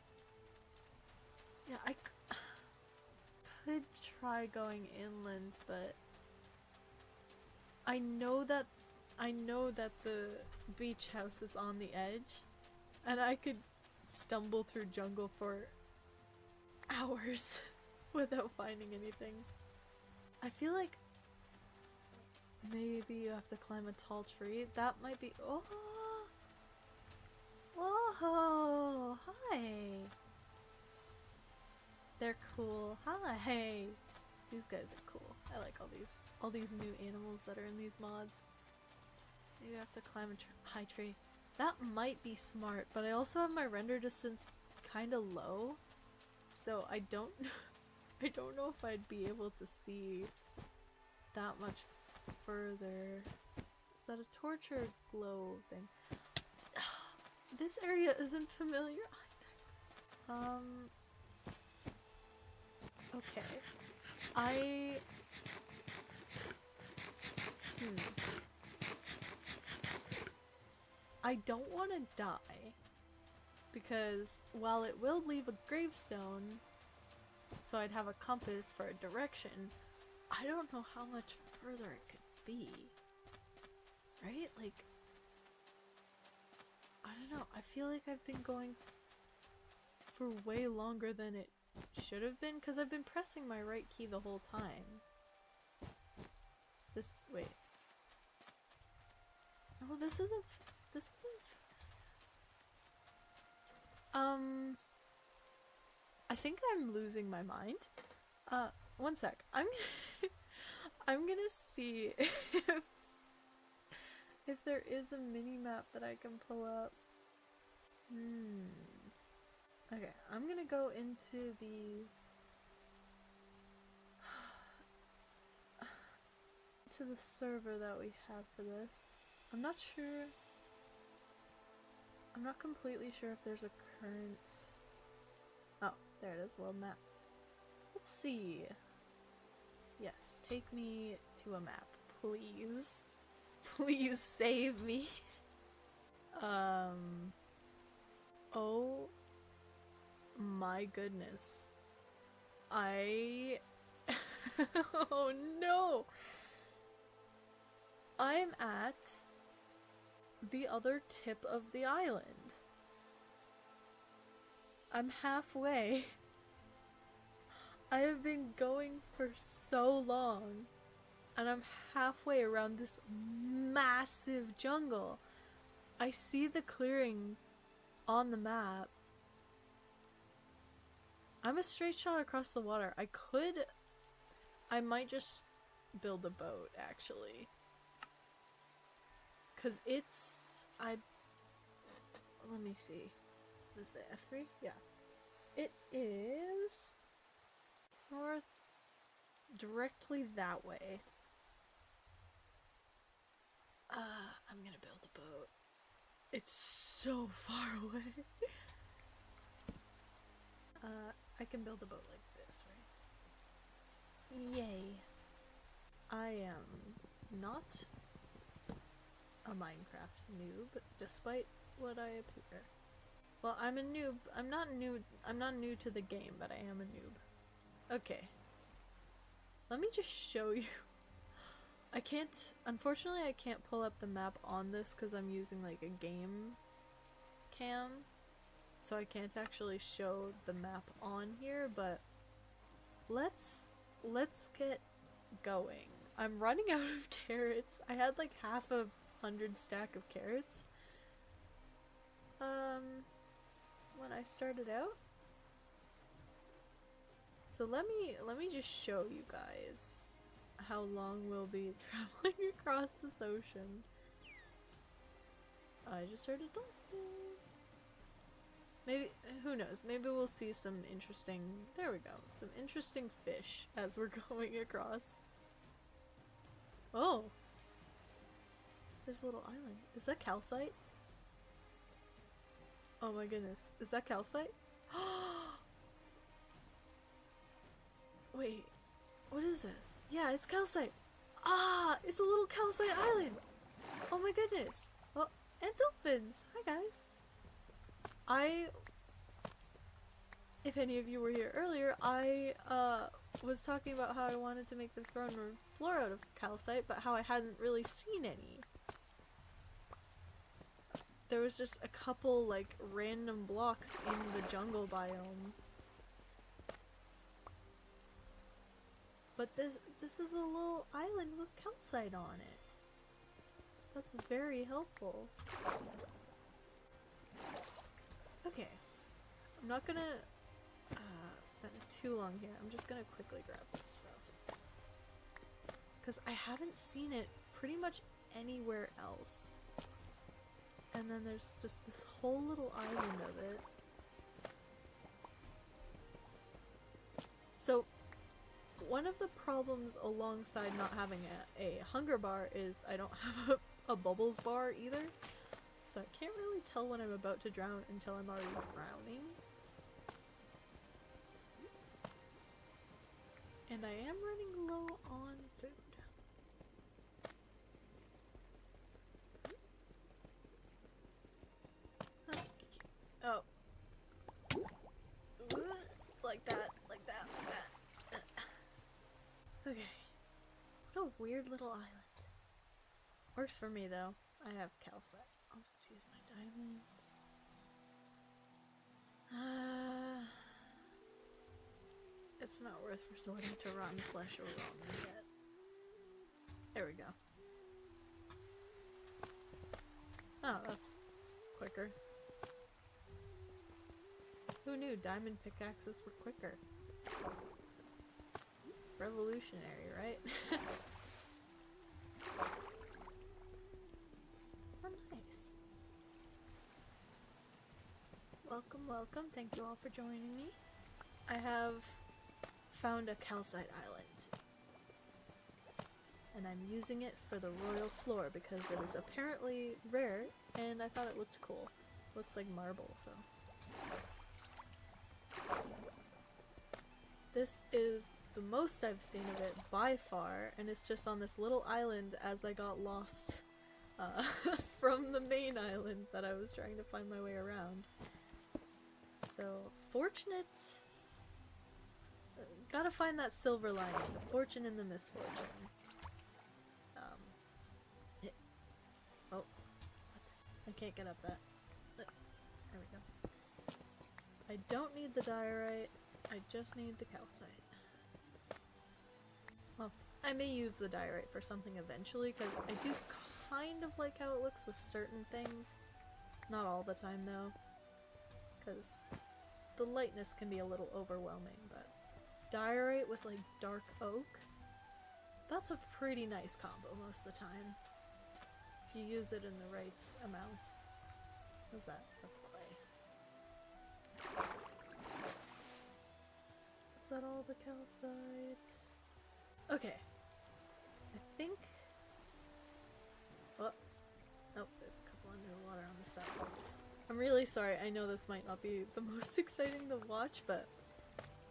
Yeah, I could try going inland, but I know that the beach house is on the edge, and I could stumble through jungle for hours without finding anything. I feel like maybe you have to climb a tall tree. That might be— oh! Whoa! Hi! They're cool. Hi! These guys are cool. I like all these new animals that are in these mods. Maybe I have to climb a high tree. That might be smart, but I also have my render distance kinda low, so I don't know if I'd be able to see that much further. Is that a torch or a glow thing? This area isn't familiar either. Okay. I don't want to die, because while it will leave a gravestone, so I'd have a compass for a direction, I don't know how much further it could be. Right? Like, I don't know. I feel like I've been going for way longer than it should have been, because I've been pressing my right key the whole time. Wait. Oh, this isn't. I think I'm losing my mind. One sec. I'm gonna see if there is a mini-map that I can pull up. Okay, I'm gonna go into the server that we have for this. I'm not sure. I'm not completely sure if there's a current... Oh, there it is, world map. Let's see. Yes, take me to a map, please. Please save me. Oh my goodness. Oh no! I'm at the other tip of the island. I'm halfway. I have been going for so long, and I'm halfway around this massive jungle. I see the clearing on the map. I'm a straight shot across the water. I might just build a boat, actually. 'Cause let me see. Is it F3? Yeah. It is north, directly that way. I'm gonna build a boat. It's so far away. I can build a boat like this, right? Yay. I am not a Minecraft noob, despite what I appear. Well, I'm a noob. I'm not new to the game, but I am a noob. Okay. Let me just show you. Unfortunately I can't pull up the map on this because I'm using like a game cam. So I can't actually show the map on here, but let's get going. I'm running out of carrots. I had like half a 100 stack of carrots. When I started out. So let me just show you guys how long we'll be traveling across this ocean. I just heard a dolphin. Maybe, who knows, maybe we'll see some interesting, there we go, some interesting fish as we're going across. Oh! There's a little island. Is that calcite? Oh my goodness. Is that calcite? Wait. What is this? Yeah, it's calcite. Ah! It's a little calcite island! Oh my goodness. Oh, and dolphins! Hi guys. If any of you were here earlier, I was talking about how I wanted to make the throne room floor out of calcite, but how I hadn't really seen any. There was just a couple, like, random blocks in the jungle biome. But this is a little island with calcite on it. That's very helpful. Okay. I'm not gonna spend too long here. I'm just gonna quickly grab this stuff. Because I haven't seen it pretty much anywhere else. And then there's just this whole little island of it. So, one of the problems alongside not having a hunger bar is I don't have a bubbles bar either. So I can't really tell when I'm about to drown until I'm already drowning. And I am running low on food. Okay. Oh. Like that, like that, like that. Okay. What a weird little island. Works for me though. I have calcite. I'll just use my diamond. It's not worth resorting to rotten flesh or raw meat yet. There we go. Oh, that's quicker. Who knew diamond pickaxes were quicker? Revolutionary, right? Oh, nice. Welcome, welcome. Thank you all for joining me. I have found a calcite island. And I'm using it for the royal floor because it is apparently rare and I thought it looked cool. Looks like marble, so. This is the most I've seen of it by far, and it's just on this little island as I got lost from the main island that I was trying to find my way around. So, fortunate. Gotta find that silver lining, the fortune in the misfortune. Oh, what? I can't get up that. There we go. I don't need the diorite, I just need the calcite. Well, I may use the diorite for something eventually, because I do kind of like how it looks with certain things. Not all the time though, because the lightness can be a little overwhelming, but diorite with like dark oak, that's a pretty nice combo most of the time. If you use it in the right amounts. What's that? That's clay. Is that all the calcite? Okay. I think... Oh. Nope, there's a couple under the water on the side. I'm really sorry, I know this might not be the most exciting to watch, but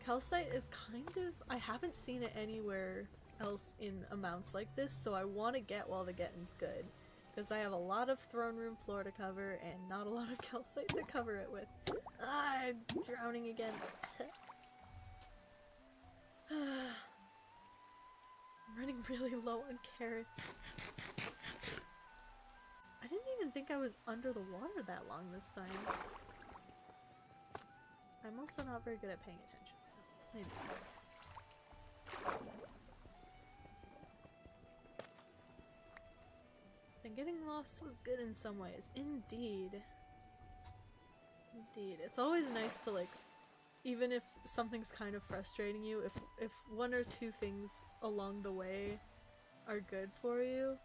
calcite is kind of... I haven't seen it anywhere else in amounts like this, so I want to get while the getting's good. because I have a lot of throne room floor to cover and not a lot of calcite to cover it with. Ah, I'm drowning again. I'm running really low on carrots. I didn't even think I was under the water that long this time. I'm also not very good at paying attention, so maybe that's... And getting lost was good in some ways. Indeed. Indeed. It's always nice to, like, even if something's kind of frustrating you, if one or two things along the way are good for you,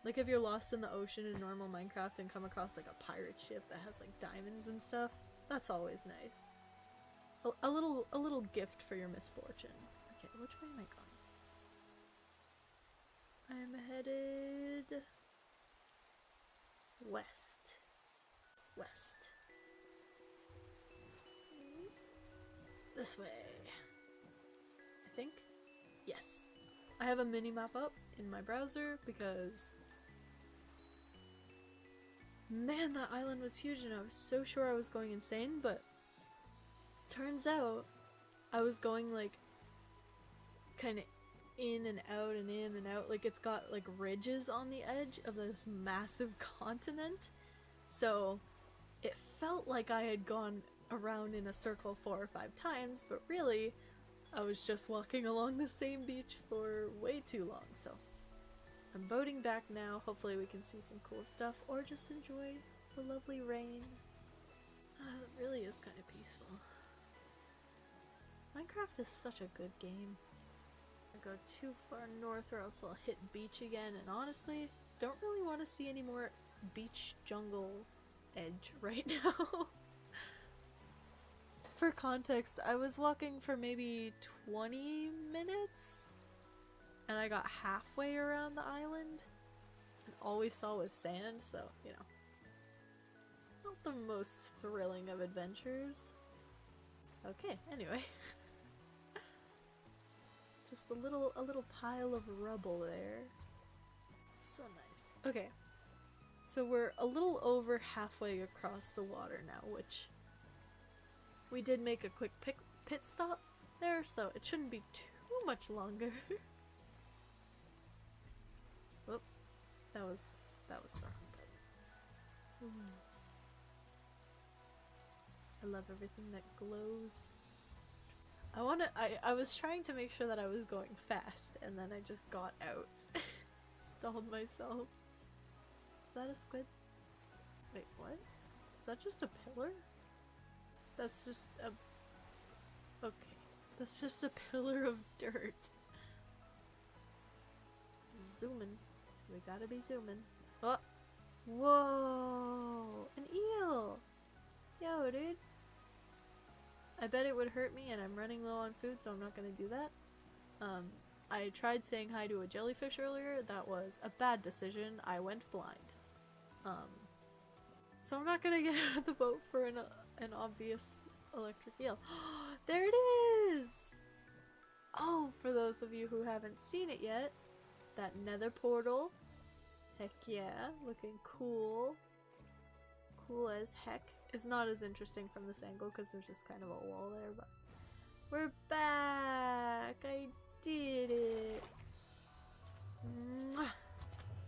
like if you're lost in the ocean in normal Minecraft and come across like a pirate ship that has like diamonds and stuff, that's always nice. A little gift for your misfortune. Okay, which way am I going? I'm headed west. West. This way. I think? Yes. I have a mini-map up in my browser because... Man, that island was huge and I was so sure I was going insane, but... Turns out, I was going like... Kinda in and out and in and out. Like, it's got like ridges on the edge of this massive continent. So, it felt like I had gone around in a circle 4 or 5 times, but really, I was just walking along the same beach for way too long, so I'm boating back now. Hopefully we can see some cool stuff, or just enjoy the lovely rain. It really is kind of peaceful. Minecraft is such a good game. I go too far north or else I'll hit beach again, and honestly, don't really want to see any more beach jungle edge right now. For context, I was walking for maybe 20 minutes and I got halfway around the island and all we saw was sand, so, you know, not the most thrilling of adventures. Okay, anyway. Just a little pile of rubble there. So nice. Okay. So we're a little over halfway across the water now, which we did make a quick pit stop there, so it shouldn't be too much longer. Whoop. That was the wrong button. I love everything that glows. I was trying to make sure that I was going fast, and then I just got out. Stalled myself. Is that a squid? Wait, what? Is that just a pillar? That's just a... Okay. That's just a pillar of dirt. Zooming. We gotta be zooming. Oh! Whoa! An eel! Yo, dude. I bet it would hurt me, and I'm running low on food, so I'm not gonna do that. I tried saying hi to a jellyfish earlier. That was a bad decision. I went blind. So I'm not gonna get out of the boat for an obvious electric eel. There it is! Oh, for those of you who haven't seen it yet, that nether portal. Heck yeah, looking cool. Cool as heck. It's not as interesting from this angle because there's just kind of a wall there, but we're back! I did it! Mwah!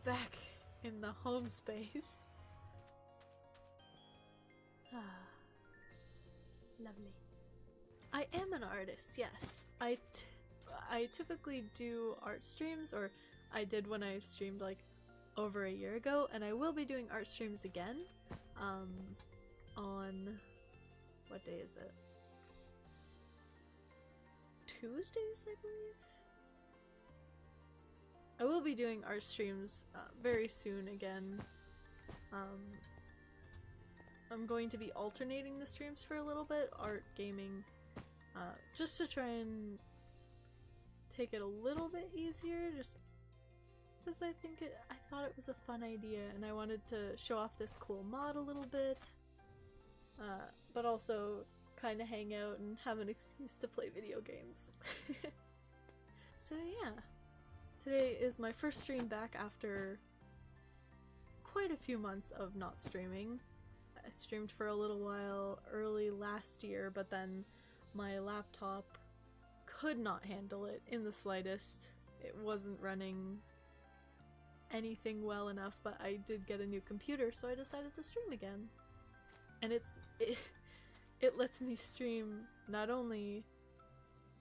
Back in the home space. Ah, lovely. I am an artist, yes. I typically do art streams, or I did when I streamed like over a year ago, and I will be doing art streams again. On what day is it? Tuesdays, I believe? I will be doing art streams very soon again. I'm going to be alternating the streams for a little bit, art, gaming, just to try and take it a little bit easier, just because I thought it was a fun idea and I wanted to show off this cool mod a little bit, but also kind of hang out and have an excuse to play video games. So yeah, today is my first stream back after quite a few months of not streaming. I streamed for a little while early last year, but then my laptop could not handle it in the slightest. It wasn't running anything well enough, but I did get a new computer, so I decided to stream again. And it lets me stream not only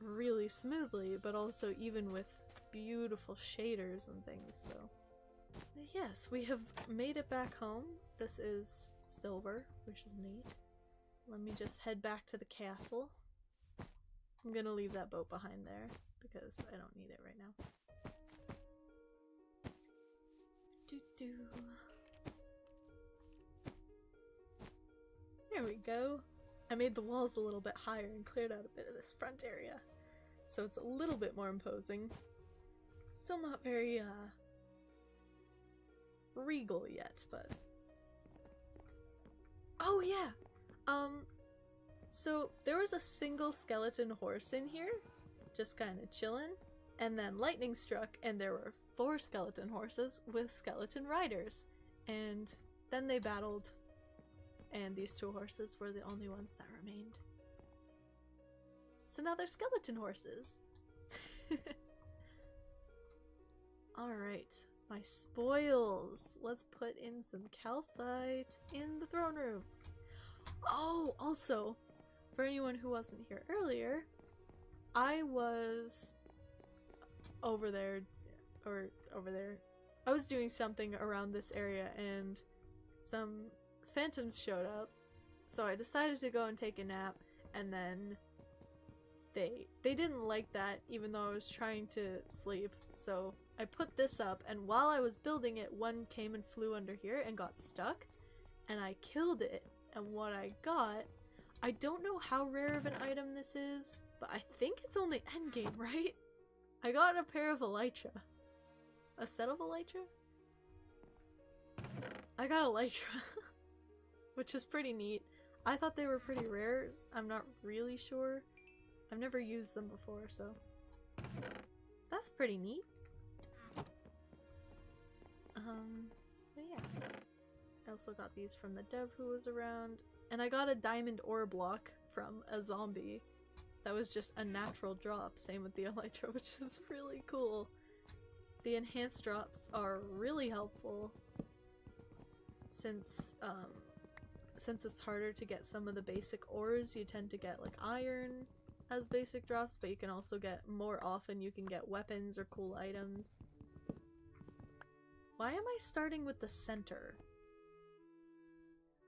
really smoothly, but also even with beautiful shaders and things, so... Yes, we have made it back home. This is silver, which is neat. Let me just head back to the castle. I'm gonna leave that boat behind there, because I don't need it right now. Doo-doo. There we go. I made the walls a little bit higher and cleared out a bit of this front area, so it's a little bit more imposing. Still not very, regal yet, but... Oh yeah! So there was a single skeleton horse in here, just kinda chillin', and then lightning struck and there were 4 skeleton horses with skeleton riders, and then they battled, and these 2 horses were the only ones that remained. So now they're skeleton horses! Alright, my spoils! Let's put in some calcite in the throne room! Oh, also, for anyone who wasn't here earlier, I was over there. I was doing something around this area and some phantoms showed up, so I decided to go and take a nap, and then they didn't like that even though I was trying to sleep, so I put this up, and while I was building it, one came and flew under here and got stuck, and I killed it, and what I got, I don't know how rare of an item this is, but I think it's only endgame, right? I got a pair of elytra. A set of elytra? I got elytra, which is pretty neat. I thought they were pretty rare. I'm not really sure. I've never used them before, so that's pretty neat. But yeah. I also got these from the dev who was around, and I got a diamond ore block from a zombie. That was just a natural drop, same with the elytra, which is really cool. The enhanced drops are really helpful since it's harder to get some of the basic ores. You tend to get like iron as basic drops, but you can also get more often you can get weapons or cool items. Why am I starting with the center?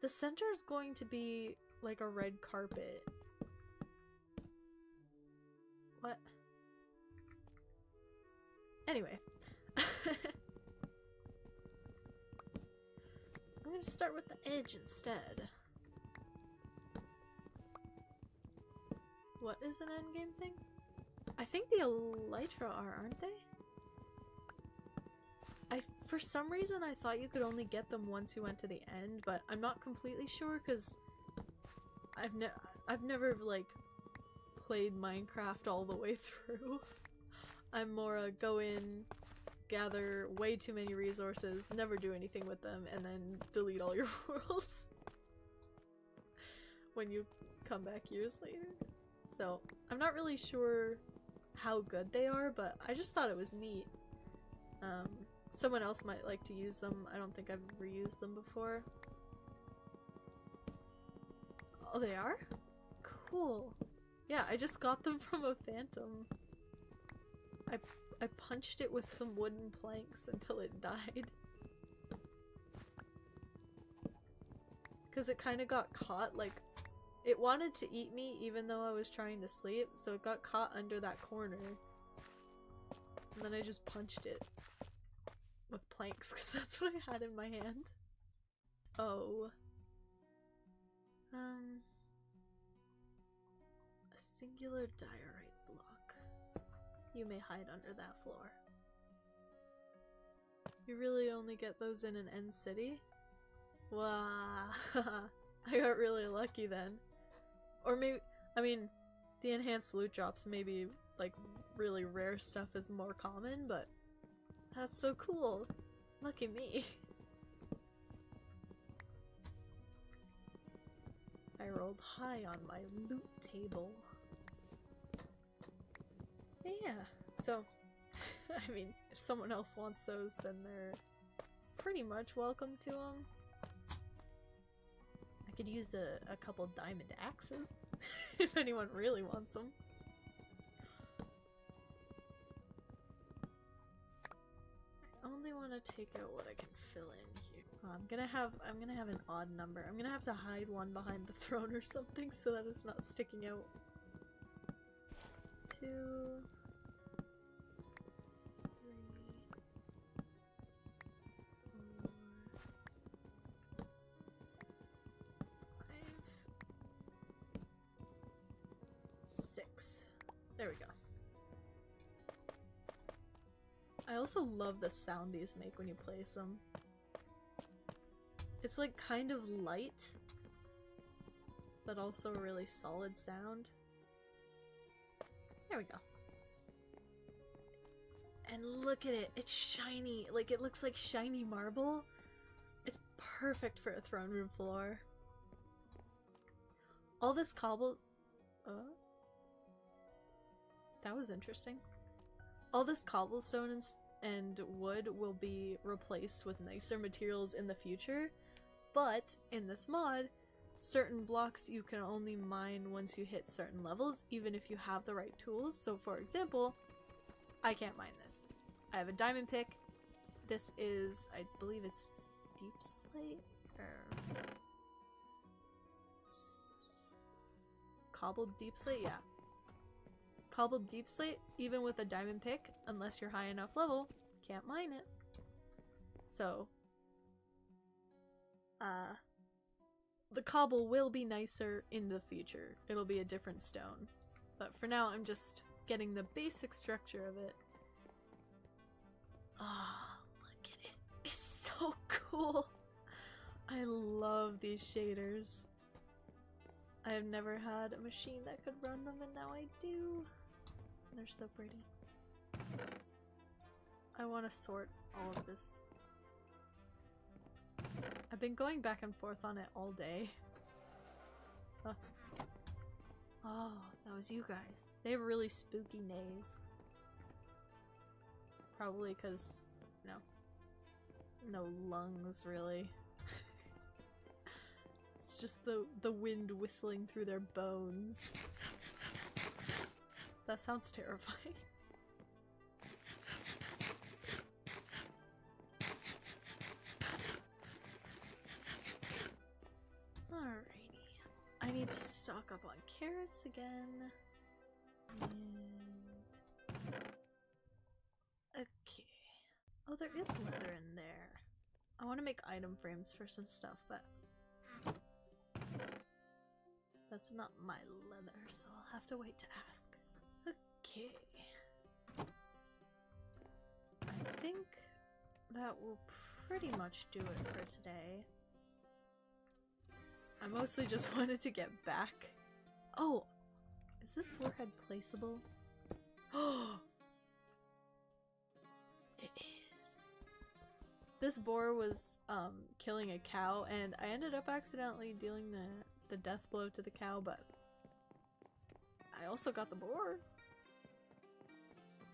The center is going to be like a red carpet. What? Anyway. I'm gonna start with the edge instead. What is an endgame thing? I think the elytra are, aren't they? For some reason I thought you could only get them once you went to the end, but I'm not completely sure because I've never like played Minecraft all the way through. I'm more a go in, gather way too many resources, never do anything with them, and then delete all your worlds when you come back years later. So I'm not really sure how good they are, but I just thought it was neat. Someone else might like to use them. I don't think I've ever used them before. Oh, they are? Cool. Yeah, I just got them from a phantom. I punched it with some wooden planks until it died. Because it kind of got caught, like, it wanted to eat me even though I was trying to sleep, so it got caught under that corner. And then I just punched it with planks, because that's what I had in my hand. Oh. A singular diorite block. You may hide under that floor. You really only get those in an end city? Wow. I got really lucky then. Or maybe, I mean, the enhanced loot drops, maybe like really rare stuff is more common, but that's so cool. Lucky me. I rolled high on my loot table. Yeah, so, I mean, if someone else wants those, then they're pretty much welcome to them. I could use a couple diamond axes, if anyone really wants them. I only want to take out what I can fill in here. Oh, I'm gonna have an odd number. I'm gonna have to hide one behind the throne or something so that it's not sticking out. 2, 3, 4, 5, 6. There we go. I also love the sound these make when you place them. It's like kind of light, but also a really solid sound. There we go. And look at it, it's shiny, like it looks like shiny marble. It's perfect for a throne room floor. All this cobble... that was interesting. All this cobblestone and wood will be replaced with nicer materials in the future, but in this mod, certain blocks you can only mine once you hit certain levels, even if you have the right tools. So for example, I can't mine this. I have a diamond pick. This is, I believe it's deep slate? Or... cobbled deep slate? Yeah. Cobbled deep slate, even with a diamond pick, unless you're high enough level, can't mine it. So, the cobble will be nicer in the future. It'll be a different stone. But for now, I'm just getting the basic structure of it. Ah, look at it. It's so cool. I love these shaders. I have never had a machine that could run them, and now I do. They're so pretty. I want to sort all of this. I've been going back and forth on it all day. Huh. Oh, that was you guys. They have really spooky nays. Probably because, no lungs, really. It's just the wind whistling through their bones. That sounds terrifying. Alrighty. I need to stock up on carrots again. And... okay. Oh, there is leather in there. I want to make item frames for some stuff, but that's not my leather, so I'll have to wait to ask. Okay. I think that will pretty much do it for today. I mostly just wanted to get back. Oh! Is this warhead placeable? Oh! It is. This boar was killing a cow, and I ended up accidentally dealing the death blow to the cow, but I also got the boar.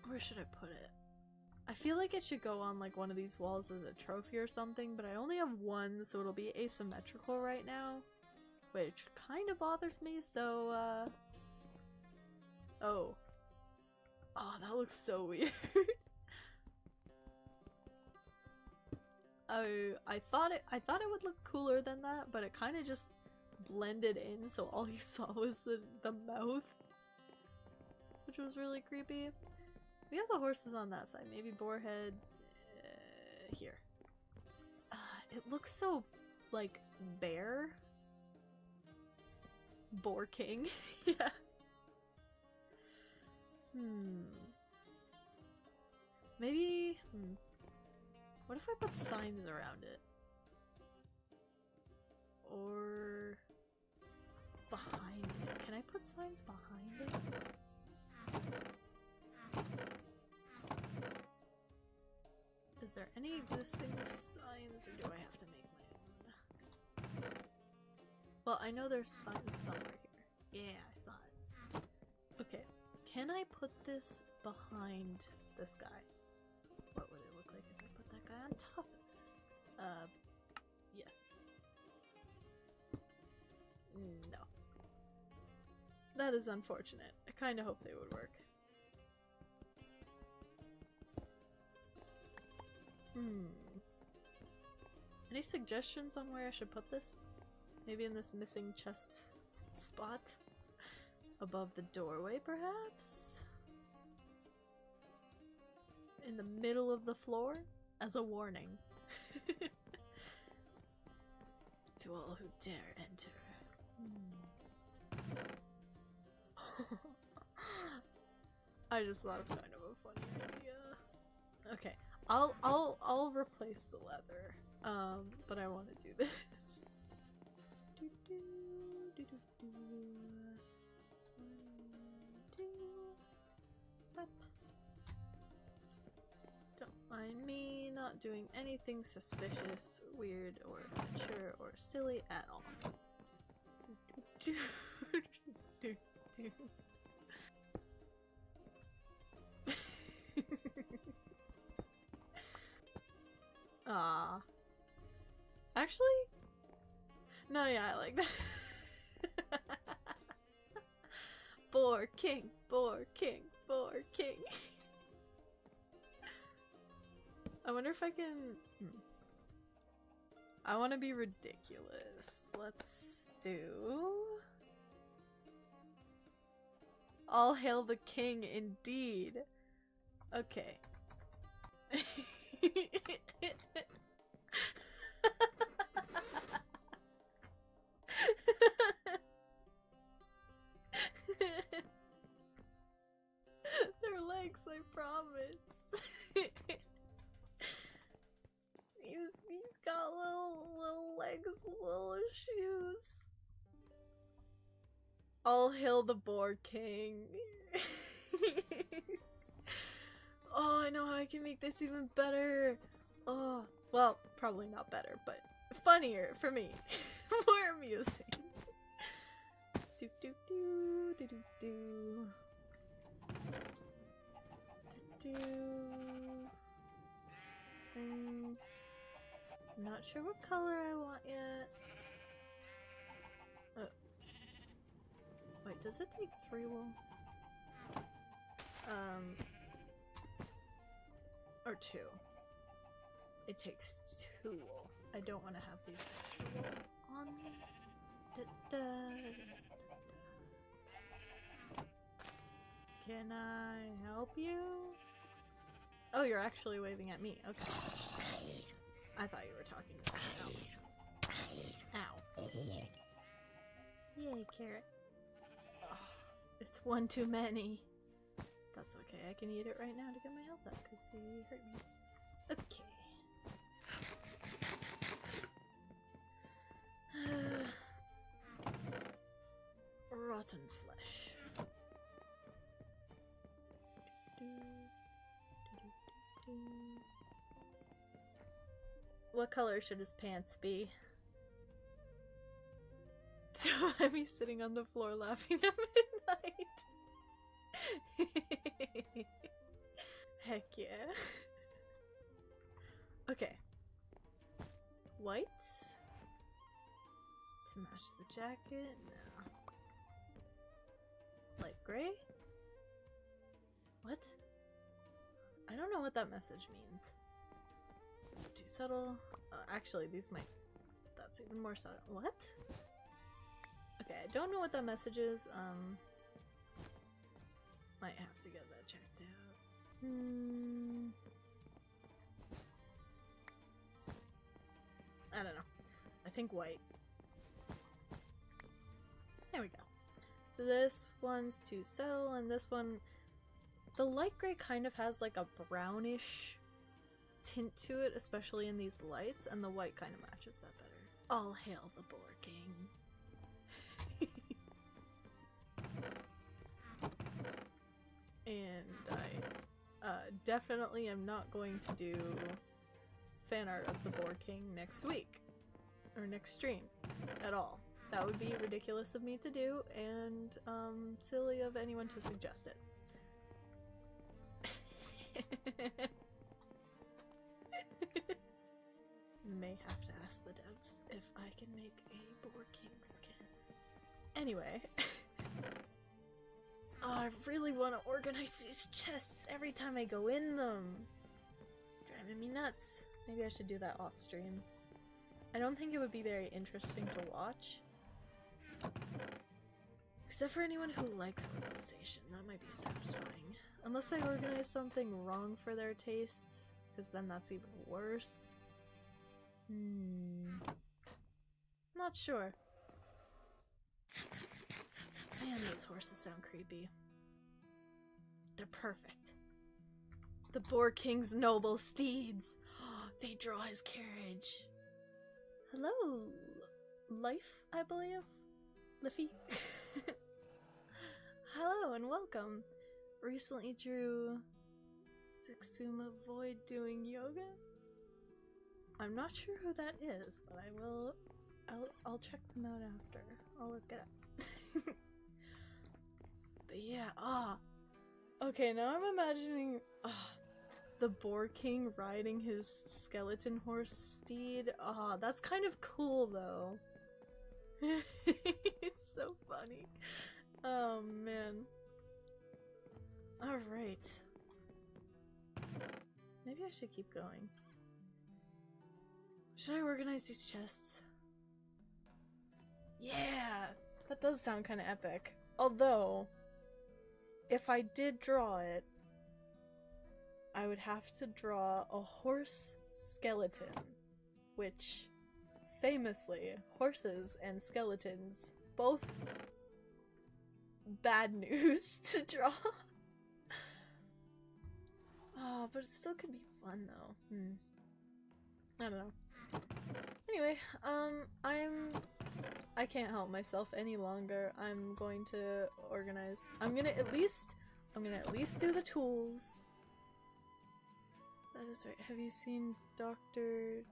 Where should I put it? I feel like it should go on like one of these walls as a trophy or something, but I only have one, so it'll be asymmetrical right now, which kind of bothers me, so oh, that looks so weird. I thought it would look cooler than that, but it kind of just blended in, so all you saw was the mouth, which was really creepy. We have the horses on that side. Maybe boarhead here. It looks so like bear. Boar king. Yeah. Maybe. What if I put signs around it? Or behind it? Can I put signs behind it? Is there any existing signs, or do I have to make my own? Well, I know there's signs somewhere here. Yeah, I saw it. Okay, can I put this behind this guy? What would it look like if I put that guy on top of this? Yes. No. That is unfortunate. I kinda hope they would work. Any suggestions on where I should put this? Maybe in this missing chest spot? Above the doorway, perhaps? In the middle of the floor? As a warning. To all who dare enter. I just thought of kind of a funny idea. Okay, I'll replace the leather. But I want to do this. Don't mind me not doing anything suspicious, weird, or immature, or silly at all. Ah. Actually? No, yeah, I like that. Boar king, boar king, boar king. I wonder if I can... I want to be ridiculous. Let's do... All hail the king, indeed. Okay. Their legs, I promise. He's got little legs, little shoes. All hail the boar king. Oh, I know how I can make this even better. Oh, well, probably not better, but funnier for me. More amusing. Do do do do do do. Do do. I'm not sure what color I want yet. Wait, does it take 3 wool? Or 2. It takes 2 wool. I don't want to have these extra wool on me. Can I help you? Oh, you're actually waving at me. Okay. I thought you were talking to someone else. Ow. Yay, carrot. Oh, it's one too many. That's okay, I can eat it right now to get my health up because you hurt me. Okay. Rotten flesh. What color should his pants be? So I'd be sitting on the floor laughing at midnight. Heck yeah. Okay. White? To match the jacket? No. Light gray? What? I don't know what that message means. So too subtle. Actually, these might... That's even more subtle. What? Okay, I don't know what that message is. Might have to get that checked out. I don't know. I think white. There we go. This one's too subtle, and this one... The light gray kind of has like a brownish tint to it, especially in these lights, and the white kind of matches that better. All hail the boar king. And I definitely am not going to do fan art of the boar king next week. Or next stream. At all. That would be ridiculous of me to do, and silly of anyone to suggest it. May have to ask the devs if I can make a Boar King skin. Anyway. Oh, I really want to organize these chests every time I go in them. Driving me nuts. Maybe I should do that off stream. I don't think it would be very interesting to watch. Except for anyone who likes organization, that might be satisfying. Unless I organize something wrong for their tastes, because then that's even worse. Not sure. Man, those horses sound creepy. They're perfect. The Boar King's noble steeds. They draw his carriage. Hello, Life, I believe? Liffy? Hello and welcome. Recently drew Zixuma Void doing yoga? I'm not sure who that is, but I will. I'll check them out after. I'll look it up. But yeah, okay, now I'm imagining the Boar King riding his skeleton horse steed. That's kind of cool though. It's so funny. Oh man. Alright. Maybe I should keep going. Should I organize these chests? Yeah! That does sound kind of epic. Although, if I did draw it, I would have to draw a horse skeleton, which, famously, horses and skeletons, both bad news to draw. But it still could be fun though. I don't know. Anyway, I can't help myself any longer. I'm going to organize. I'm gonna at least do the tools. That is right. Have you seen Doctor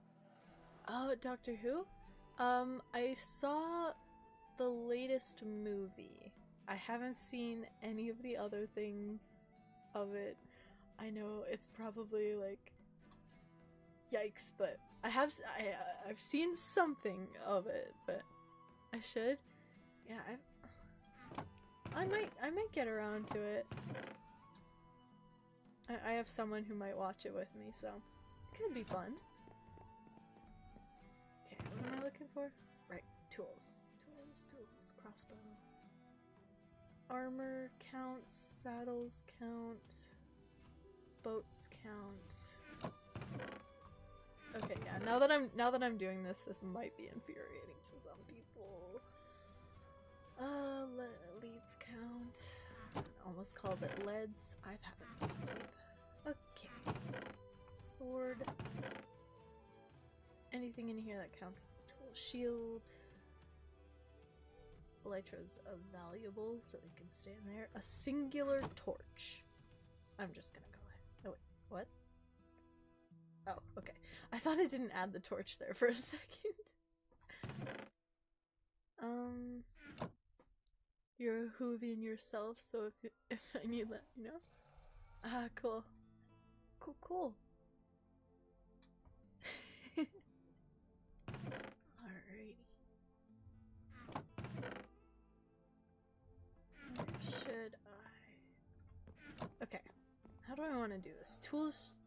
Who? I saw the latest movie. I haven't seen any of the other things of it. I know it's probably like yikes, but I've seen something of it, but I should. Yeah, I might get around to it. I have someone who might watch it with me, so it could be fun. Okay, what am I looking for? Right, tools. Tools, crossbow. Armor counts, saddles count, boats count. Okay, yeah, now that I'm doing this might be infuriating to some people. Leads count. Almost called it leads. I've had enough sleep. Okay. Sword. Anything in here that counts as a tool. Shield. Elytra's valuable, so they can stay in there. A singular torch. I'm just gonna go ahead. Oh wait, what? Oh, okay. I thought it didn't add the torch there for a second. You're a Hoovian yourself, so if I need, let me know. Ah, cool. Cool. Alrighty. Where should I? Okay. How do I want to do this? Tools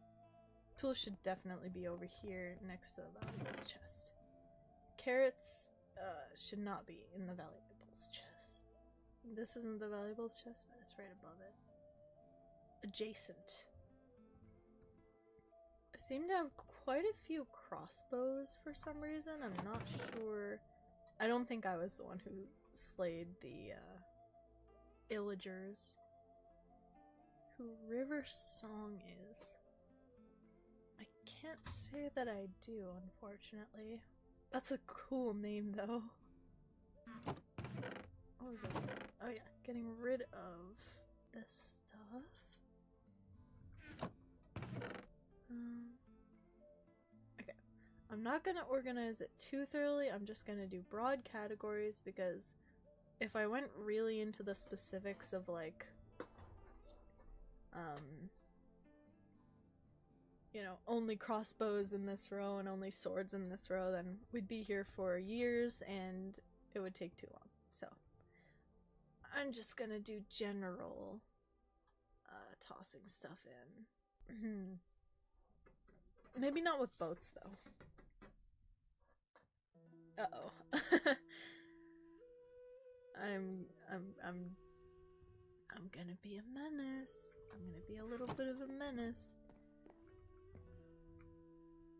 should definitely be over here next to the valuables chest. Carrots should not be in the valuables chest. This isn't the valuables chest, but it's right above it. Adjacent. I seem to have quite a few crossbows for some reason. I'm not sure. I don't think I was the one who slayed the illagers. Who River Song is. I can't say that I do, unfortunately. That's a cool name, though. What was it? Oh yeah, getting rid of this stuff. Okay. I'm not gonna organize it too thoroughly, I'm just gonna do broad categories because if I went really into the specifics of like, you know, only crossbows in this row and only swords in this row, then we'd be here for years and it would take too long. So I'm just gonna do general tossing stuff in. Maybe not with boats though. Uh-oh. I'm gonna be a menace. I'm gonna be a little bit of a menace.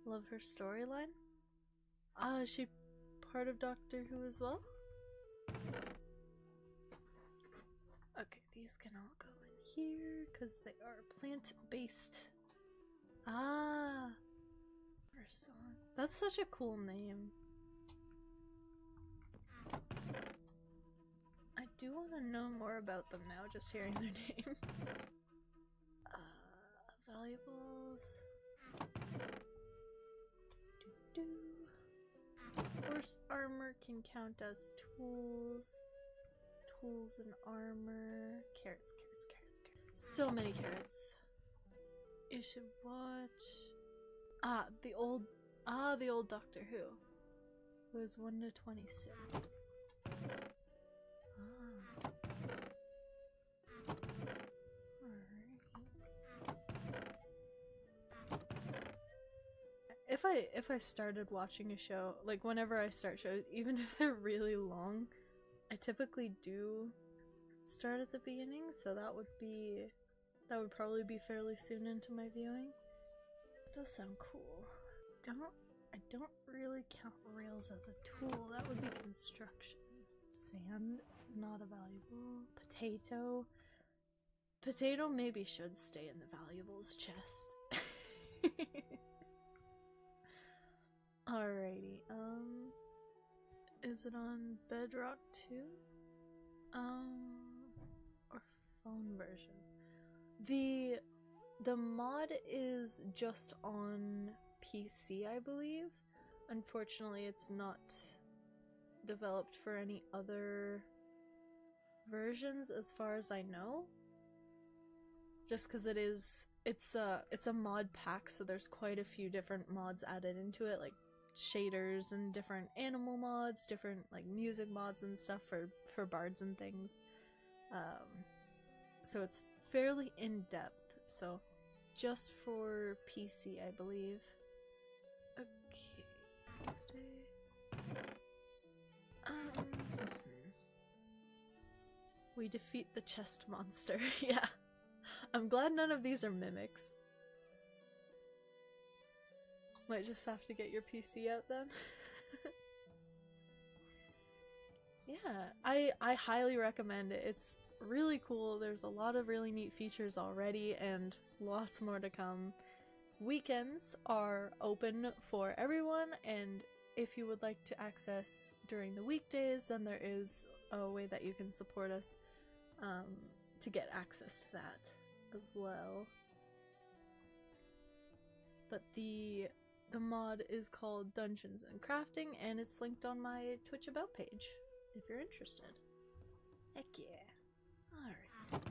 Love her storyline. Is she part of Doctor Who as well? Okay, these can all go in here because they are plant-based. Ah, Person. That's such a cool name. I do want to know more about them now, just hearing their name. Valuables. Horse armor can count as tools. Tools and armor. Carrots, carrots, carrots, carrots. So many carrots. You should watch. The old Doctor Who. It was 1 to 26. If I started watching a show, like whenever I start shows, even if they're really long, I typically do start at the beginning, so that would probably be fairly soon into my viewing. It does sound cool. I don't really count rails as a tool. That would be construction. Sand, not a valuable. Potato. Potato maybe should stay in the valuables chest. Alrighty, is it on Bedrock too? Or phone version? The mod is just on PC, I believe. Unfortunately, it's not developed for any other versions as far as I know. Just because it's a mod pack, so there's quite a few different mods added into it, like shaders and different animal mods, different like music mods and stuff for bards and things. So it's fairly in-depth, so just for PC, I believe. Okay, stay. We defeat the chest monster. Yeah, I'm glad none of these are mimics. Might just have to get your PC out then. Yeah, I highly recommend it. It's really cool. There's a lot of really neat features already and lots more to come. Weekends are open for everyone, and if you would like to access during the weekdays, then there is a way that you can support us to get access to that as well. But the mod is called Dungeons and Crafting, and it's linked on my Twitch About page, if you're interested. Heck yeah. Alright.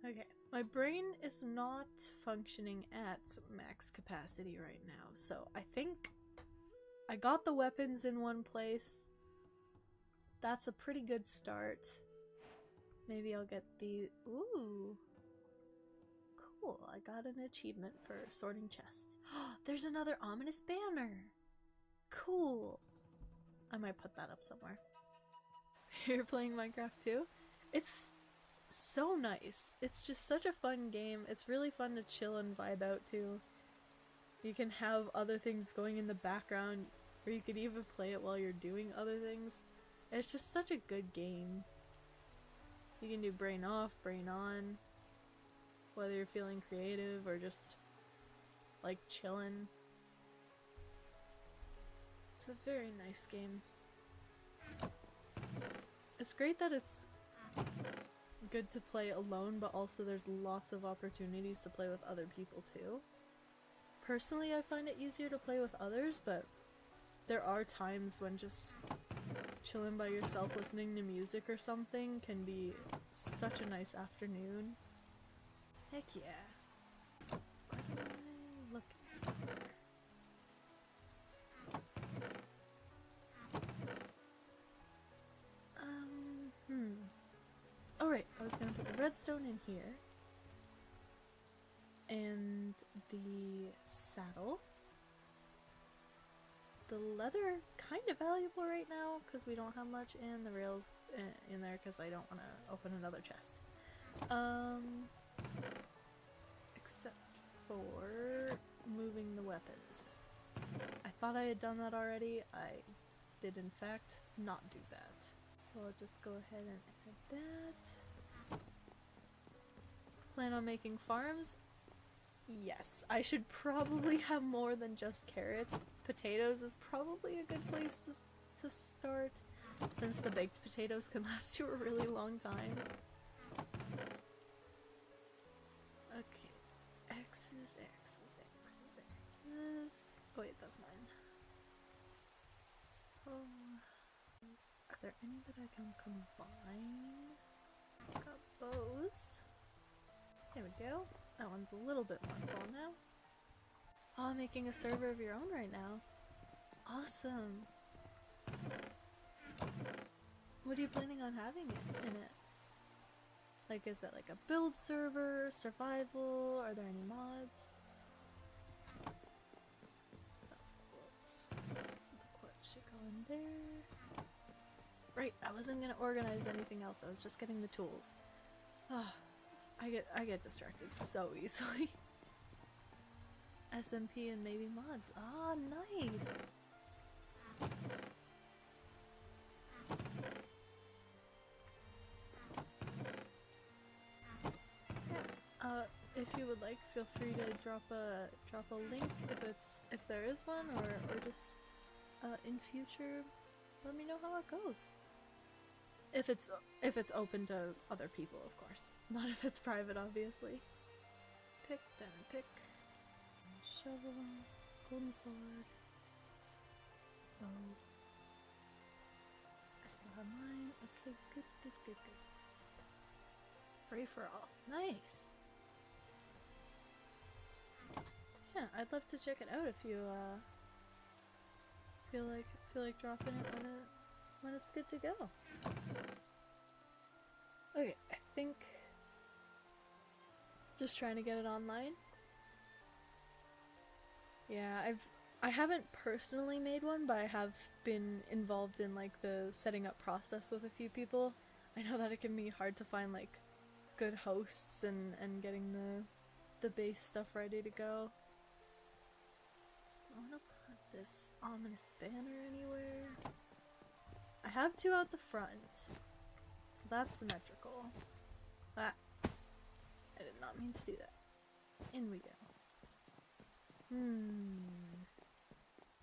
Okay, my brain is not functioning at max capacity right now, so I think I got the weapons in one place. That's a pretty good start. Maybe I'll get the... Ooh! Cool, I got an achievement for sorting chests. There's another ominous banner! Cool! I might put that up somewhere. You're playing Minecraft too? It's so nice. It's just such a fun game. It's really fun to chill and vibe out to. You can have other things going in the background, or you could even play it while you're doing other things. It's just such a good game. You can do brain off, brain on, whether you're feeling creative or just like chilling. It's a very nice game. It's great that it's good to play alone, but also there's lots of opportunities to play with other people too. Personally, I find it easier to play with others, but there are times when just chilling by yourself listening to music or something can be such a nice afternoon. Heck yeah. What am I looking for? Alright, I was gonna put the redstone in here. And the saddle. The leather, kind of valuable right now because we don't have much, and the rails in there because I don't want to open another chest. Except for moving the weapons. I thought I had done that already. I did in fact not do that. So I'll just go ahead and add that. Plan on making farms? Yes, I should probably have more than just carrots. Potatoes is probably a good place to start, since the baked potatoes can last you a really long time. Okay, X's. Oh wait, that's mine. Are there any that I can combine? Got those. There we go. That one's a little bit more full now. Oh, making a server of your own right now. Awesome. What are you planning on having in it? Like, is it like a build server, survival? Are there any mods? That's close. So the quartz should go in there. Right, I wasn't gonna organize anything else. I was just getting the tools. Ah. I get distracted so easily. SMP and maybe mods. Ah, nice! If you would like, feel free to drop a link if there is one, or just in future, let me know how it goes. If it's open to other people, of course. Not if it's private, obviously. Pick, then pick. Shovel. Golden sword. Oh. I still have mine. Okay, good. Free for all. Nice! Yeah, I'd love to check it out if you feel like dropping it when it's good to go. Okay, I think just trying to get it online. Yeah, I haven't personally made one, but I have been involved in like the setting up process with a few people. I know that it can be hard to find like good hosts and getting the base stuff ready to go. I wanna put this ominous banner anywhere. I have two out the front, so that's symmetrical. Ah, I did not mean to do that. In we go.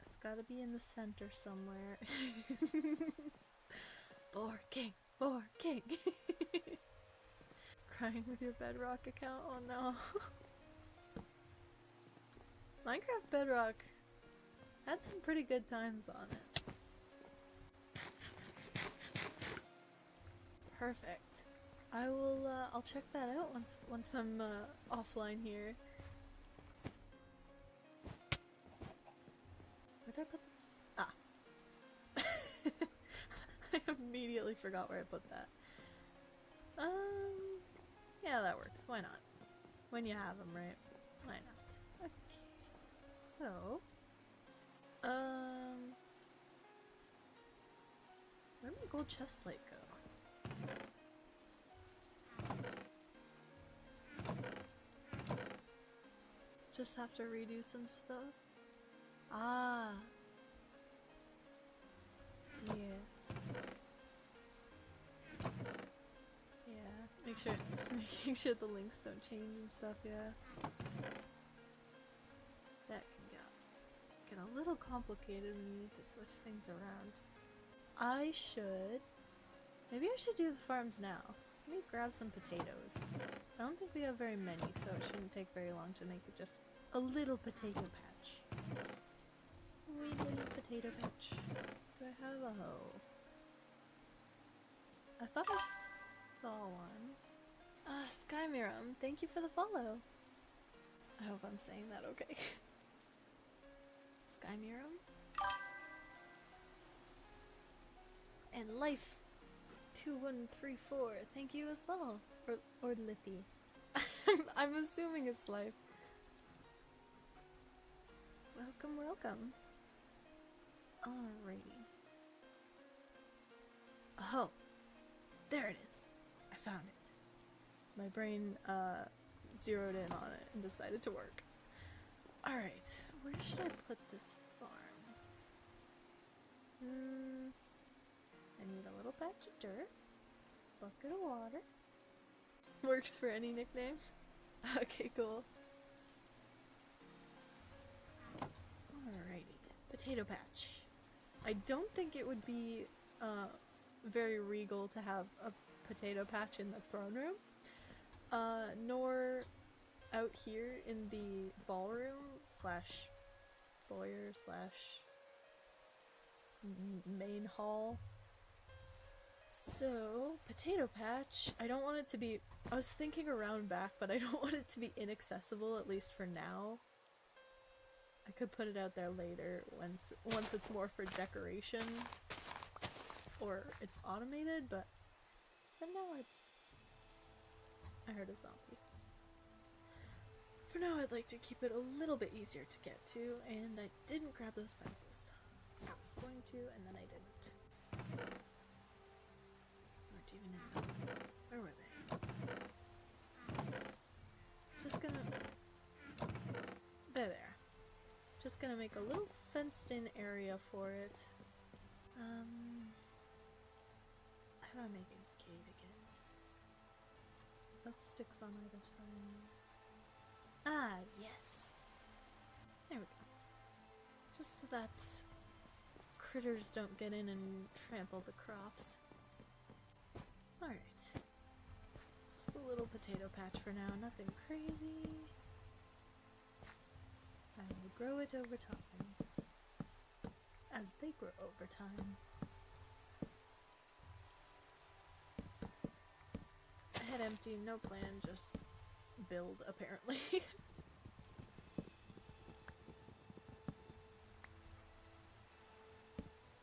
It's gotta be in the center somewhere. Boar King! Boar King! Crying with your Bedrock account? Oh no. Minecraft Bedrock had some pretty good times on it. Perfect. I will, I'll check that out once I'm, offline here. Where did I put the— ah. I immediately forgot where I put that. Yeah, that works. Why not? When you have them, right? Why not? Okay. So, where'd my gold chestplate go? Just have to redo some stuff? Ah. Yeah. Yeah. Making sure the links don't change and stuff, yeah. That can get a little complicated when you need to switch things around. Maybe I should do the farms now. Let me grab some potatoes. I don't think we have very many, so it shouldn't take very long to make just a little potato patch. Wee little potato patch. Do I have a hoe? I thought I saw one. Skymirum, thank you for the follow. I hope I'm saying that okay. Skymirum. And Life 2134, thank you as well. Or Liffy. I'm assuming it's Life. Welcome, welcome. Alrighty. Oh, there it is. I found it. My brain zeroed in on it and decided to work. Alright, where should I put this farm? I need a little patch of dirt, bucket of water. Works for any nickname. Okay, cool. Alrighty, potato patch. I don't think it would be very regal to have a potato patch in the throne room, nor out here in the ballroom slash foyer slash main hall. So, potato patch, I don't want it to be, I was thinking around back, but I don't want it to be inaccessible, at least for now. I could put it out there later once it's more for decoration or it's automated, but for now I heard a zombie. For now I'd like to keep it a little bit easier to get to, and I didn't grab those fences. I was going to, and then I didn't. Weren't even in them. Where were they? Just gonna... There. Just gonna make a little fenced-in area for it. How do I make a gate again? So that sticks on either side. Ah, yes! There we go. Just so that critters don't get in and trample the crops. Alright. Just a little potato patch for now, nothing crazy. I will grow it over time. As they grow over time. Head empty, no plan, just build apparently.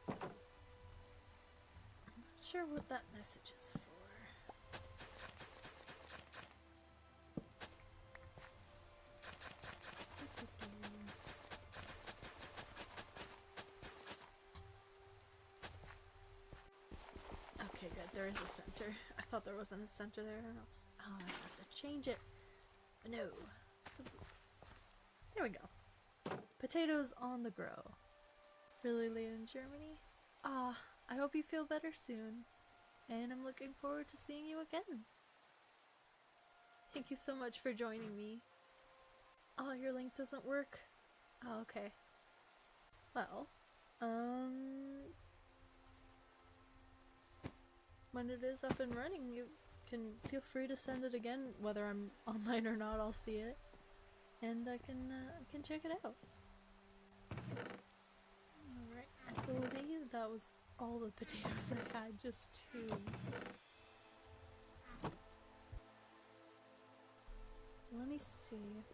I'm not sure what that message is for. Okay, good. There is a center. I thought there wasn't a center there. Oh, I have to change it. No. There we go. Potatoes on the grow. Really late in Germany? Ah, I hope you feel better soon. And I'm looking forward to seeing you again. Thank you so much for joining me. Oh, your link doesn't work? Oh, okay. Well, when it is up and running, you can feel free to send it again. Whether I'm online or not, I'll see it, and I can check it out. Alright, I believe that was all the potatoes I had, just 2. Let me see.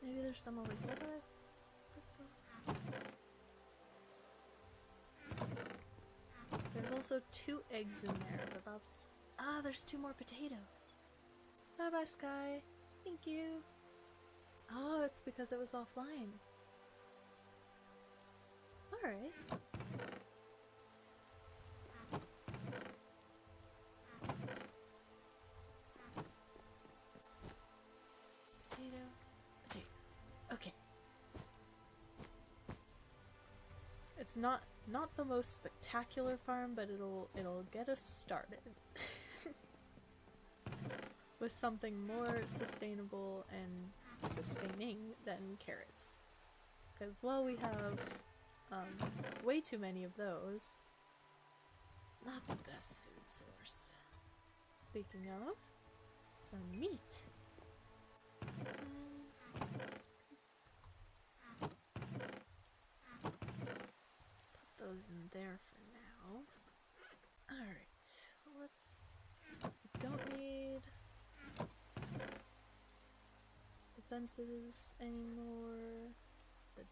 Maybe there's some over here that I forgot. There's also 2 eggs in there, but that's... Ah, there's 2 more potatoes. Bye-bye, Sky. Thank you. Oh, it's because it was offline. Alright. Potato. Okay. It's not the most spectacular farm, but it'll get us started with something more sustainable and sustaining than carrots. Because while we have way too many of those, not the best food source. Speaking of, some meat. those in there for now. Alright, let's... We don't need the fences anymore. The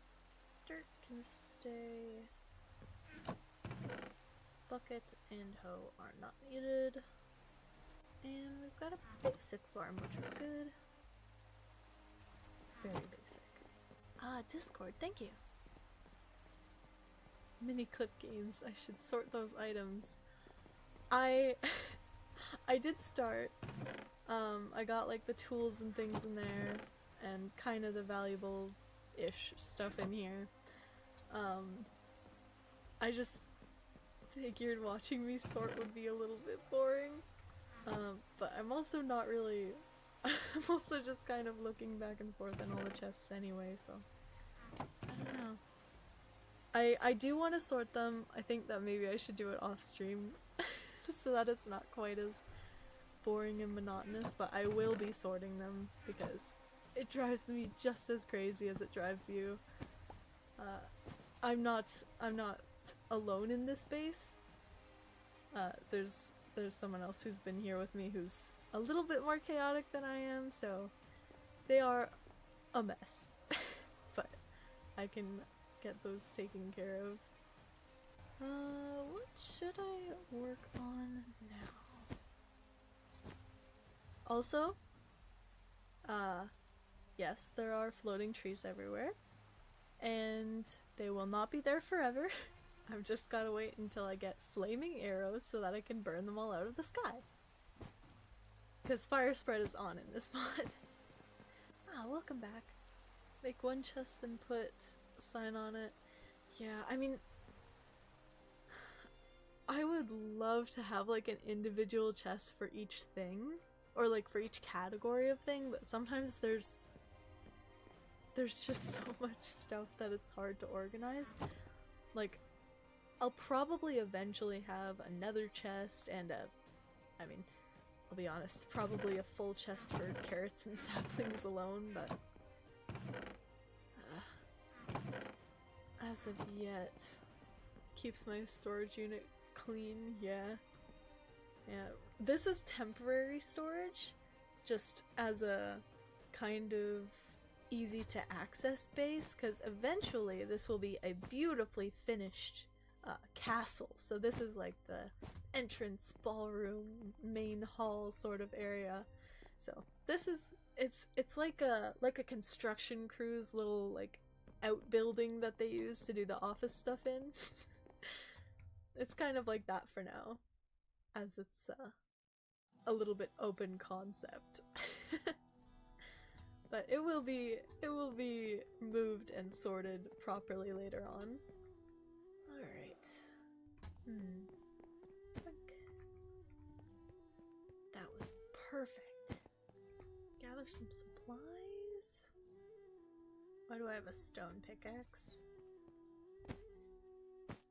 dirt can stay. Bucket and hoe are not needed. And we've got a basic farm, which is good. Very basic. Ah, Discord, thank you. Mini clip games, I should sort those items. I did start. I got like the tools and things in there, and kind of the valuable-ish stuff in here. I just figured watching me sort would be a little bit boring. But I'm also not really... I'm also just kind of looking back and forth on all the chests anyway, so... I don't know. I do want to sort them. I think that maybe I should do it off stream so that it's not quite as boring and monotonous, but I will be sorting them because it drives me just as crazy as it drives you. I'm not alone in this base. There's someone else who's been here with me who's a little bit more chaotic than I am, so they are a mess. But I can get those taken care of. What should I work on now? Also, yes, there are floating trees everywhere, and they will not be there forever. I've just gotta wait until I get flaming arrows so that I can burn them all out of the sky. Because fire spread is on in this mod. Ah, welcome back. Make one chest and put a sign on it. Yeah, I mean, I would love to have like an individual chest for each thing, or like for each category of thing, but sometimes there's just so much stuff that it's hard to organize. Like, I'll probably eventually have another chest and I mean, I'll be honest, probably a full chest for carrots and saplings alone, but as of yet, keeps my storage unit clean, yeah. Yeah, this is temporary storage, just as a kind of easy to access base, because eventually this will be a beautifully finished castle. So this is like the entrance, ballroom, main hall sort of area. So this is it's like a construction crew's little like outbuilding that they use to do the office stuff in. It's kind of like that for now, as it's a little bit open concept. But it will be moved and sorted properly later on. Alright. That was perfect. Gather some supplies. Why do I have a stone pickaxe?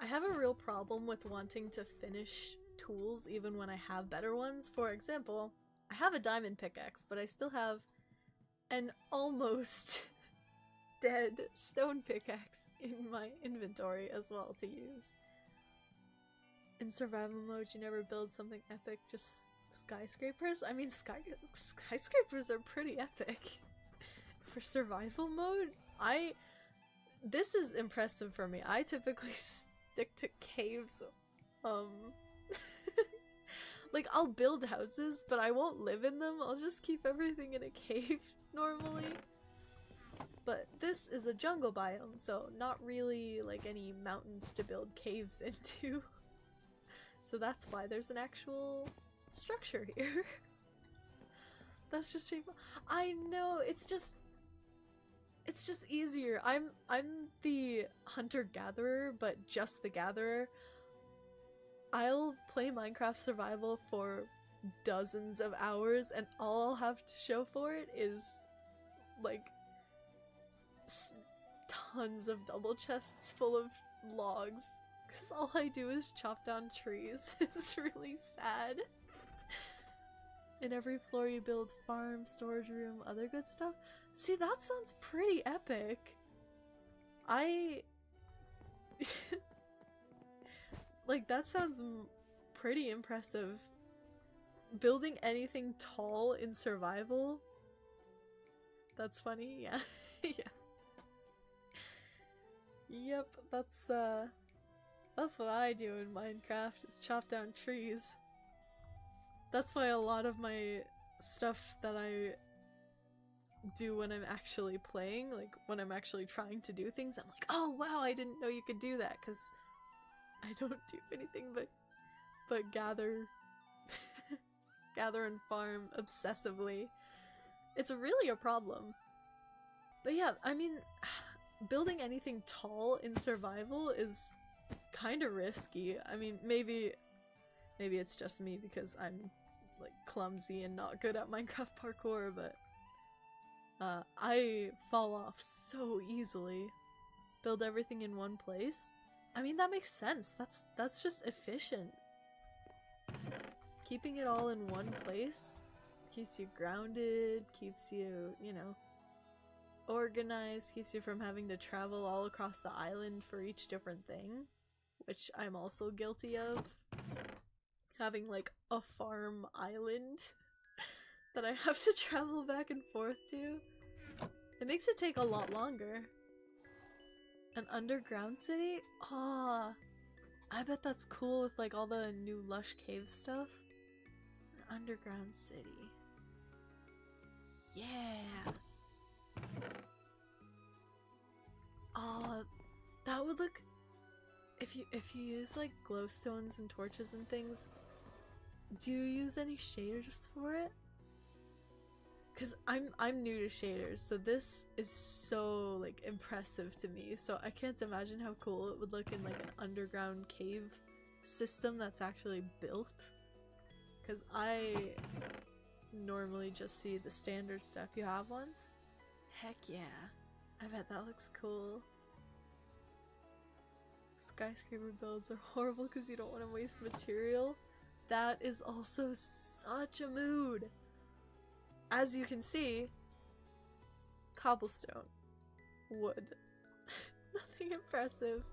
I have a real problem with wanting to finish tools even when I have better ones. For example, I have a diamond pickaxe, but I still have an almost dead stone pickaxe in my inventory as well to use. In survival mode, you never build something epic, just skyscrapers? I mean, skyscrapers are pretty epic. For survival mode, this is impressive for me. I typically stick to caves. Like, I'll build houses, but I won't live in them. I'll just keep everything in a cave normally. But this is a jungle biome, so not really like any mountains to build caves into. So that's why there's an actual structure here. That's just shameful. I know, it's just easier. I'm the hunter-gatherer, but just the gatherer. I'll play Minecraft Survival for dozens of hours, and all I'll have to show for it is like tons of double chests full of logs, because all I do is chop down trees. It's really sad. In every floor you build farm, storage room, other good stuff. See, that sounds pretty epic. Like, that sounds pretty impressive. Building anything tall in survival? That's funny, yeah. Yeah. Yep, that's what I do in Minecraft, is chop down trees. That's why a lot of my stuff that I do when I'm actually playing, like when I'm actually trying to do things, I'm like, oh wow, I didn't know you could do that, because I don't do anything but gather gather and farm obsessively. It's really a problem. But yeah, I mean, building anything tall in survival is kind of risky. I mean, maybe it's just me because I'm like clumsy and not good at Minecraft parkour, but I fall off so easily. Build everything in one place. I mean, that makes sense. That's just efficient. Keeping it all in one place keeps you grounded, keeps you, you know, organized, keeps you from having to travel all across the island for each different thing, which I'm also guilty of. Having like a farm island that I have to travel back and forth to. It makes it take a lot longer. An underground city? Ah, I bet that's cool with like all the new lush cave stuff. An underground city. Yeah. Oh, that would look, if you use like glowstones and torches and things, do you use any shaders for it? Cause I'm new to shaders, so this is so like impressive to me. So I can't imagine how cool it would look in like an underground cave system that's actually built. Cause I normally just see the standard stuff. You have ones? Heck yeah. I bet that looks cool. Skyscraper builds are horrible because you don't want to waste material. That is also such a mood. As you can see, cobblestone, wood, nothing impressive.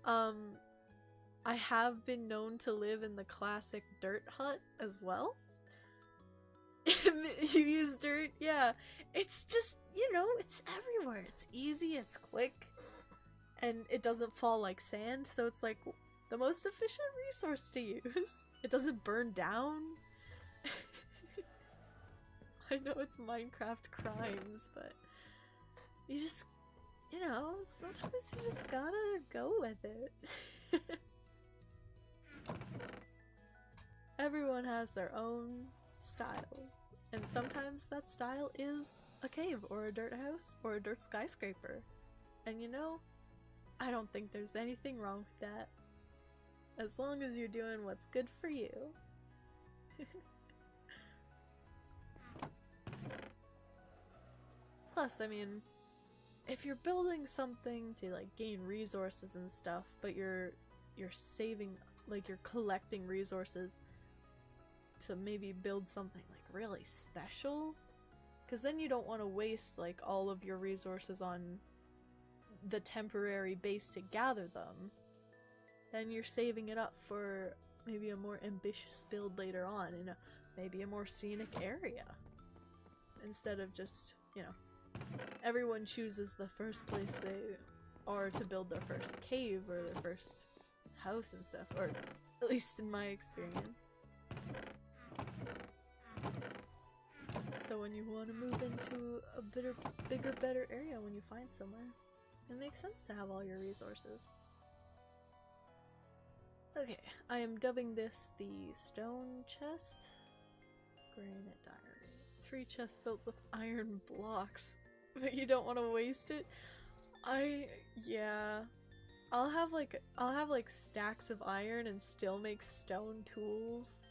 I have been known to live in the classic dirt hut as well. You use dirt? Yeah. It's just, you know, it's everywhere. It's easy, it's quick, and it doesn't fall like sand, so it's like the most efficient resource to use. It doesn't burn down. I know it's Minecraft crimes, but you just, you know, sometimes you just gotta go with it. Everyone has their own styles, and sometimes that style is a cave, or a dirt house, or a dirt skyscraper. And you know, I don't think there's anything wrong with that, as long as you're doing what's good for you. Plus, I mean, if you're building something to like gain resources and stuff, but you're saving, like you're collecting resources to maybe build something like really special, because then you don't want to waste like all of your resources on the temporary base to gather them. Then you're saving it up for maybe a more ambitious build later on in maybe a more scenic area, instead of just, you know, everyone chooses the first place they are to build their first cave or their first house and stuff, or at least in my experience. So when you want to move into a bigger, better area when you find somewhere, it makes sense to have all your resources. Okay, I am dubbing this the stone chest. Granite diary. 3 chests filled with iron blocks. But you don't want to waste it? Yeah. I'll have like stacks of iron and still make stone tools.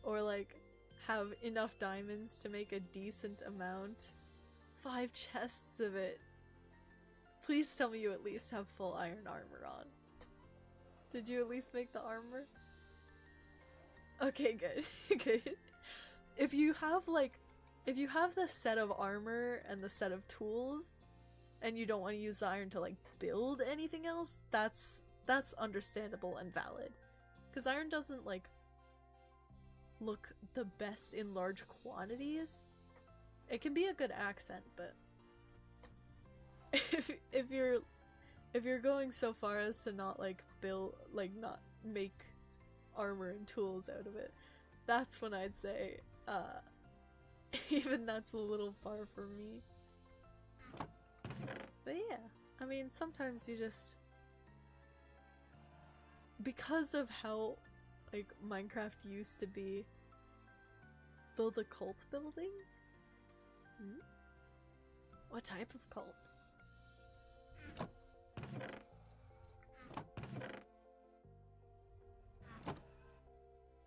Or like have enough diamonds to make a decent amount. 5 chests of it. Please tell me you at least have full iron armor on. Did you at least make the armor? Okay, good. Good. If you have the set of armor and the set of tools, and you don't want to use the iron to like build anything else, that's that's understandable and valid. Because iron doesn't, like, look the best in large quantities. It can be a good accent, but if you're going so far as to not, like, build, like, not make armor and tools out of it, that's when I'd say, even that's a little far for me. But yeah, I mean, sometimes you just... Because of how, like, Minecraft used to be, build a cult building? Hmm? What type of cult?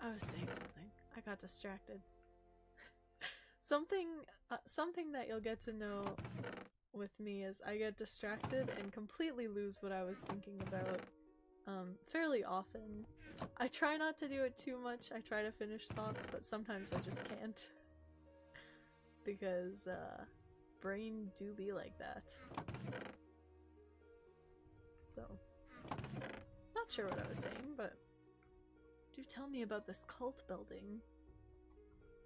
I was saying something. I got distracted. Something that you'll get to know with me is I get distracted and completely lose what I was thinking about fairly often. I try not to do it too much. I try to finish thoughts, but sometimes I just can't. Because brain do be like that. So, not sure what I was saying, but do tell me about this cult building.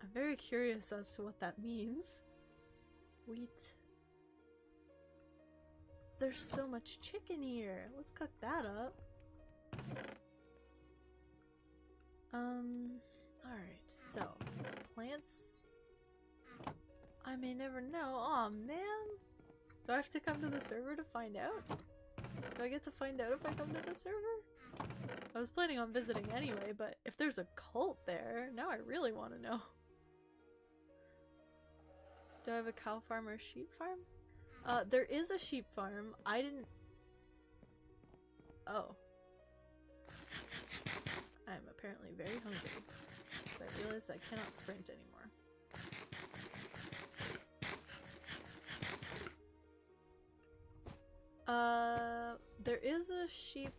I'm very curious as to what that means. Wheat. There's so much chicken here. Let's cook that up. Alright, so plants. I may never know. Aw, man. Do I have to come to the server to find out? Do I get to find out if I come to the server? I was planning on visiting anyway, but if there's a cult there, now I really want to know. Do I have a cow farm or a sheep farm? There is a sheep farm. I didn't... Oh. I'm apparently very hungry. So I realize I cannot sprint anymore. There is a sheep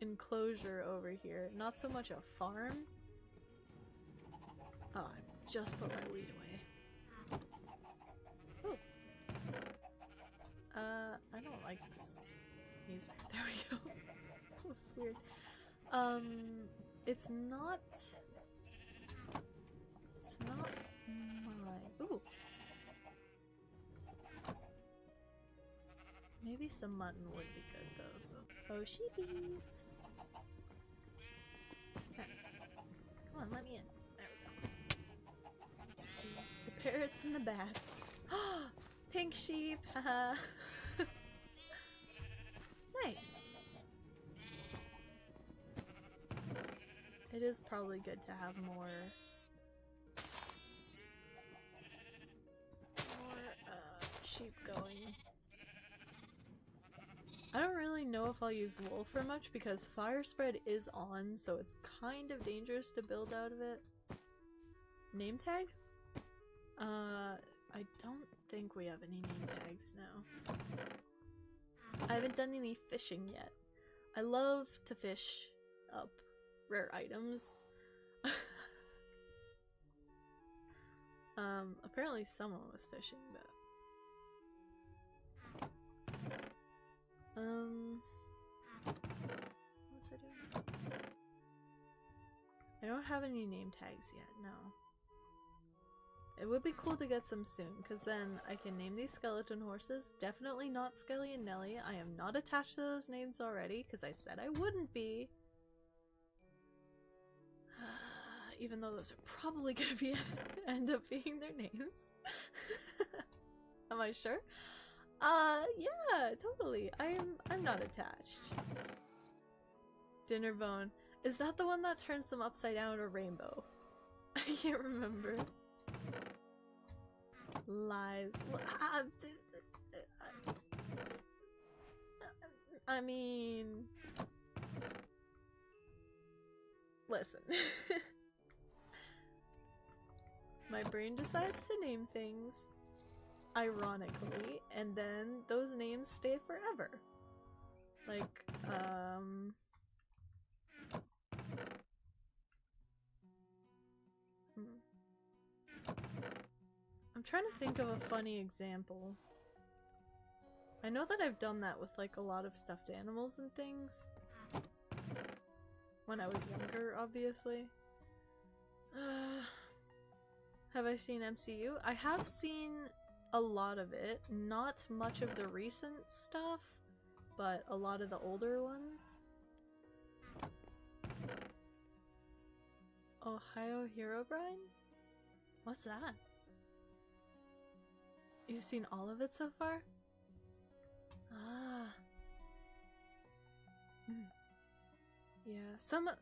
enclosure over here. Not so much a farm. Oh, I just put my weed away. Ooh. I don't like this music. There we go. That was weird. It's not mine. Ooh. Maybe some mutton would be good though, so. Oh, sheepies! Okay. Come on, let me in. There we go. The parrots and the bats. Pink sheep! Haha! Nice! It is probably good to have more sheep going. I don't really know if I'll use wool for much because fire spread is on, so it's kind of dangerous to build out of it. Name tag? I don't think we have any name tags now. I haven't done any fishing yet. I love to fish up rare items. Apparently someone was fishing, but what was I doing? I don't have any name tags yet, no. It would be cool to get some soon, because then I can name these skeleton horses. Definitely not Skelly and Nelly. I am not attached to those names already, because I said I wouldn't be. Even though those are probably going to be end up being their names. Am I sure? Yeah, totally. I'm not attached. Dinner bone. Is that the one that turns them upside down or rainbow? I can't remember. Lies. I mean... Listen. My brain decides to name things, ironically, and then those names stay forever. Like, I'm trying to think of a funny example. I know that I've done that with like a lot of stuffed animals and things. when I was younger, obviously. Have I seen MCU? I have seen a lot of it. Not much of the recent stuff, but a lot of the older ones. Ohio Herobrine? What's that? You've seen all of it so far? Ah. Yeah, some of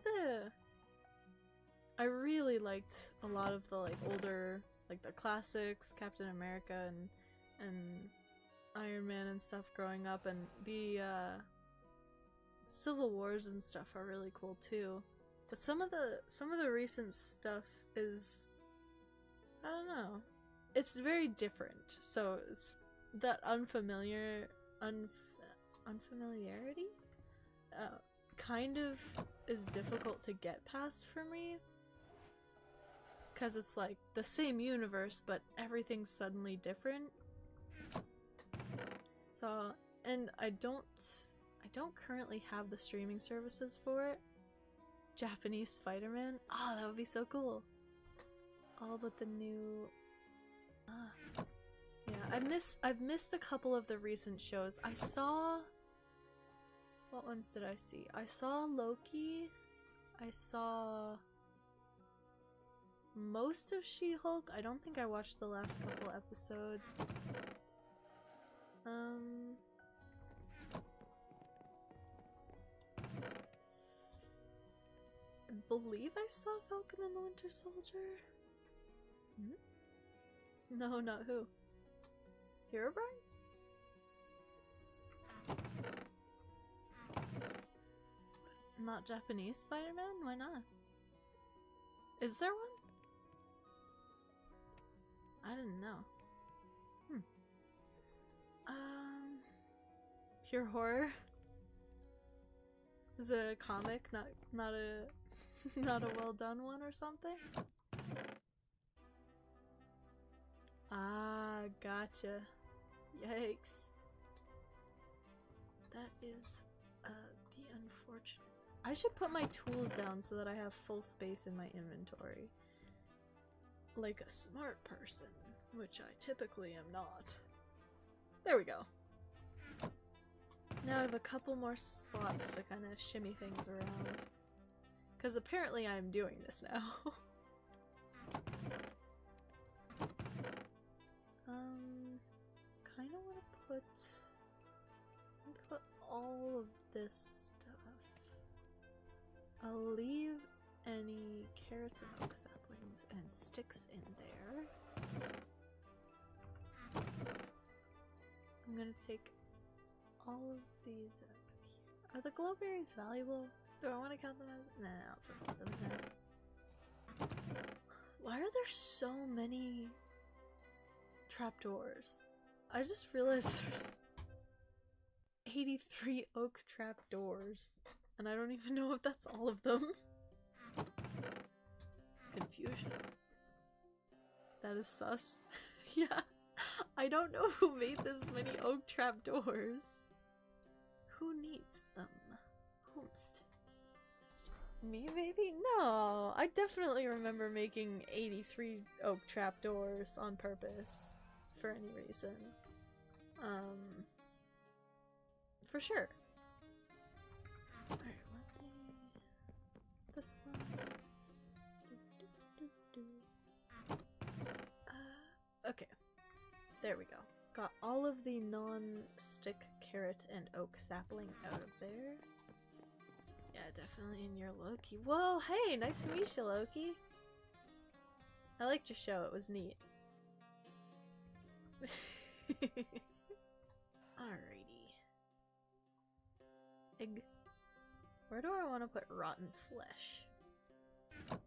the... I really liked a lot of the like older, like the classics, Captain America and Iron Man and stuff growing up, and the Civil Wars and stuff are really cool too. But some of the recent stuff is, I don't know, it's very different. So it's that unfamiliarity kind of is difficult to get past for me. Because it's like the same universe, but everything's suddenly different. So, and I don't currently have the streaming services for it. Japanese Spider-Man? Oh, that would be so cool. All but the new... Yeah, I've missed a couple of the recent shows. I saw... What ones did I see? I saw Loki. I saw... most of She-Hulk. I don't think I watched the last couple episodes. I believe I saw Falcon and the Winter Soldier. Hmm? No, not who. Herobrine? Not Japanese Spider-Man? Why not? Is there one? I didn't know. Pure horror? Is it a comic? Not a not a well done one or something? Ah, gotcha. Yikes. That is the unfortunate. I should put my tools down so that I have full space in my inventory. Like a smart person, which I typically am not. There we go. Now I have a couple more slots to kind of shimmy things around. Because apparently I'm doing this now. Kind of want to put all of this stuff. I'll leave any carrots and oak saplings and sticks in there. I'm gonna take all of these up here. Are the glowberries valuable? Do I want to count them as? Nah, I'll just put them in there. Why are there so many trapdoors? I just realized there's 83 oak trapdoors, and I don't even know if that's all of them. Confusion. That is sus. Yeah, I don't know who made this many oak trapdoors. Who needs them? Whomst? Me, maybe? No, I definitely remember making 83 oak trapdoors on purpose. For any reason. For sure. Alright, let me... This one... Okay. There we go. Got all of the non-stick carrot and oak sapling out of there. Yeah, definitely in your Loki. Whoa, hey! Nice to meet you, Loki! I liked your show, it was neat. Alrighty. Egg. Where do I want to put rotten flesh? Well,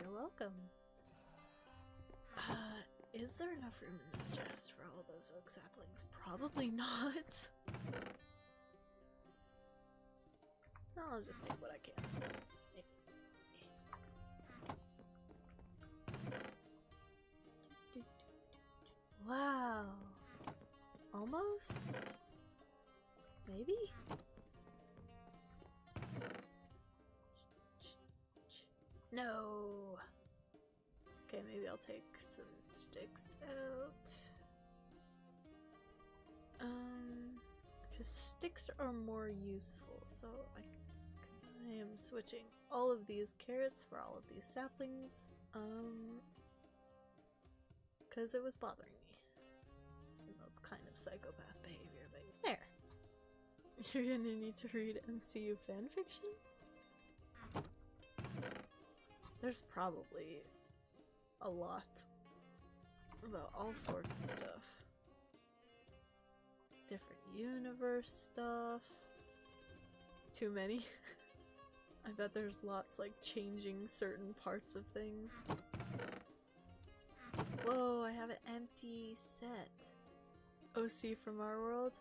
you're welcome. Is there enough room in this chest for all those oak saplings? Probably not. I'll just take what I can. Wow. Almost? Maybe? No! Okay, maybe I'll take some sticks out. Because sticks are more useful, so I am switching all of these carrots for all of these saplings, because it was bothering me. And that's kind of psychopath behavior, but there! You're gonna need to read MCU fanfiction? There's probably a lot about all sorts of stuff. Different universe stuff. Too many. I bet there's lots like changing certain parts of things. Whoa, I have an empty set. OC from our world?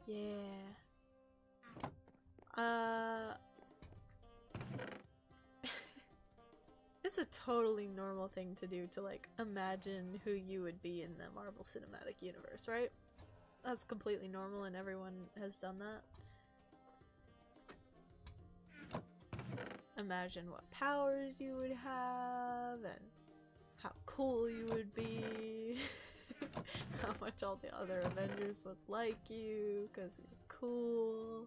Yeah. It's a totally normal thing to do to like imagine who you would be in the Marvel Cinematic Universe, right? That's completely normal and everyone has done that. Imagine what powers you would have and how cool you would be. How much all the other Avengers would like you because you're cool.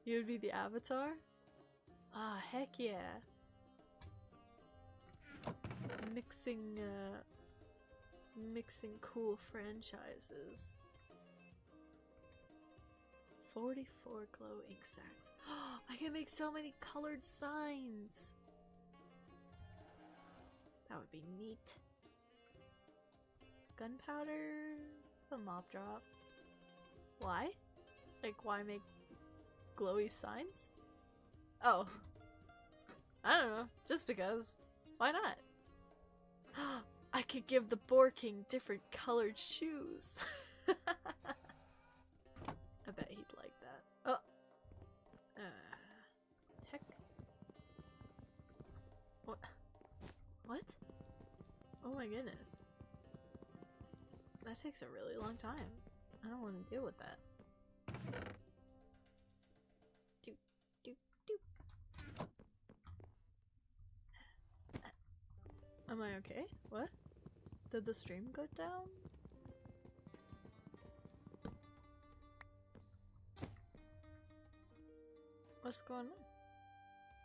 You would be the Avatar? Ah, heck yeah. Mixing cool franchises. 44 glow ink sacks. I can make so many colored signs! That would be neat. Gunpowder? It's a mob drop. Why? Like, why make glowy signs? Oh. I don't know. Just because. Why not? I could give the Boar King different colored shoes. I bet he'd like that. Oh. Tech. What? What? Oh my goodness. That takes a really long time. I don't want to deal with that. Doop, doop, doop. Am I okay? What? Did the stream go down? What's going on?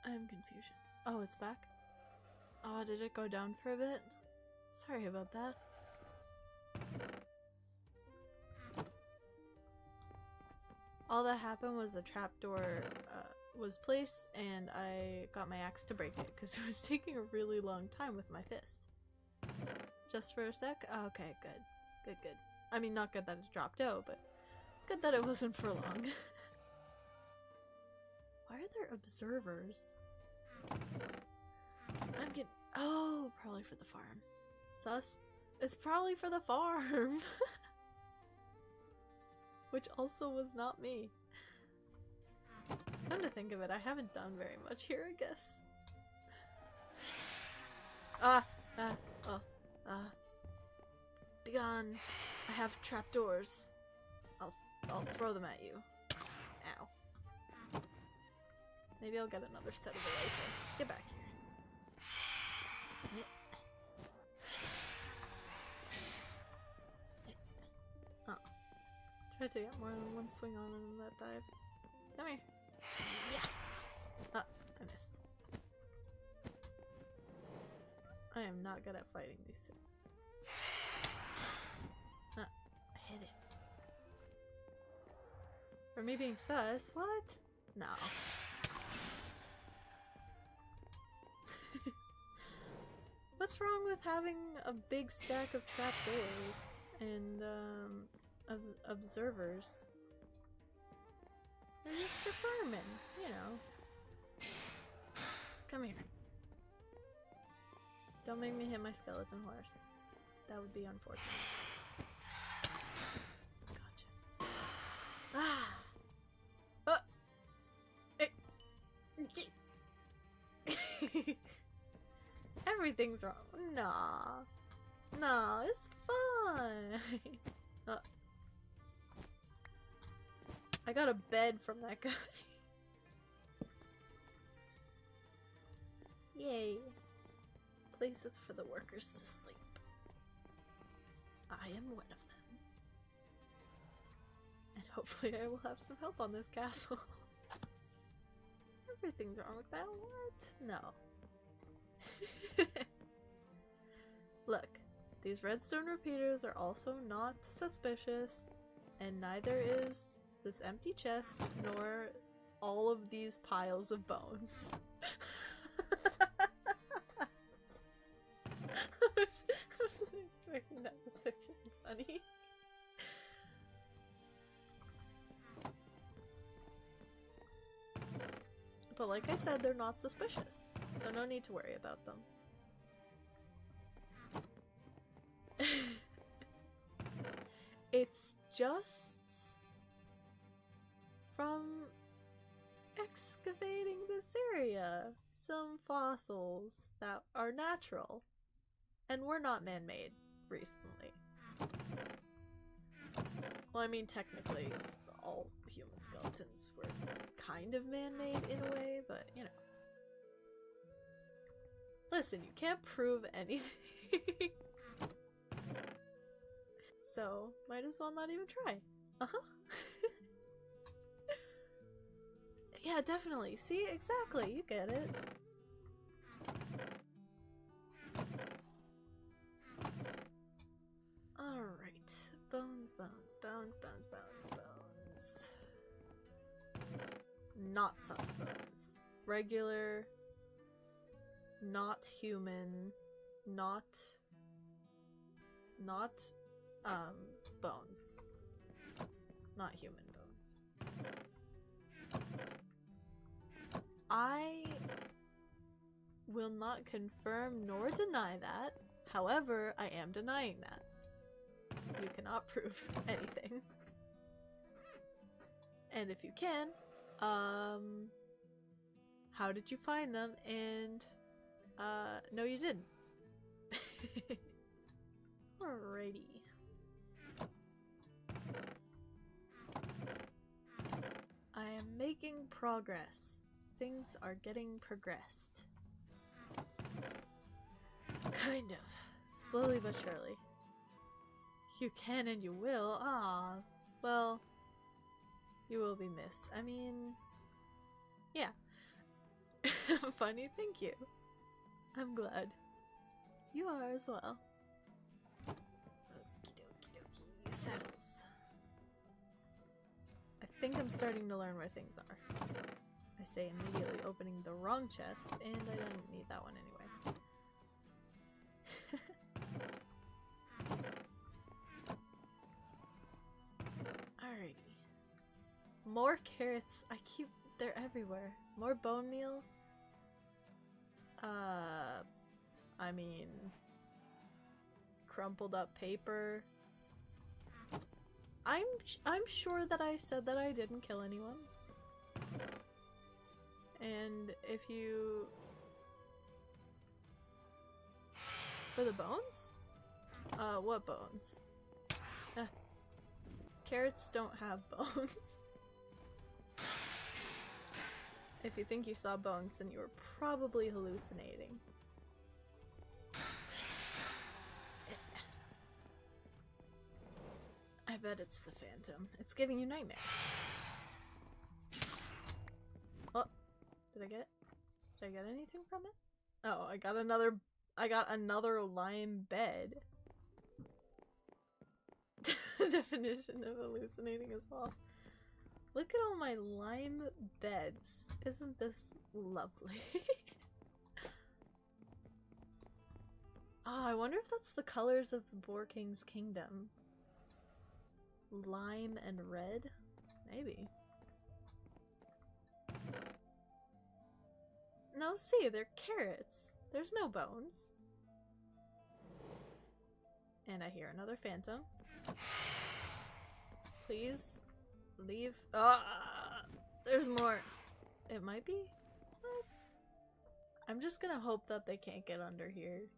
I am confusion. Oh, it's back? Oh, did it go down for a bit? Sorry about that. All that happened was a trapdoor was placed and I got my axe to break it because it was taking a really long time with my fist. Just for a sec? Oh, okay, good. Good, good. I mean, not good that it dropped out, but good that it wasn't for long. Why are there observers? I'm getting— oh, probably for the farm. Sus? It's probably for the farm! Which also was not me. Come to think of it, I haven't done very much here, I guess. Begone! I have trapdoors. I'll throw them at you. Ow. Maybe I'll get another set of it later. Get back here. Oh. Tried to get more than one swing on him in that dive. Come here. Yeah. Oh, I missed. I am not good at fighting these things. I hit it. For me being sus? What? No. What's wrong with having a big stack of trapdoors and observers? They're just for farming, you know. Come here. Don't make me hit my skeleton horse. That would be unfortunate. Gotcha. Ah! Everything's wrong. Nah. No, it's fine. I got a bed from that guy. Yay! Places for the workers to sleep. I am one of them. And hopefully I will have some help on this castle. Everything's wrong with that. What? No. Look, these redstone repeaters are also not suspicious, and neither is this empty chest, nor all of these piles of bones. I wasn't expecting that section to be funny. But like I said, they're not suspicious, so no need to worry about them. It's just from excavating this area, some fossils that are natural and were not man-made recently. Well, I mean, technically, all human skeletons were kind of man-made in a way, but you know. Listen, you can't prove anything. So, might as well not even try. Uh-huh. Yeah, definitely. See? Exactly. You get it. Alright. Bones, bones, bones, bones, bones, bones. Not sus bones. Regular. Not human. Not bones. Not human bones. I will not confirm nor deny that. However, I am denying that. You cannot prove anything. And if you can, how did you find them? And, no you didn't. Alrighty. I am making progress. Things are getting progressed. Kind of. Slowly but surely. You can and you will. Ah, well, you will be missed. I mean, yeah. Funny, thank you. I'm glad. You are as well. Okie dokie dokie. Saddles. I think I'm starting to learn where things are. I say immediately opening the wrong chest, and I don't need that one anyway. Alrighty. More carrots. They're everywhere. More bone meal. I mean, crumpled up paper. I'm sure that I said that I didn't kill anyone. And if you... For the bones? What bones? Carrots don't have bones. If you think you saw bones, then you were probably hallucinating. I bet it's the phantom. It's giving you nightmares. Oh, did I get it? Did I get anything from it? Oh, I got another lime bed. Definition of hallucinating as well. Look at all my lime beds. Isn't this lovely? Oh, I wonder if that's the colors of the Boar King's kingdom. Lime and red? Maybe. No, see, they're carrots. There's no bones. And I hear another phantom. Please leave. Ah, there's more. It might be? What? I'm just gonna hope that they can't get under here.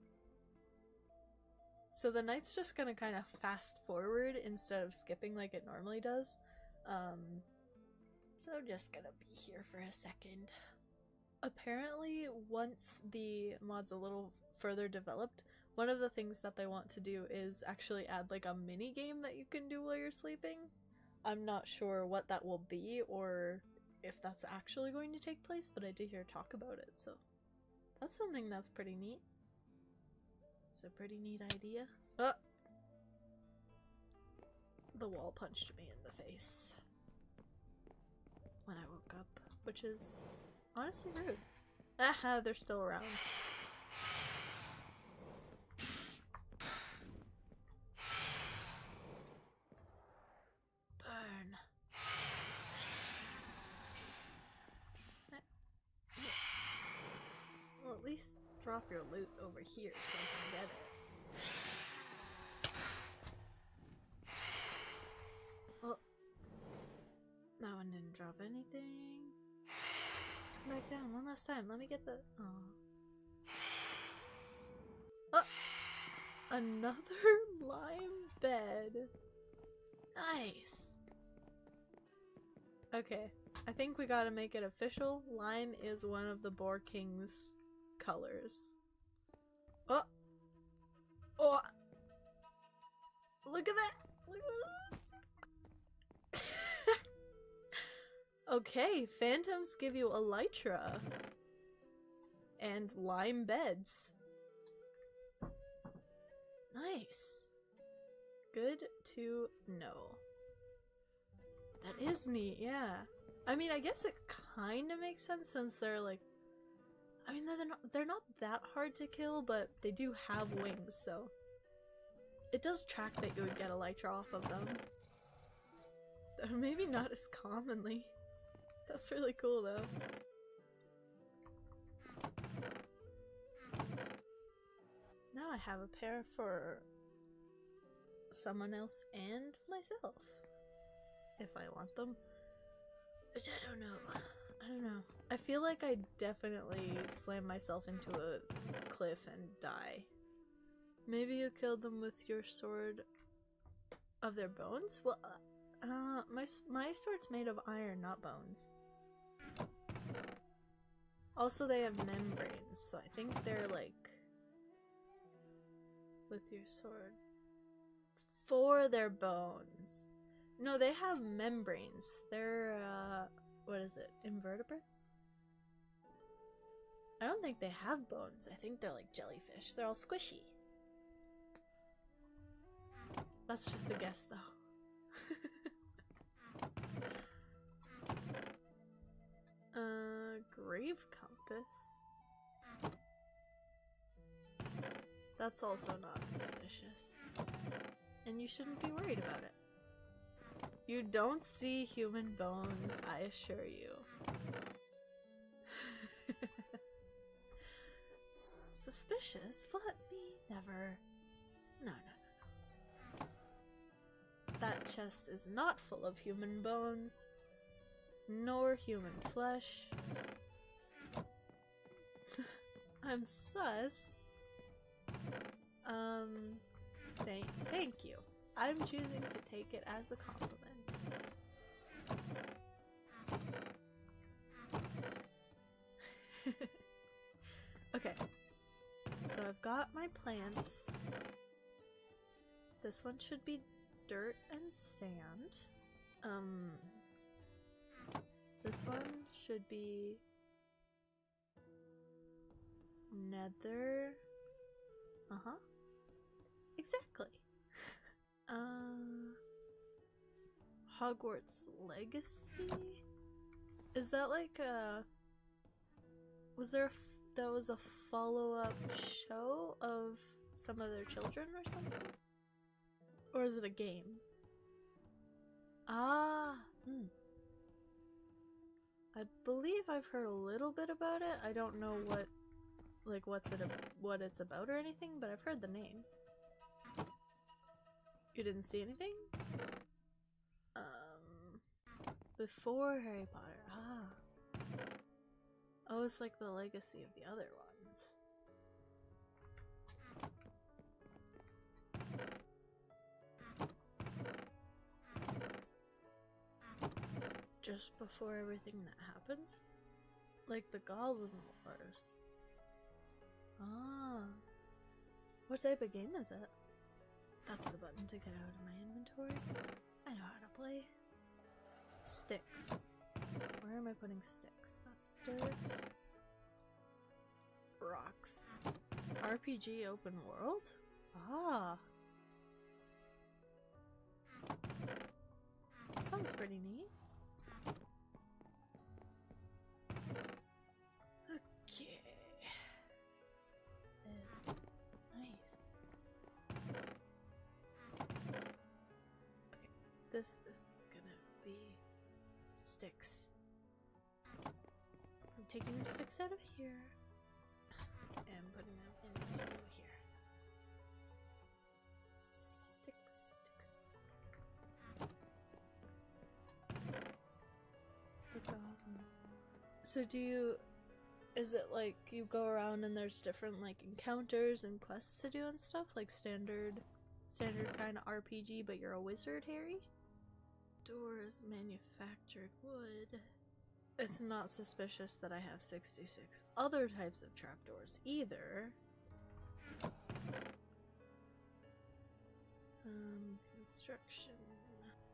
So the night's just gonna kind of fast forward instead of skipping like it normally does. So just gonna be here for a second. apparently once the mod's a little further developed, one of the things that they want to do is actually add like a mini game that you can do while you're sleeping. I'm not sure what that will be or if that's actually going to take place, but I did hear talk about it, so that's something that's pretty neat. It's a pretty neat idea. Oh! The wall punched me in the face when I woke up, which is honestly rude. Aha, they're still around. Burn. Well, at least drop your loot over here so I can get it. Well, that one didn't drop anything. Come back down one last time. Let me get the... Oh! Another lime bed. Nice. Okay, I think we gotta make it official. Lime is one of the Boar King's colors. Oh! Oh! Look at that! Look at that! Okay, phantoms give you elytra and lime beds. Nice. Good to know. That is neat, yeah. I mean, I guess it kind of makes sense since they're like, I mean, they're not that hard to kill, but they do have wings, so it does track that you would get elytra off of them. Maybe not as commonly. That's really cool though. Now I have a pair for someone else and myself. If I want them. Which I don't know. I don't know. I feel like I definitely slam myself into a cliff and die. Maybe you killed them with your sword of their bones? Well, my sword's made of iron, not bones. Also, they have membranes, so I think they're like with your sword for their bones. No, they have membranes. They're what is it? Invertebrates? I don't think they have bones. I think they're like jellyfish. They're all squishy. That's just a guess though. Grave compass. That's also not suspicious. And you shouldn't be worried about it. You don't see human bones, I assure you. Suspicious? What? Me? Never. No. That chest is not full of human bones, nor human flesh. I'm sus. Thank you. I'm choosing to take it as a compliment. Okay. So I've got my plants. This one should be dirt and sand. This one should be nether. Exactly. Hogwarts Legacy? Is that like a... that was a follow-up show of some of their children or something? Or is it a game? I believe I've heard a little bit about it. I don't know what it's about or anything, but I've heard the name. You didn't see anything? Before Harry Potter. Oh, it's like the legacy of the other ones. Just before everything that happens? Like the Goblin Wars. Ah. What type of game is it? That's the button to get out of my inventory. I know how to play. Sticks. Where am I putting sticks? That's dirt. Rocks. RPG open world? Ah. Sounds pretty neat. Okay. Is nice. Okay, this is gonna be sticks. I'm taking the sticks out of here and putting them into here. Sticks. So is it like you go around and there's different like encounters and quests to do and stuff? Like standard kind of RPG, but you're a wizard, Harry? Doors, manufactured wood. It's not suspicious that I have 66 other types of trapdoors either. Construction.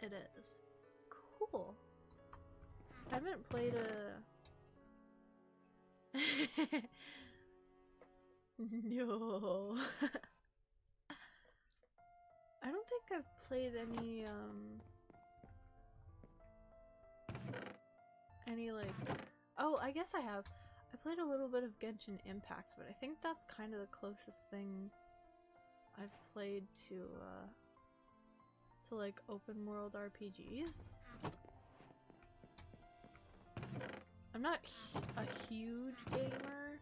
It is. Cool. I haven't played a... No. I don't think I've played any like... Oh, I guess I have. I played a little bit of Genshin Impact, but I think that's kind of the closest thing I've played to like open world RPGs. I'm not a huge gamer,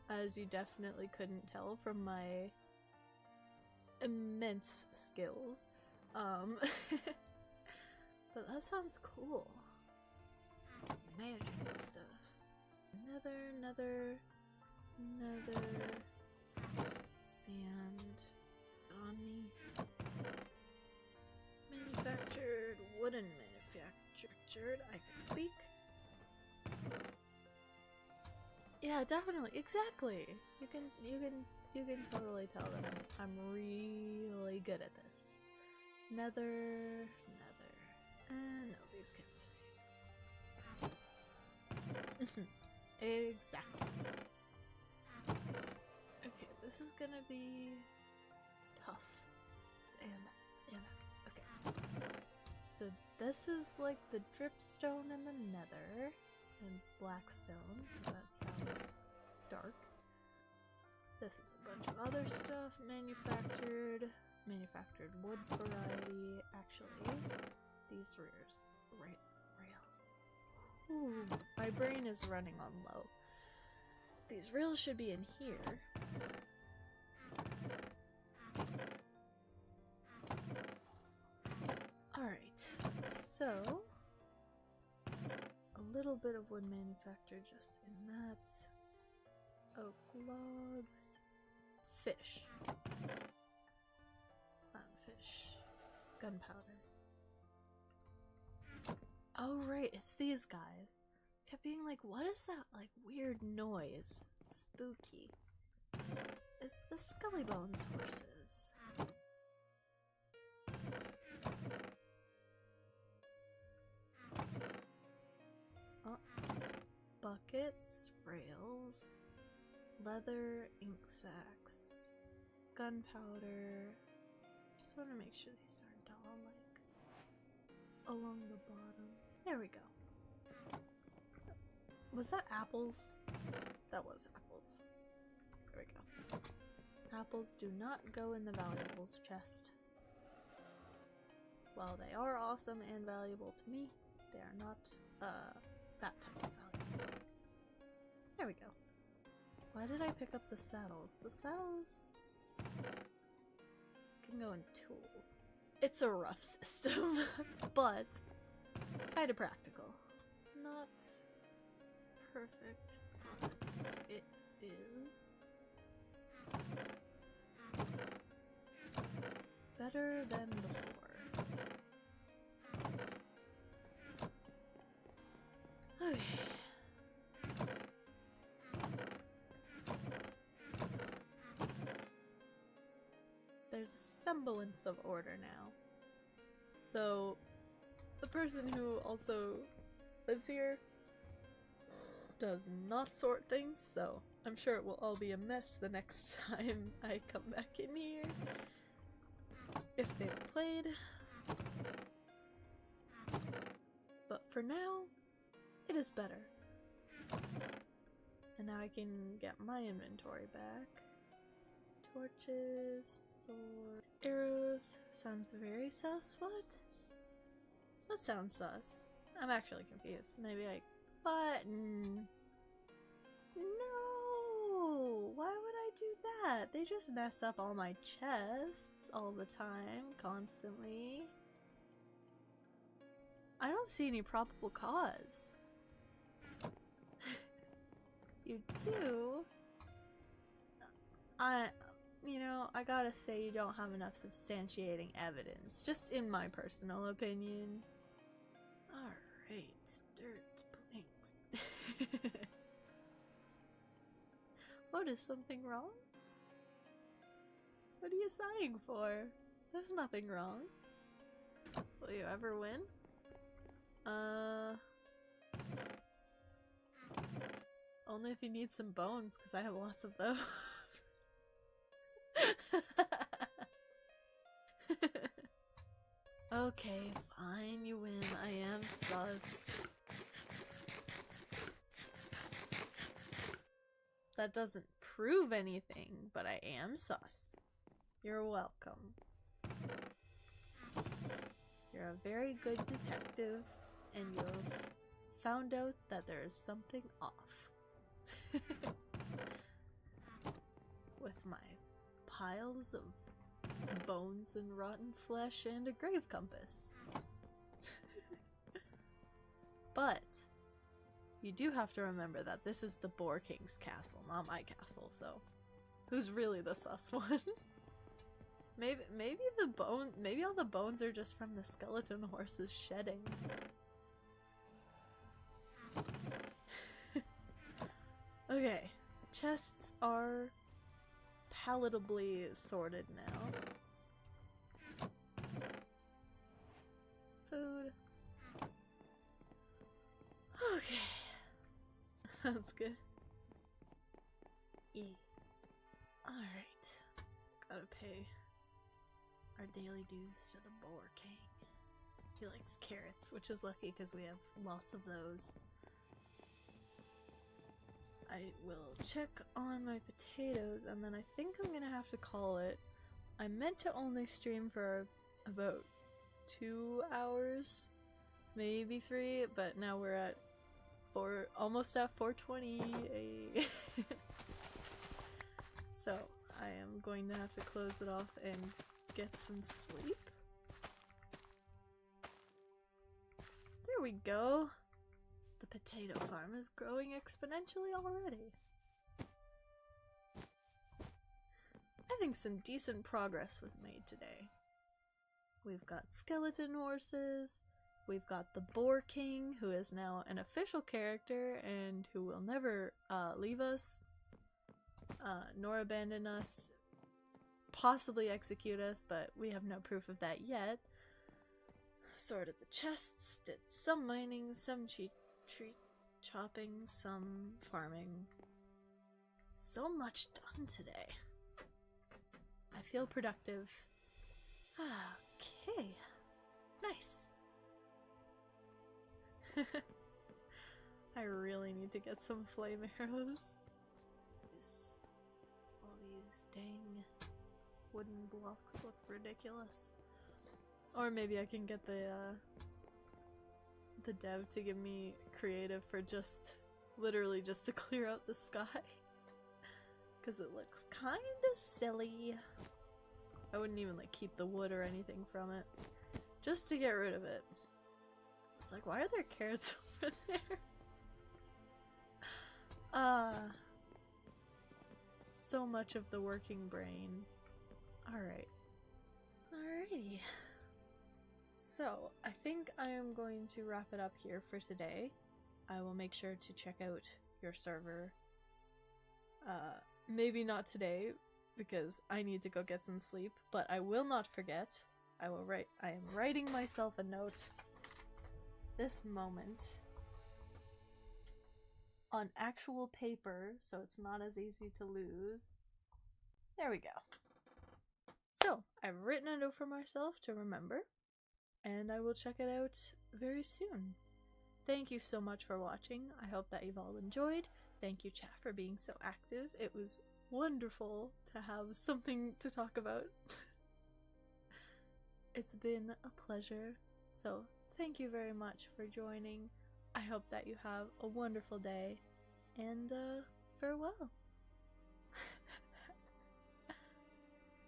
as you definitely couldn't tell from my immense skills. But that sounds cool. Magic stuff. Nether sand on me. Manufactured, wooden manufactured, I can speak. Yeah, definitely, exactly. You can totally tell that I'm really good at this. Nether. No, these kids. Exactly. Okay, this is gonna be tough. And okay. So this is like the dripstone in the nether, and blackstone, because that sounds dark. This is a bunch of other stuff, manufactured wood variety. Actually, these rails. Ooh, my brain is running on low. These rails should be in here. Alright, so a little bit of wood manufactured just in that. Oak logs. Fish. Fish. Gunpowder. Oh right, it's these guys. Kept being like, what is that like weird noise? Spooky. It's the Scully Bones horses. Oh. Buckets, rails, leather, ink sacks, gunpowder. Just want to make sure these aren't all like along the bottom. There we go. Was that apples? That was apples. There we go. Apples do not go in the valuables chest. While they are awesome and valuable to me, they are not that type of valuable. There we go. Why did I pick up the saddles? The saddles can go in tools. It's a rough system, but kind of practical. Not perfect, but it is better than before. Okay. there's a semblance of order now. Though, the person who also lives here does not sort things, so I'm sure it will all be a mess the next time I come back in here. If they've played. But for now, it is better. And now I can get my inventory back. Torches, sword, arrows. Sounds very sus. What? What sounds sus? I'm actually confused. Maybe I... Button. No! Why would I do that? They just mess up all my chests all the time, constantly. I don't see any probable cause. You do? You know, I gotta say you don't have enough substantiating evidence, just in my personal opinion. Alright, dirt planks. What, is something wrong? What are you sighing for? There's nothing wrong. Will you ever win? Only if you need some bones, because I have lots of those. Okay, fine, you win. I am sus. That doesn't prove anything, but I am sus. You're welcome. You're a very good detective, and you've found out that there is something off. With my piles of bones and rotten flesh and a grave compass. But you do have to remember that this is the Boar King's castle, not my castle, so who's really the sus one? maybe all the bones are just from the skeleton horses shedding. Okay, chests are palatably sorted now. Food. Okay. That's good. Yeah. Alright. Gotta pay our daily dues to the Boar King. He likes carrots, which is lucky because we have lots of those. I will check on my potatoes, and then I think I'm gonna have to call it. I meant to only stream for about 2 hours, maybe 3, but now we're at almost at 4:20. So I am going to have to close it off and get some sleep. There we go. The potato farm is growing exponentially already. I think some decent progress was made today. We've got skeleton horses, we've got the Boar King, who is now an official character and who will never leave us, nor abandon us, possibly execute us, but we have no proof of that yet. Sorted the chests, did some mining, some tree chopping, some farming. So much done today. I feel productive. Okay. Nice. I really need to get some flame arrows. All these dang wooden blocks look ridiculous. Or maybe I can get the dev to give me creative for just literally just to clear out the sky, because it looks kind of silly. I wouldn't even like keep the wood or anything from it, just to get rid of it. It's like, why are there carrots over there? So much of the working brain. Alright. Alrighty. So, I think I am going to wrap it up here for today. I will make sure to check out your server. Maybe not today, because I need to go get some sleep, but I will not forget. I am writing myself a note this moment on actual paper, so it's not as easy to lose. There we go. So, I've written a note for myself to remember, and I will check it out very soon. Thank you so much for watching. I hope that you've all enjoyed. Thank you, chat, for being so active. It was wonderful to have something to talk about. It's been a pleasure. So, thank you very much for joining. I hope that you have a wonderful day, and farewell.